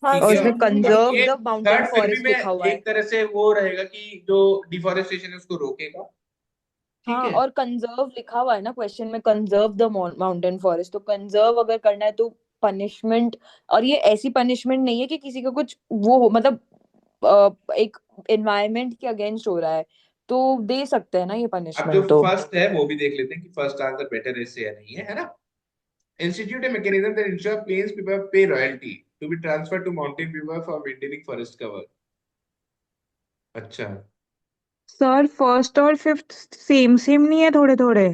हाँ ठीक और है, उसमें सर और कंजर्व ये द माउंटेन थर्ड फिर भी फॉरेस्ट मैं लिखा हुआ है। एक तरह से वो रहेगा कि जो डिफॉरेस्टेशन है उसको रोकेगा। ठीक हाँ, है। और कंजर्व लिखा हुआ है ना क्वेश्चन में, कंजर्व द माउंटेन फॉरेस्ट, तो कंजर्व अगर करना है तो पनिशमेंट, और ये ऐसी पनिशमेंट नहीं है कि किसी का कुछ वो हो, मतलब एक एनवायरनमेंट के अगेंस्ट हो रहा है तो दे सकते हैं ना ये अब जो पनिशमेंट तो। फर्स्ट है वो भी देख लेते हैं कि फर्स्ट आंसर बेटर है इससे या नहीं है, है ना? Institute a mechanism that ensure plains people pay royalty to be transferred to mountain people for maintaining forest cover. अच्छा। सर फर्स्ट और फिफ्थ सेम सेम नहीं है थोड़े थोड़े,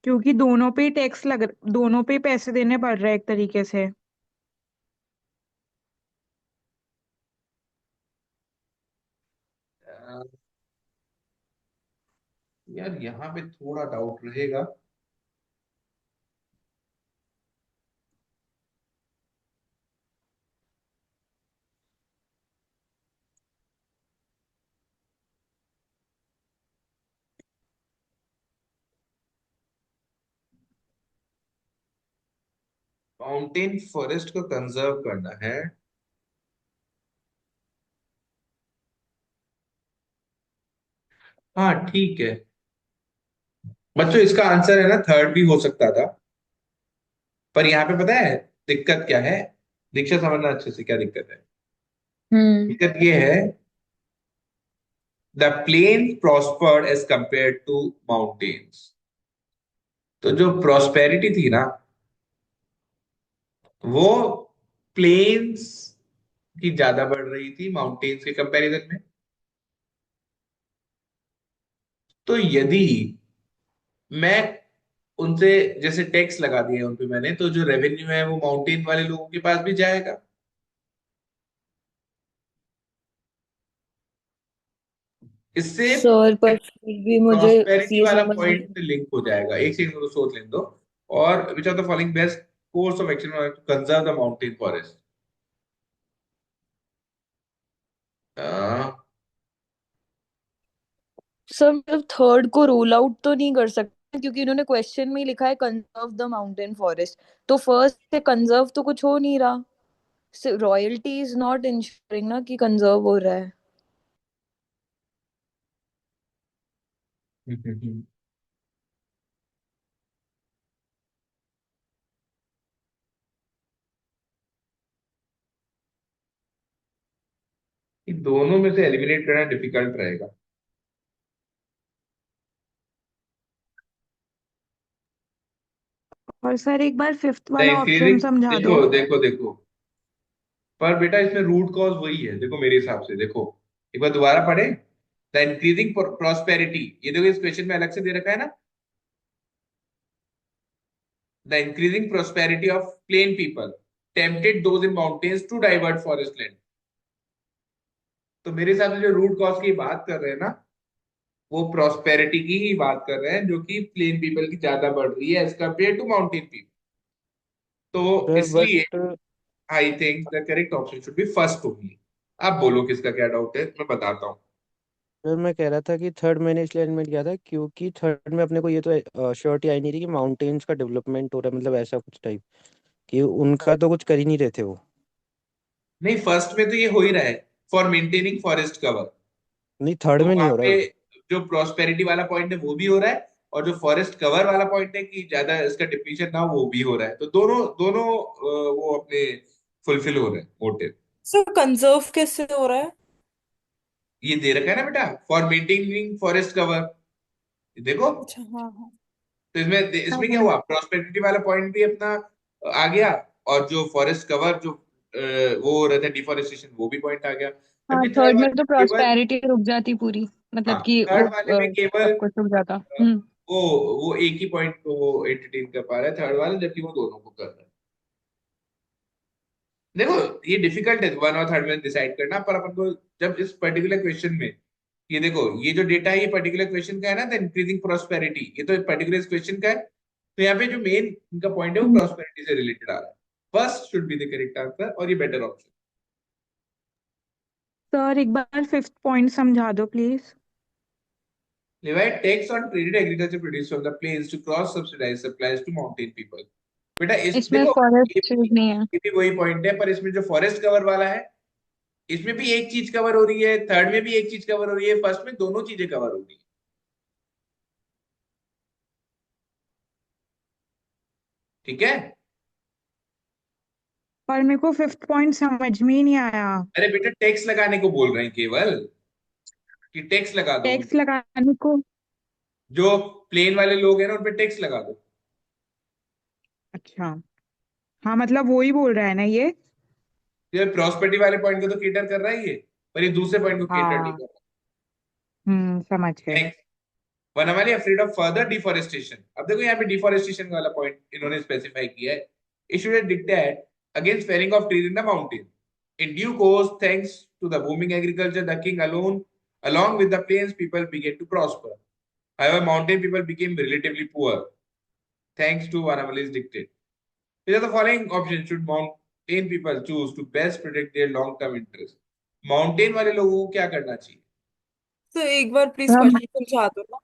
क्योंकि दोनों पे टैक्स दोनों पे पैसे देने पड़ रहे हैं एक तरीके से। अ, यार यहाँ पे थोड़ा डाउट रहेगा। माउंटेन फॉरेस्ट को कंजर्व करना है। हाँ ठीक है बच्चों, इसका आंसर है ना थर्ड भी हो सकता था, पर यहाँ पे पता है दिक्कत क्या है? दीक्षा समझना अच्छे से क्या दिक्कत है। हम्म। दिक्कत ये है, the plain prospered as compare to mountains. तो जो प्रॉस्पेरिटी थी ना वो प्लेन्स की ज्यादा बढ़ रही थी माउंटेन्स के कंपैरिजन में। तो यदि मैं उनसे जैसे टैक्स लगा दिए उन पे मैंने, तो जो रेवेन्यू है वो माउंटेन वाले लोगों के पास भी जाएगा। इससे सर पर फिर भी मुझे प्रॉस्पेरिटी ये वाला समझ नहीं। पॉइंट लिंक हो जाएगा। एक सेकंड को सोच लेने दो। और which are the following best course of action to conserve the mountain forest? Sir मतलब थर्ड को रूल आउट तो नहीं कर सकते क्योंकि इन्होंने क्वेश्चन में ही लिखा है कंजर्व द माउंटेन फॉरेस्ट, तो फर्स्ट से कंजर्व तो कुछ हो नहीं रहा। रॉयल्टी इज नॉट इंश्योरिंग ना कि कंजर्व हो रहा है। इन दोनों में से एलिमिनेट करना डिफिकल्ट रहेगा। और सर एक बार फिफ्थ द वाला ऑप्शन इंक्रीजिंग, समझा दो। देखो देखो देखो, पर बेटा इसमें रूट कॉज वही है, देखो मेरे हिसाब से, देखो एक बार दोबारा पढ़े। द इंक्रीजिंग प्रॉस्पेरिटी, ये देखो इस क्वेश्चन में अलग से दे रखा है ना, the increasing prosperity of plain people tempted those in mountains to divert forest land. तो मेरे हिसाब से जो रूट कॉज की बात कर रहे हैं ना, वो प्रॉस्पेरिटी की ही बात कर रहे हैं, जो कि प्लेन पीपल की ज्यादा बढ़ रही है as compare to mountain people. तो सर इसलिए but I think the correct option should be first only. आप बोलो किसका क्या डाउट है, मैं बताता हूँ। सर मैं कह रहा था कि थर्ड मैंने इसलिए एडमिट किया था क्योंकि थर्ड में अपने को ये तो श्योरिटी आई नहीं रही कि माउंटेन्स का डेवलपमेंट हो रहा है, मतलब ऐसा कुछ टाइप कि उनका तो कुछ कर ही नहीं रहे थे वो। नहीं, फर्स्ट में तो ये हो ही रहा है, फॉर मेंटेनिंग फॉरेस्ट कवर। नहीं, थर्ड तो में नहीं वहां हो रहा पे है। जो प्रॉस्पेरिटी वाला पॉइंट है वो भी हो रहा है, और जो फॉरेस्ट कवर वाला पॉइंट है कि ज्यादा इसका डिप्लीशन ना हो, वो भी हो रहा है। तो दोनों दोनों वो अपने फुलफिल हो रहे हैं मोटिव। सर कंजर्व कैसे हो रहा है? ये दे रखा है ना बेटा, फॉर मेंटेनिंग फॉरेस्ट कवर, देखो। अच्छा, हाँ हाँ। तो इसमें इसमें क्या हाँ हुआ, प्रॉस्पेरिटी वाला पॉइंट भी अपना आ गया, और जो फॉरेस्ट कवर जो वो हो रहा था डिफॉरेस्टेशन, वो भी पॉइंट आ गया। हाँ, जबकि थर्ड थर्ड में वाले तो में केवल, प्रॉस्पेरिटी रुक जाती पूरी, हाँ मतलब कि वो थर्ड वाले में केवल सब कुछ रुक जाता। अ, वो वो एक ही पॉइंट को वो एंटरटेन कर पा रहा है थर्ड वाला, जबकि वो दोनों को कर रहा है। देखो ये डिफिकल्ट है वन और थर्ड में डिसाइड करना, पर अपन को जब इस पर्टिकुलर क्वेश्चन में, ये देखो ये जो डेटा है ये पर्टिकुलर क्वेश्चन का है ना, द इंक्रीजिंग प्रॉस्पेरिटी, ये तो पर्टिकुलर क्वेश्चन का है। तो यहाँ पे जो मेन इनका पॉइंट है वो प्रॉस्पेरिटी से रिलेटेड आ रहा है। First should be the correct answer, और ये बेटर ऑप्शन। सर एक बार फिफ्थ पॉइंट समझा दो please. Levy takes on traded agriculture produce from the plains to cross subsidize supplies to mountain people। बेटा इस इसमें देखो, फॉरेस्ट ये चीज नहीं है। ये भी वही पॉइंट है, पर इसमें जो फॉरेस्ट कवर वाला है, इसमें भी एक चीज कवर हो रही है, थर्ड में भी एक चीज कवर हो रही है, फर्स्ट में दोनों चीजें कवर हो रही है। ठीक है। पर मेरे को फिफ्थ पॉइंट समझ में ही नहीं आया। अरे बेटा टैक्स लगाने को बोल रहे हैं केवल, कि टैक्स लगा दो उन टैक्स पे। लगाने को। जो प्लेन वाले लोग हैं ना उन पे टैक्स लगा दो। अच्छा। हाँ मतलब वो ही बोल रहा है ना ये। ये प्रॉस्पेरिटी वाले पॉइंट को तो केटर कर रहा है ये, पर ये दूसरे पॉइंट को केटर नहीं हाँ। कर समझ गए। रहा। वन हमारी अफ्रेड ऑफ फर्दर डिफॉरेस्टेशन। अब देखो यहाँ पे डिफॉरेस्टेशन वाला पॉइंट इन्होंने स्पेसिफाई किया है। Issued edicts against felling of trees in the mountain in due course thanks to the booming agriculture the king alone along with the plains people began to prosper. However, mountain people became relatively poor thanks to Vanamal's dictate. These are the following options should mountain people choose to best protect their long-term interests. Mountain वाले लोगों को क्या करना चाहिए? तो एक बार please हम question समझा दो ना।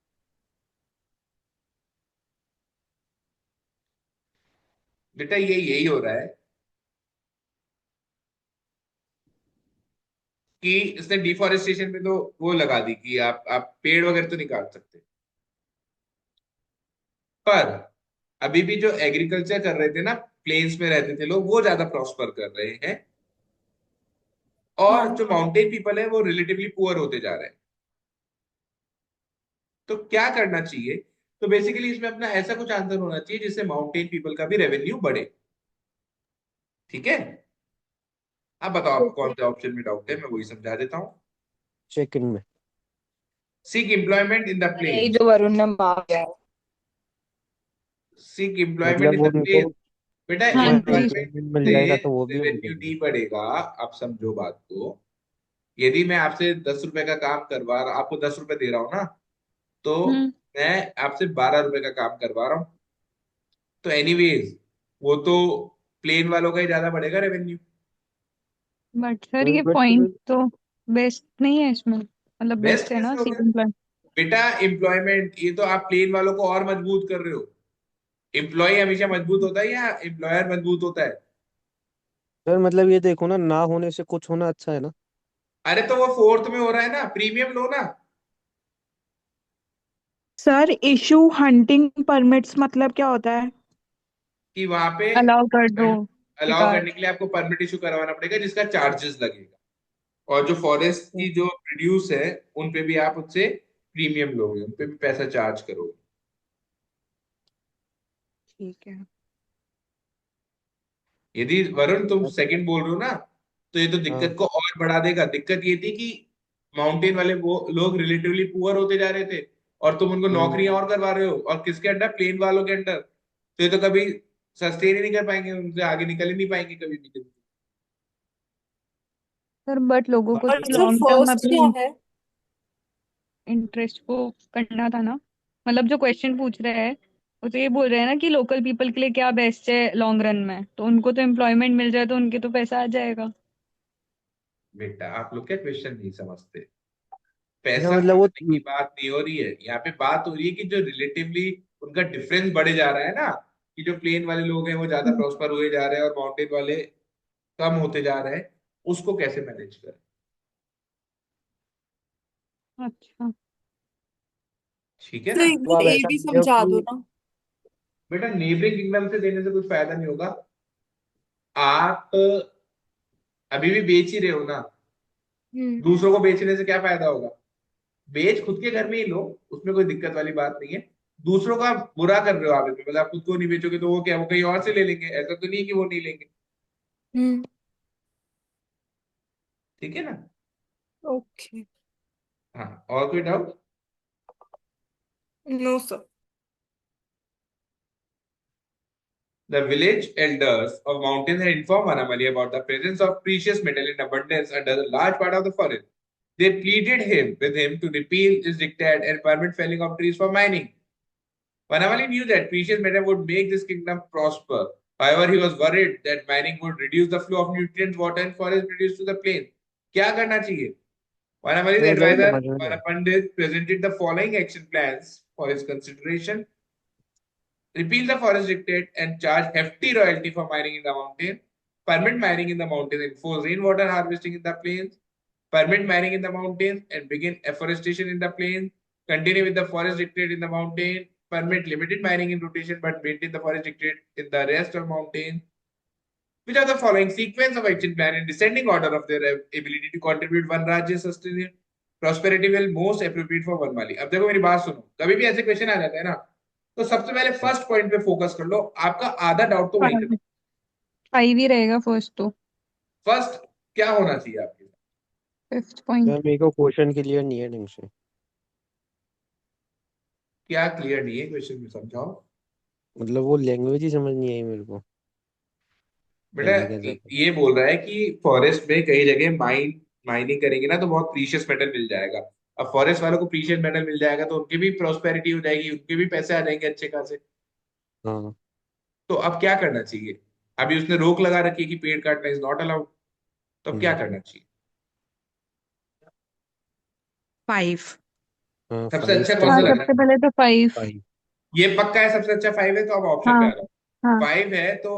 बेटा ये यही हो रहा है कि इसने डिफॉरेस्टेशन पे तो वो लगा दी कि आप पेड़ वगैरह तो नहीं काट सकते, पर अभी भी जो एग्रीकल्चर कर रहे थे ना, प्लेन्स में रहते थे लोग, वो ज्यादा प्रॉस्पर कर रहे हैं, और हाँ। जो माउंटेन पीपल है वो रिलेटिवली पुअर होते जा रहे हैं। तो क्या करना चाहिए? तो बेसिकली इसमें अपना ऐसा कुछ आंसर होना चाहिए जिससे माउंटेन पीपल का भी रेवेन्यू बढ़े। ठीक है। अब बताओ आपको कौन से ऑप्शन में डाउट है, मैं वही समझा देता हूँ। सेकंड में। सीक एम्प्लॉयमेंट इन द यही प्लेन्स, जो वरुण ने मांगा है। सीक एम्प्लॉयमेंट इन मतलब द उनको प्लेन्स। बेटा हाँ जी। एम्प्लॉयमेंट एम्प्लॉयमेंट मिल से जाएगा तो वो भी रेवेन्यू मिलेंगे। नहीं बढ़ेगा। आप समझो बात को, यदि मैं आपसे 10 रुपए का काम करवा रहा, आपको 10 रुपए दे रहा हूँ ना, तो हम्म मैं आपसे 12 रुपए का काम करवा रहा हूँ, तो एनीवेज वो तो प्लेन वालों का ही ज्यादा बढ़ेगा रेवेन्यू। बट सर सर ये बट पॉइंट तो बेस्ट नहीं है इसमें, मतलब बेस्ट बेस्ट है ना कैसे हो गया? Seating plan. बेटा एम्प्लॉयमेंट, ये तो आप प्लेन वालों को और मजबूत कर रहे हो। एम्प्लॉय हमेशा मजबूत होता है या एम्प्लॉयर मजबूत होता है? सर मतलब ये देखो ना होने से कुछ होना अच्छा है ना। अरे तो वो फोर्थ में हो रहा है ना, प्रीमियम लो ना। सर इशू हंटिंग परमिट्स मतलब क्या होता है? कि वहां पे अलाउ कर दो अलाउ शिकार। करने के लिए आपको परमिट इशू करवाना पड़ेगा, जिसका चार्जेस लगेगा। और जो फॉरेस्ट की जो प्रोड्यूस है, उन पे भी आप उससे प्रीमियम लोगे, उन पे भी पैसा चार्ज करोगे। ठीक है। यदि वरुण तुम सेकंड बोल रहे हो ना, तो ये तो दिक्कत हाँ। को और बढ़ा देगा। दिक्कत ये थी कि माउंटेन वाले वो लोग रिलेटिवली पुअर होते जा रहे थे, और तुम उनको नौकरियां और करवा रहे हो, और किसके अंडर, प्लेन वालों के अंडर। तो ये तो कभी सस्टेन ही नहीं कर पाएंगे, उनसे आगे निकल ही नहीं पाएंगे कभी भी। सर बट लोगों को और तो सर लॉन्ग टर्म फर्स्ट क्या अपने है? इंटरेस्ट को करना था ना। मतलब जो क्वेश्चन पूछ रहे हैं वो तो ये बोल रहे हैं ना कि लोकल पीपल के लिए क्या बेस्ट है लॉन्ग रन में, तो उनको तो एम्प्लॉयमेंट मिल जाए तो उनके तो पैसा आ जाएगा। बेटा आप लोग क्या क्वेश्चन नहीं समझते। अच्छा पैसा मतलब वो कमाने की बात नहीं हो रही है यहाँ पे, बात हो रही है कि जो रिलेटिवली उनका डिफरेंस बढ़े जा रहा है ना, कि जो प्लेन वाले लोग हैं वो ज्यादा प्रॉस्पर हुए जा रहे हैं और माउंटेन वाले कम होते जा रहे हैं, उसको कैसे मैनेज करें। अच्छा। ठीक है तो ना। एक तो बार आप ये ऐसा भी कीजिए समझा दो कि ना। बेटा नेबरिंग किंगडम से देने से कुछ फायदा नहीं होगा। आप अभी भी बेच ही रहे हो ना, हम्म। दूसरों को बेचने से क्या फायदा होगा। बेच खुद के घर में ही लो, उसमें कोई दिक्कत वाली बात नहीं है। दूसरों का बुरा कर रहे हो आप इसमें, मतलब आप खुद को नहीं बेचोगे तो वो क्या, वो कहीं और से ले लेंगे, ऐसा तो नहीं कि वो नहीं लेंगे। हम्म। ठीक है ना। ओके। हाँ, और कोई डाउट। No sir. The village elders of mountains had informed Anamali about the presence of precious metal in abundance under a large part of the forest. They pleaded with him to repeal his diktat and permit felling of trees for mining. Vanamali knew that precious metal would make this kingdom prosper. However, he was worried that mining would reduce the flow of nutrients, water, and forest produced to the plains. क्या करना चाहिए? Vanamali's मतलब वो advisor, समझ में नहीं आया। Vanapandit, presented the following action plans for his consideration. Repeal the forest dictate and charge hefty royalty for mining in the mountain. Permit mining in the mountains and force rainwater harvesting in the plains. Permit mining in the mountains and begin afforestation in the plains. Continue with the forest dictate in the mountain. Permit limited mining in rotation but maintain the forest dictate in the rest of mountains. Which are the following sequence of action plan in descending order of their ability to contribute one Rajya sustain prosperity will most appropriate for one Mali. अब देखो मेरी बात सुनो, कभी भी ऐसे question आ जाते हैं ना, तो सबसे पहले फर्स्ट पॉइंट पे फोकस कर लो, आपका आधा डाउट तो वहीं फाइव खत्म। फाइव ही रहेगा फर्स्ट तो। फर्स्ट क्या होना चाहिए आपके साथ? Fifth point. सर मेरे को क्वेश्चन क्लियर नहीं है ढंग से। क्या क्लियर नहीं है क्वेश्चन में, समझाओ। मतलब वो लैंग्वेज ही समझ नहीं आई मेरे को, बेटा कैसे कैसे कर। ये बोल रहा है कि फॉरेस्ट में कई जगह माइनिंग करेंगे ना तो बहुत प्रीशियस मेटल मिल जाएगा। अब फॉरेस्ट वालों को प्रीशियस मेटल मिल जाएगा तो उनकी भी प्रोस्पेरिटी हो जाएगी, उनके भी पैसे आ जाएंगे अच्छे खासे। हाँ। तो अब क्या करना चाहिए? अभी उसने रोक लगा रखी है कि पेड़ काटना इज नॉट अलाउड, तो अब क्या हम्म। करना चाहिए? 5। हाँ सबसे 5 अच्छा तो कौन हाँ सा लग फिर रहा सबसे है? पहले तो फाइव। 5। ये पक्का है सबसे अच्छा 5 है, तो अब ऑप्शन पे हाँ आ रहा है। हाँ। 5 है तो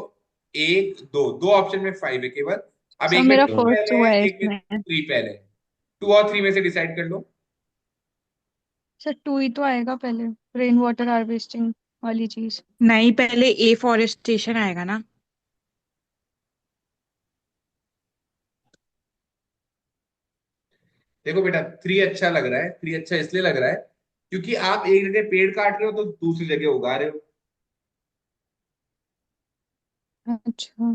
एक दो दो ऑप्शन में 5 है केवल। अब सर एक में मेरा 2 फर्स्ट पहले हुआ है, है एक में इसमें। 3 पहले है। 2 और 3 में से डिसाइड कर लो। सर टू ही तो आएगा पहले, रेन वाटर हार्वेस्टिंग वाली चीज। नहीं, पहले ए फॉरेस्टेशन आएगा ना। देखो बेटा 3 अच्छा लग रहा है, 3 अच्छा इसलिए लग रहा है क्योंकि आप एक जगह पेड़ काट रहे हो तो दूसरी जगह उगा रहे हो। अच्छा।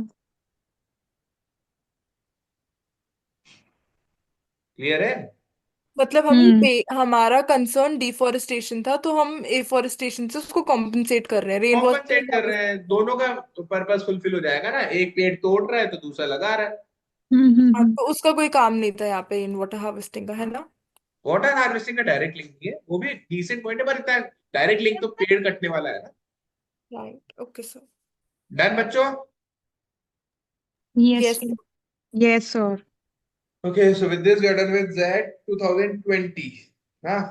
क्लियर है। मतलब हम्म। हमारा कंसर्न डिफोरेस्टेशन था, तो हम एफोरेस्टेशन से उसको कॉम्पनसेट कर रहे हैं, रेन कॉम्पनसेट कर वाटर। रहे हैं, दोनों का पर्पस फुलफिल हो जाएगा ना, एक पेड़ तोड़ रहा है तो दूसरा लगा रहा है। तो उसका कोई काम नहीं था यहाँ पे रेन वाटर हार्वेस्टिंग का, है ना? वाटर हार्वेस्टिंग का डायरेक्ट लिंक नहीं है, वो भी डिसेंट पॉइंट है, पर इतना डायरेक्ट लिंक तो पेड़ कटने वाला है ना। Right, okay sir. डन बच्चों। Yes yes. Sir. Yes sir. Okay, so with this we are done with Z 2020. Huh?